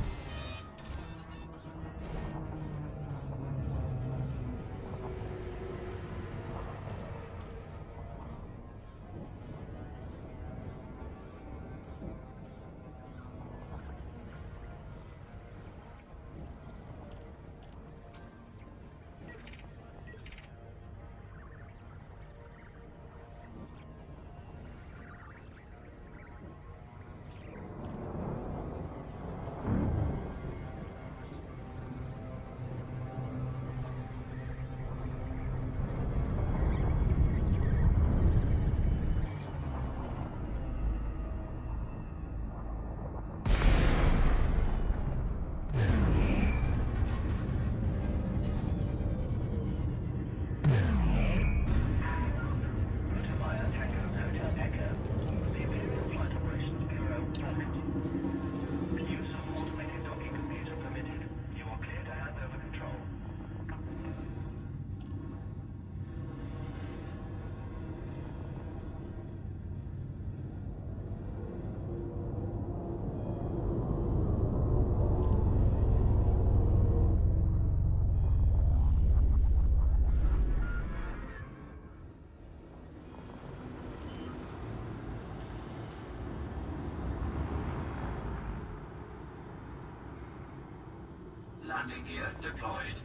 Landing gear deployed.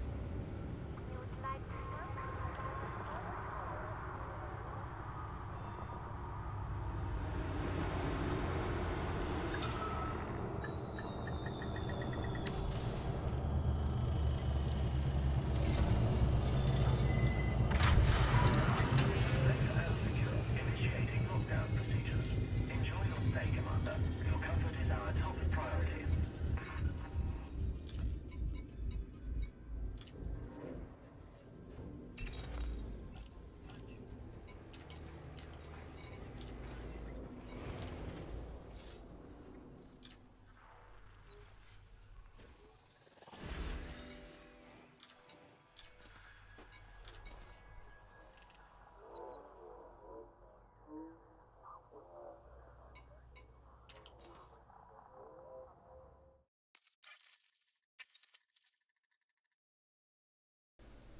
You would like to know? Initiating lockdown procedures. Enjoy your stay, Commander. Your comfort is our top priority.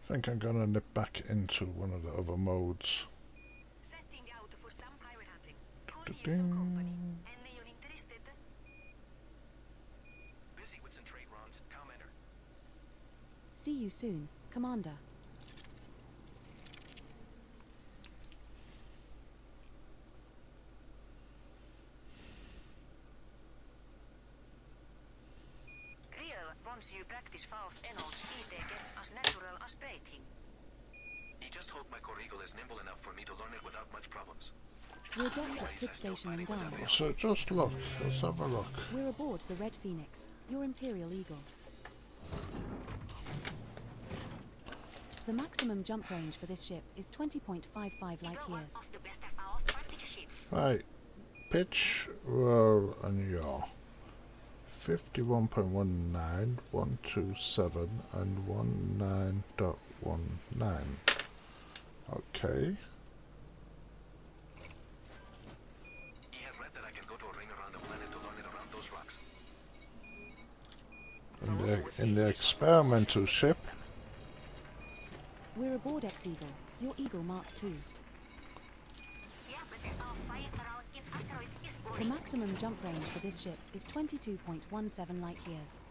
I think I'm gonna nip back into one of the other modes. Setting out for some pirate hunting. Could use some company. Anyone interested? Busy with some trade runs, Commander. See you soon, Commander. Clear 1 once you practice Valve Enoch's IT gets as natural as breathing. I just hope my Corrigal is nimble enough for me to learn it without much problems. We're docked at Kid Station in Dhan. So just look, let's have a look. We're aboard the Red Phoenix, your Imperial Eagle. The maximum jump range for this ship is 20.55 light years. Right, pitch, roll, and yaw. 51.19, 127, and 19.19. Okay. I have read that I can go to a ring around the planet to learn it around those rocks. In the experimental ship, We're aboard X-Eagle, your Eagle Mark II. The maximum jump range for this ship is 22.17 light years.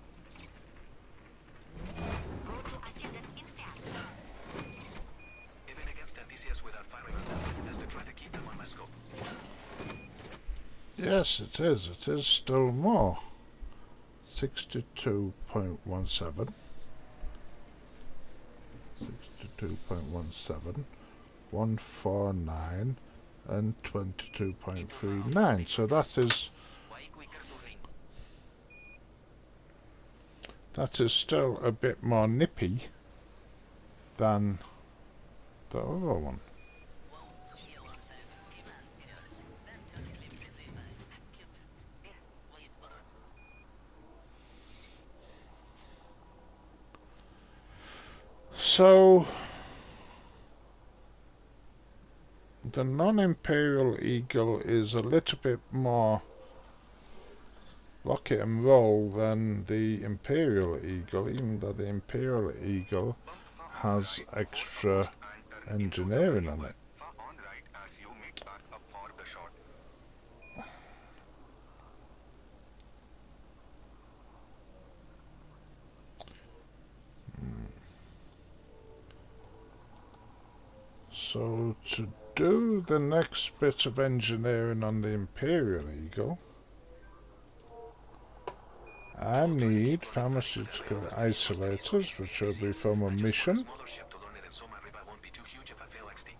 Even against Odysseus without firing on them, best to try to keep them on my scope. yes, it is. It is still more. 62.17. 62.17, 149, and 22.39. So that is still a bit more nippy than the other one. So the non-Imperial Eagle is a little bit more rocket and roll than the Imperial Eagle, even though the Imperial Eagle has extra engineering on it. Far on right as you make back up for the shot. So to do the next bit of engineering on the Imperial Eagle, I need pharmaceutical isolators, which will be from a mission, Smaller ship to learn it, and so my ribeye won't be too huge if I fail XD.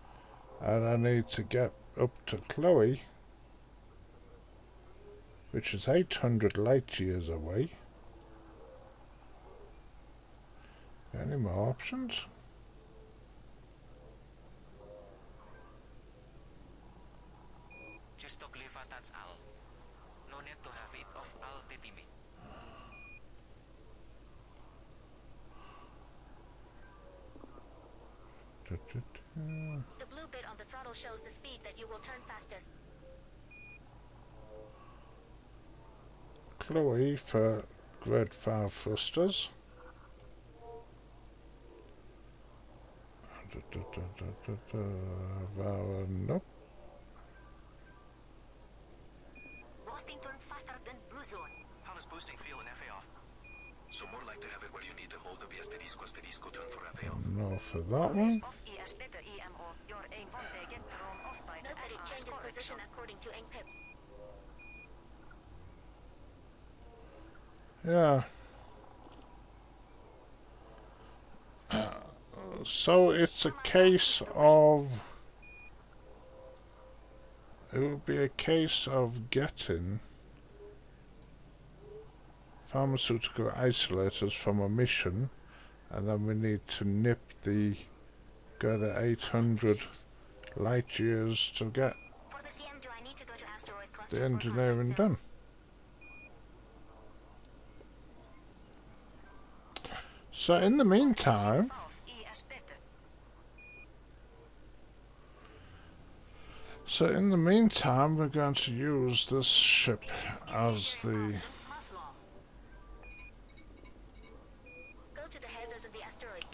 and I need to get up to Chloe, which is 800 light years away. Any more options? Just to clarify, that's all. No need to have it off all TTB. The blue bit on the throttle shows the speed that you will turn fastest. Chloe for grade 5 thrusters. Nope. Boosting turns faster than Blue Zone. How does boosting feel in FA off? So more like to have it where you need to hold up asterisco turn for FA off. No for that one. Off ES better EMO. Your aim won't get thrown off by the Note that it FR changes correction. position according to ink pips. Yeah. So it's a case of... It would be a case of getting pharmaceutical isolators from a mission, and then we need to nip the... go the 800 light years to get For the CM, do I need to go to asteroid clusters the or engineering conflict done. zones? So in the meantime, Valve ES better. we're going to use this ship as the... Maslow. Go to the hazards of the asteroid.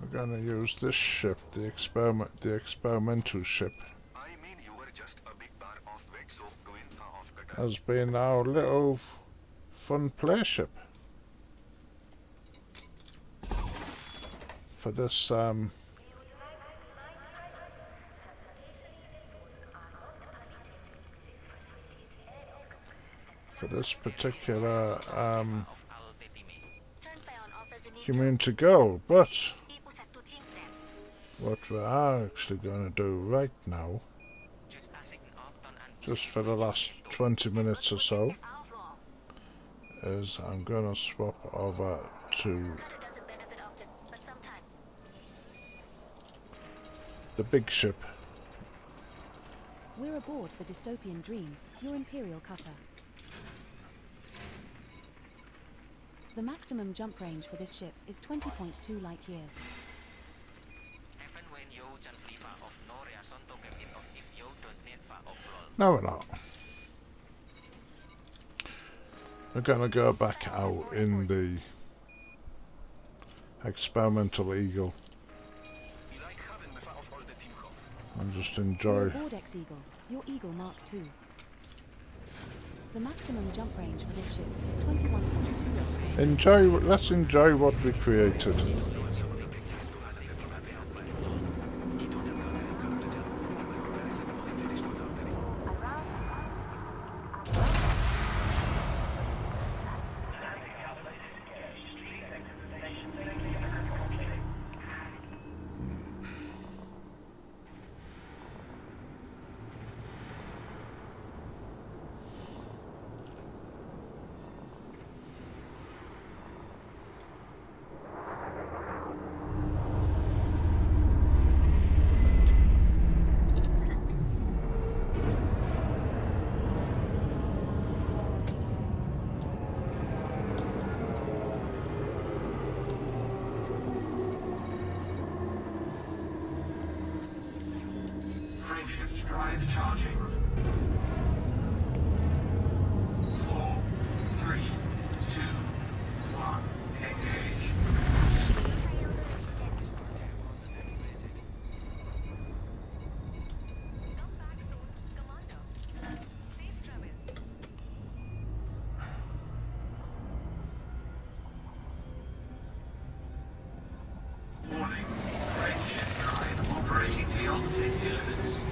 We're going to use this ship, the experimental ship, I mean, you were just a big bar of wet soap going off the as being our little fun play ship for this particular Off all TTB. Turn you mean to go, but Ipusat tuting them. what we are actually going to do right now, Just asing Octon and just for the last 20 minutes or so, Outlaw. is I'm going to swap over to Cutter doesn't benefit often, but sometimes. the big ship. We're aboard the dystopian Dream, your Imperial cutter. The maximum jump range for this ship is 20.2 light years. Even when you can flee far off, no reason to get it off if you don't need far off roll. No, we're not. We're going to go back out in the experimental Eagle We like having me far off all the team hof. and just We're enjoy. aboard X-Eagle, your Eagle Mark II. The maximum jump range for this ship is 21.2 light years. Let's enjoy what we created. Frameshift drive charging. 4, 3, 2, 1. Engage. Come back soon, Commander. Safe travels. Warning. Frameshift drive operating beyond safety limits.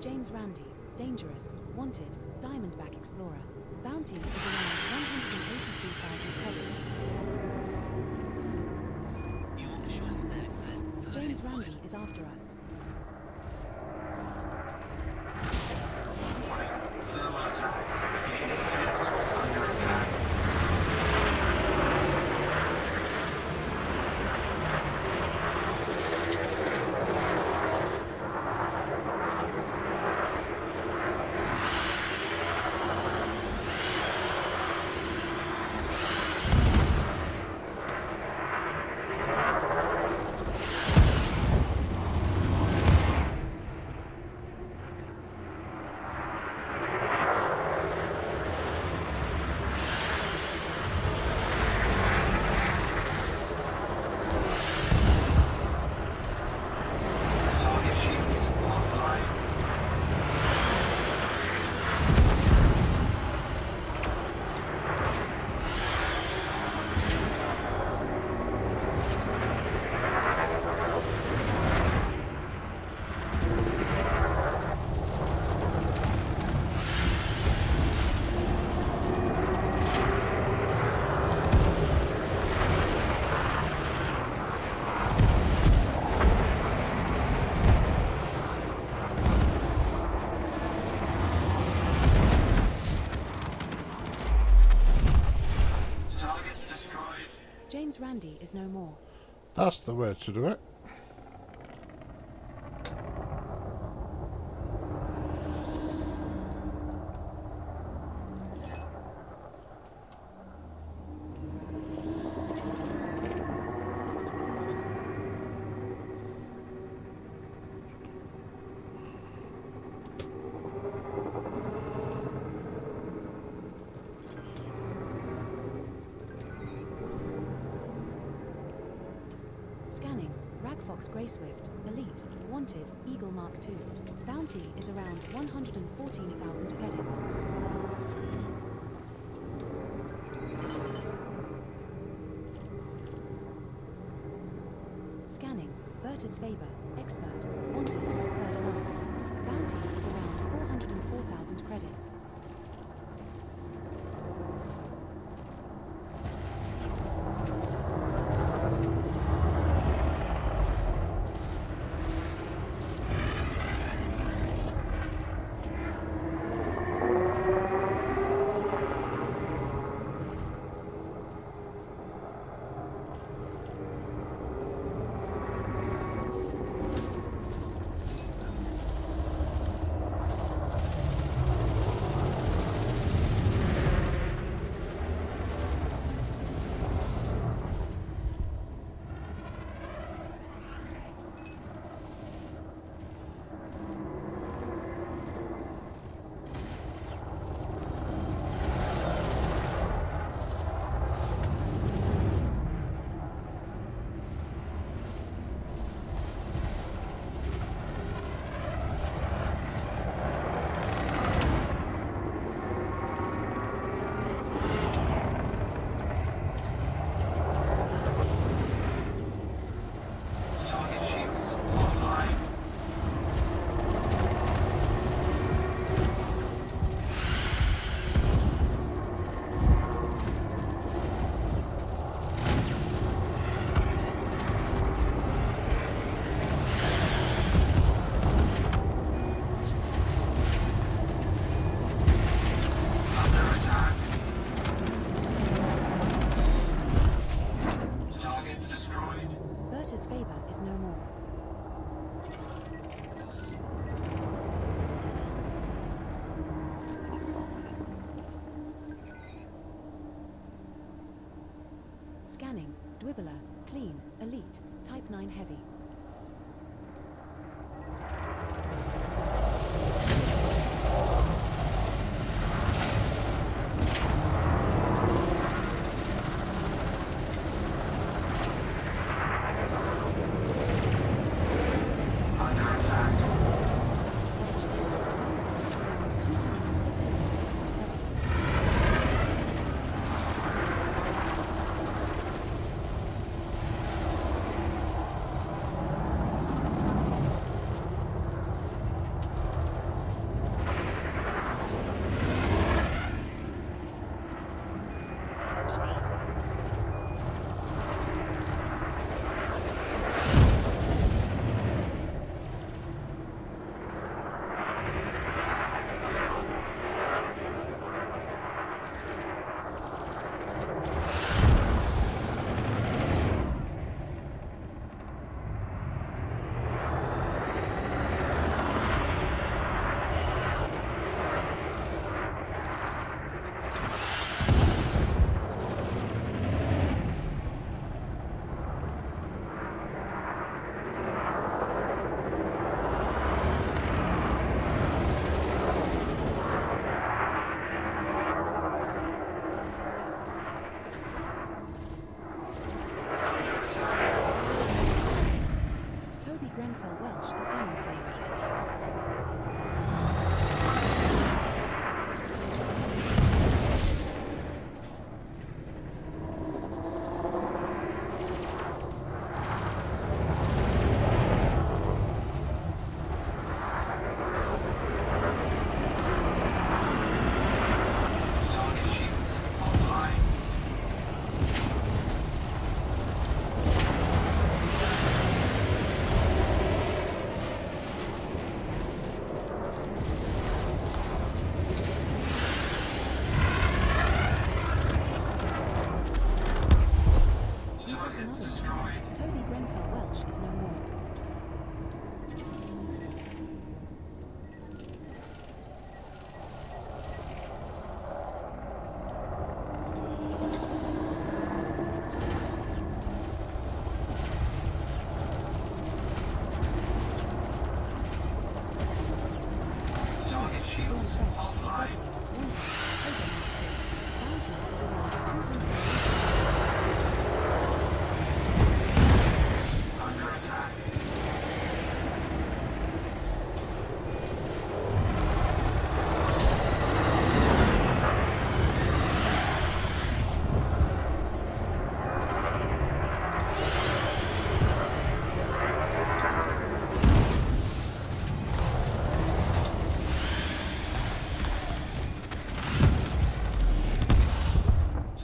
James Randi, dangerous, wanted, Diamondback explorer. Bounty is around 183,000 credits. James Randi is after us. Warning, thermal attack. Gaining height. Under attack. Target shields offline. Target destroyed. James Randi is no more. That's the way to do it. Scanning. Ragfox Grey Swift, Elite, Wanted, Eagle Mark II. Bounty is around 114,000 credits. Scanning. Bertus Faber, Expert, Wanted, Ferdinands. Bounty is around 404,000 credits. Target shields offline. Under attack. Target destroyed. Bertus Faber is no more. Scanning. Dwibbler, Clean, Elite, Type 9 Heavy. Under attack. Toby Grenfell Welsh is no more. Target shields offline. Bounty is around 200. Under attack.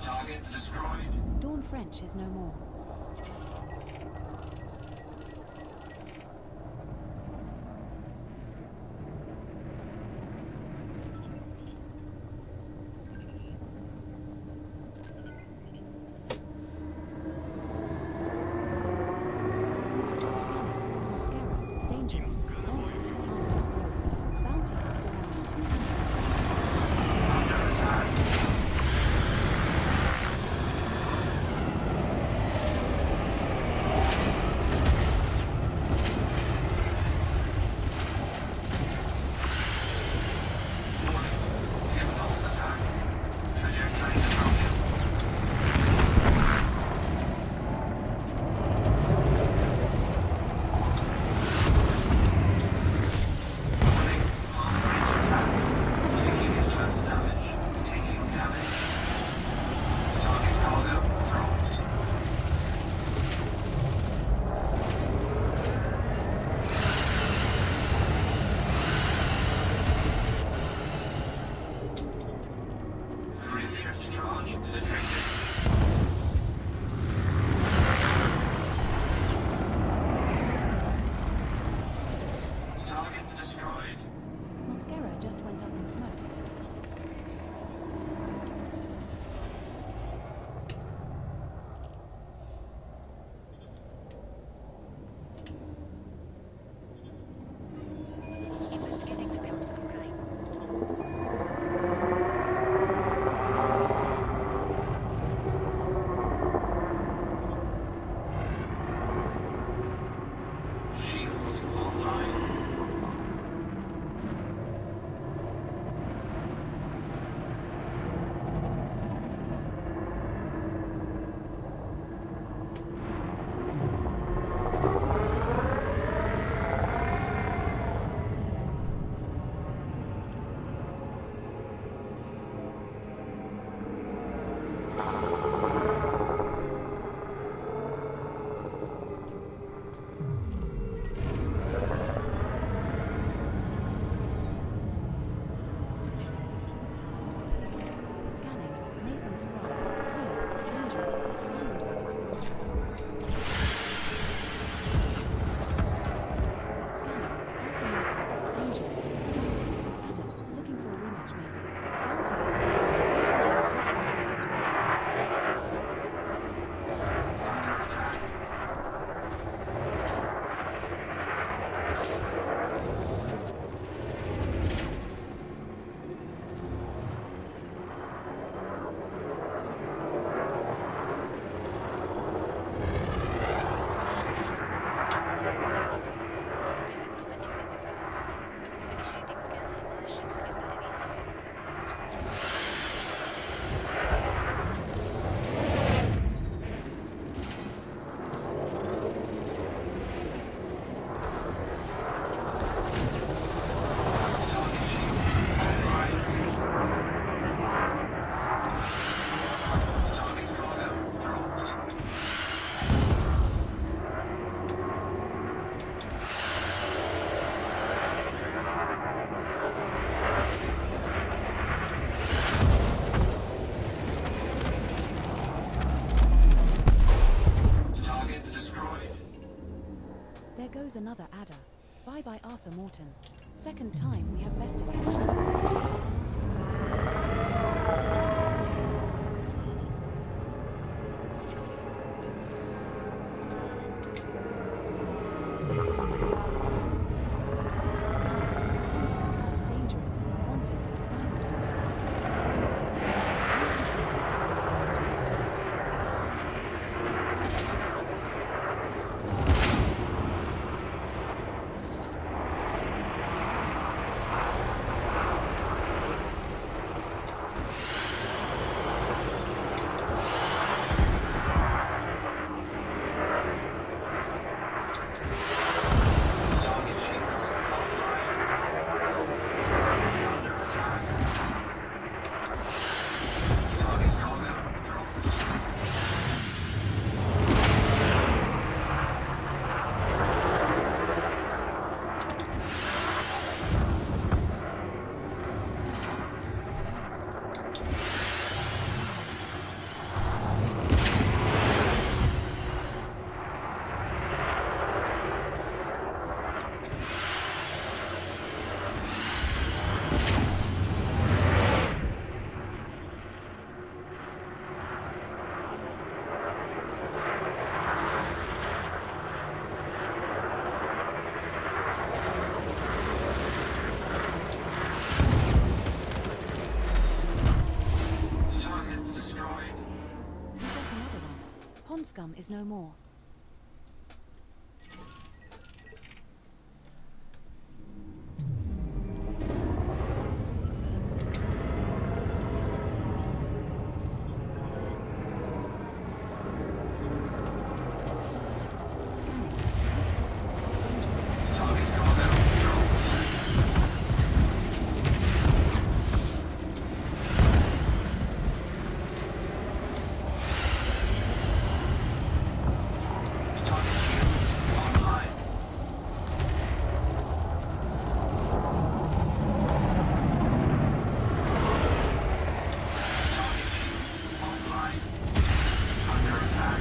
Target destroyed. Dawn French is no more. Scanning. Mascara. Dangerous. Wanted. Must explore. Bounty is around 270. Under attack. Impulse attack. Trajectory disruption. Warning. Long-range attack. Taking internal damage. Taking damage. Target cargo dropped. Free shift charge detected. Target destroyed. Mascara just went up in smoke. Investigating the crimes of crime. Shields online. Scanning. Nathan Scribe. Clear. Dangerous. Diamondback Explorer. Scanning. Arthur Morton. Dangerous. Wanted. Adder. Looking for a rematch maybe. Bounty is around 118,000 credits. Under attack. Initiating scans of all ships in the area. Target shields offline. Target cargo dropped. Target destroyed. There goes another adder. Bye-bye Arthur Morton. Second time we have bested him. Pond scum is no more. Scanning. Target cargo control. Target shields online. Target shields offline. Under attack.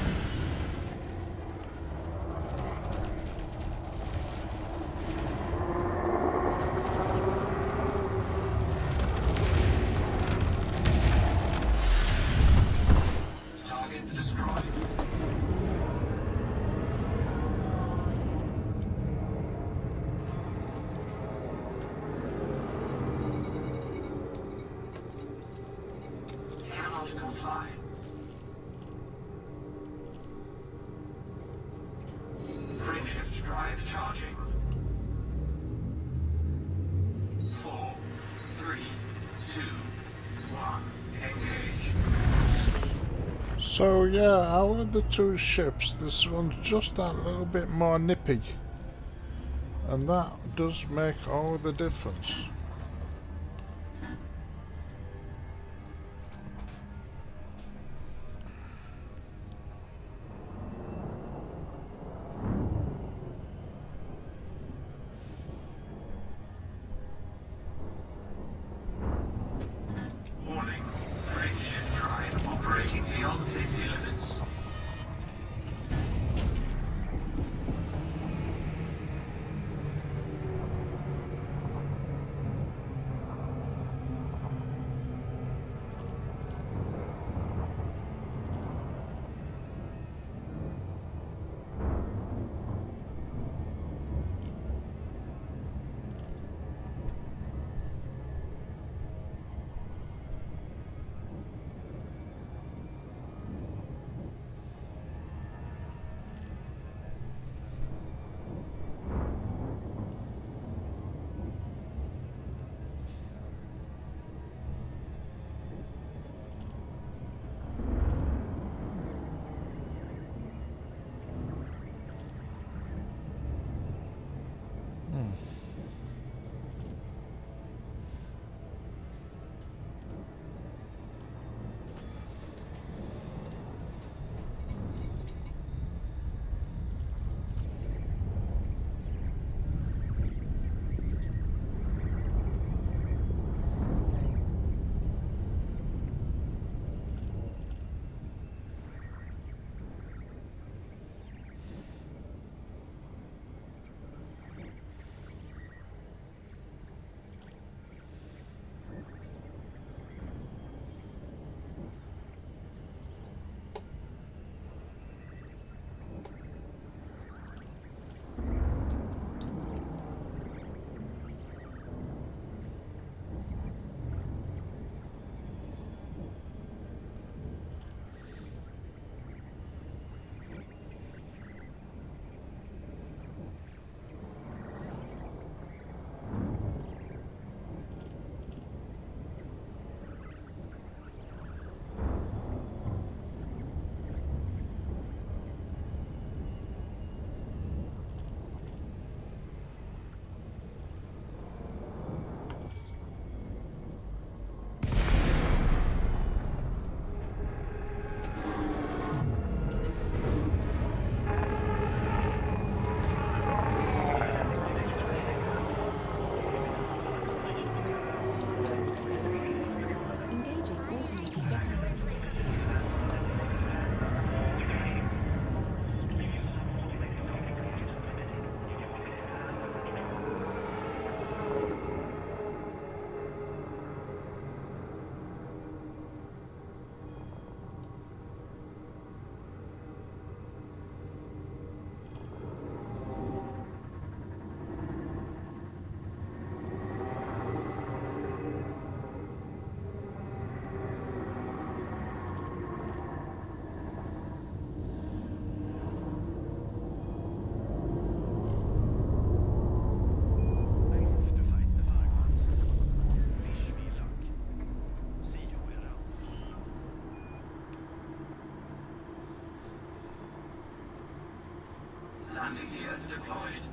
Target destroyed. Cannot comply. Frameshift drive charging. 4, 3, 2, 1. Engage. So yeah, out of the two ships, this one's just that little bit more nippy. And that does make all the difference. Warning. Frameshift drive operating beyond safety limits. landing gear deployed.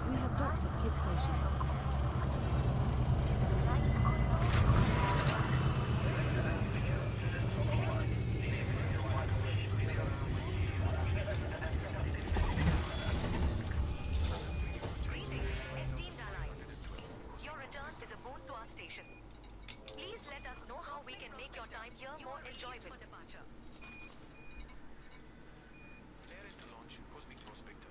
We have docked at Kid Station. Greetings, esteemed ally. Your return is a boon to our station. Please let us know how we can make your time here more enjoyable. Departure. Clearance to launch Cosmic Prospector.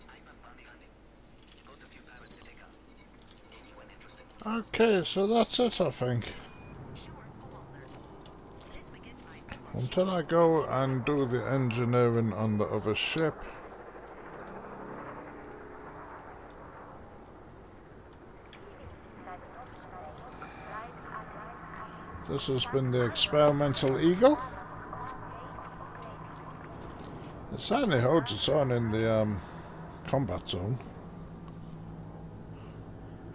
I'm a bounty hunting. Got a few pirates to take out. Anyone interested? Okay, so that's it, I think. Sure, Commander. Let's begin by Until I go and do the engineering on the other ship. This has been the experimental Eagle. It certainly holds its own in the combat zone.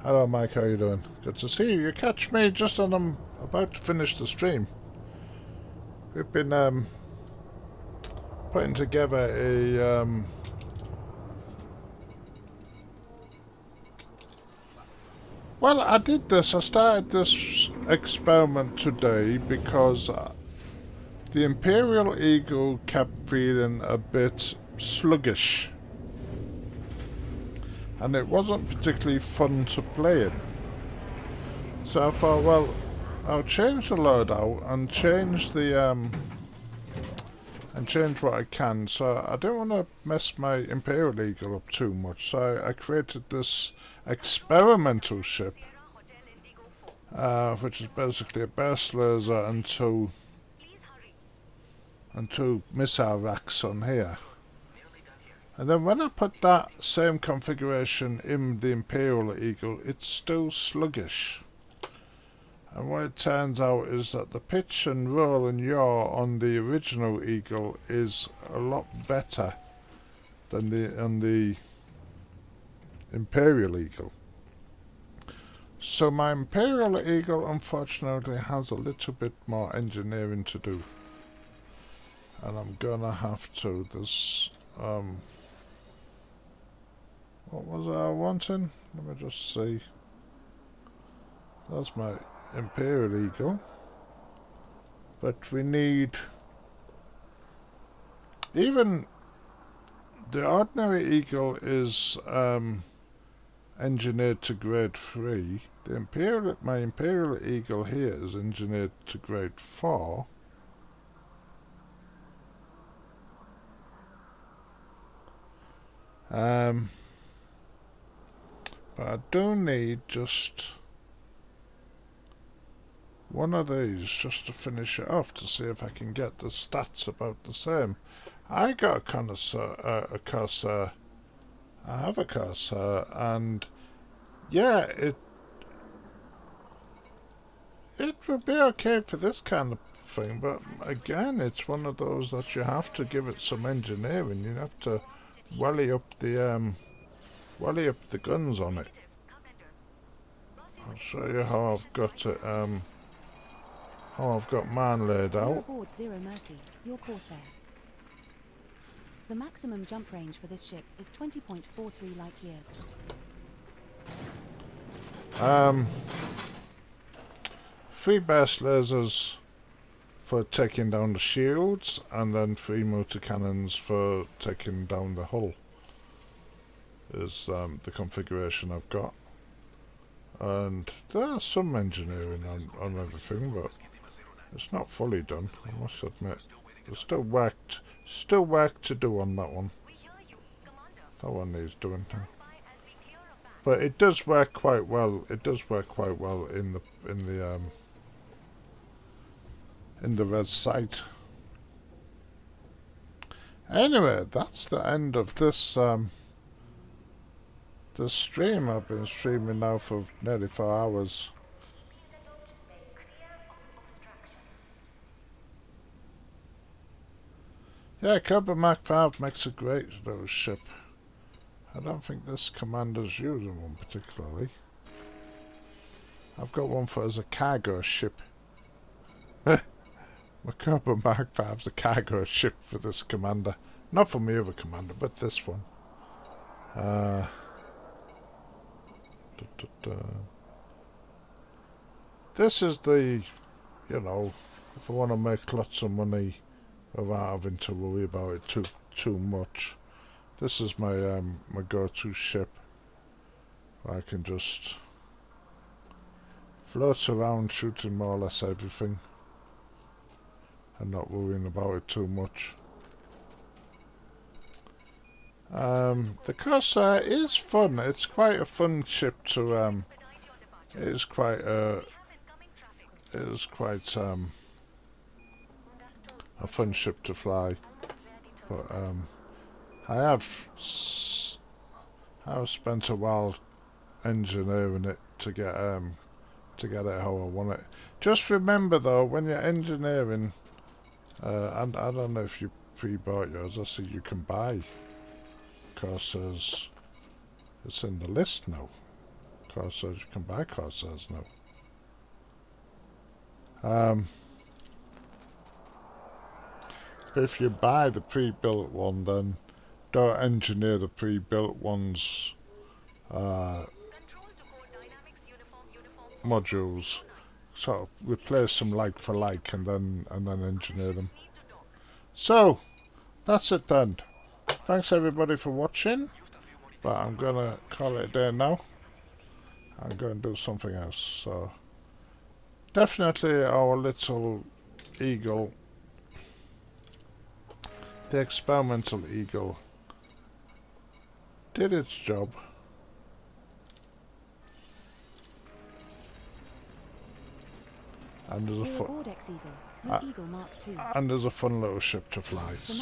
Hello Mike, how you doing? Good to see you. You catch me just as I'm about to finish the stream. We've been putting together a well, I started this experiment today because the Imperial Eagle kept feeling a bit sluggish. And it wasn't particularly fun to play in. So I thought, well, I'll change the loadout and change the and change what I can. So I don't want to mess my Imperial Eagle up too much. So I created this experimental ship, which is basically a burst laser and two missile racks on here. And then when I put that same configuration in the Imperial Eagle, it's still sluggish. And what it turns out is that the pitch and roll and yaw on the original Eagle is a lot better than on the Imperial Eagle. So my Imperial Eagle unfortunately has a little bit more engineering to do. And I'm gonna have to. There's what was I wanting? Let me just see. That's my Imperial Eagle. But we need... Even the ordinary Eagle is engineered to grade 3. My Imperial Eagle here is engineered to grade 4. But I do need just one of these just to finish it off to see if I can get the stats about the same. I got a connoisseur, a Corsair. I have a Corsair, and yeah, it would be okay for this kind of thing. But again, it's one of those that you have to give it some engineering. You have to welly up the guns on it. I'll show you how I've got it. How I've got mine laid You're out. aboard Zero Mercy, your Corsair. The maximum jump range for this ship is 20.43 light years. 3 burst lasers for taking down the shields, and then 3 motor cannons for taking down the hull. Is the configuration I've got. And there's some engineering on everything, but it's not fully done, I must admit. There's still work to do on that one. That one needs doing. But it does work quite well. It does work quite well in the red sight. Anyway, that's the end of this the stream. I've been streaming now for nearly 4 hours. Yeah, Cobra Mark 5 makes a great little ship. I don't think this commander's using one particularly. I've got one for as a cargo ship. My Cobra Mark 5's a cargo ship for this commander. Not for my other commander, but this one. This is the, you know, if I want to make lots of money without having to worry about it too much. This is my my go-to ship. I can just float around shooting more or less everything and not worrying about it too much. The Corsair is fun. It's quite a fun ship to it is quite a fun ship to fly. But I have spent a while engineering it to get it how I want it. Just remember though, when you're engineering, and I don't know if you pre-bought yours. I see you can buy Corsairs. It's in the list now. Corsairs, you can buy Corsairs now. If you buy the pre-built one, then don't engineer the pre-built one's modules. Sort of replace them like for like, and then engineer them. So that's it then. Thanks everybody for watching. But I'm gonna call it a day now. I'm going to do something else. So definitely our little eagle. The experimental eagle did its job. And there's a We're aboard Eagle, the Eagle Mark II. and there's a fun little ship to fly. So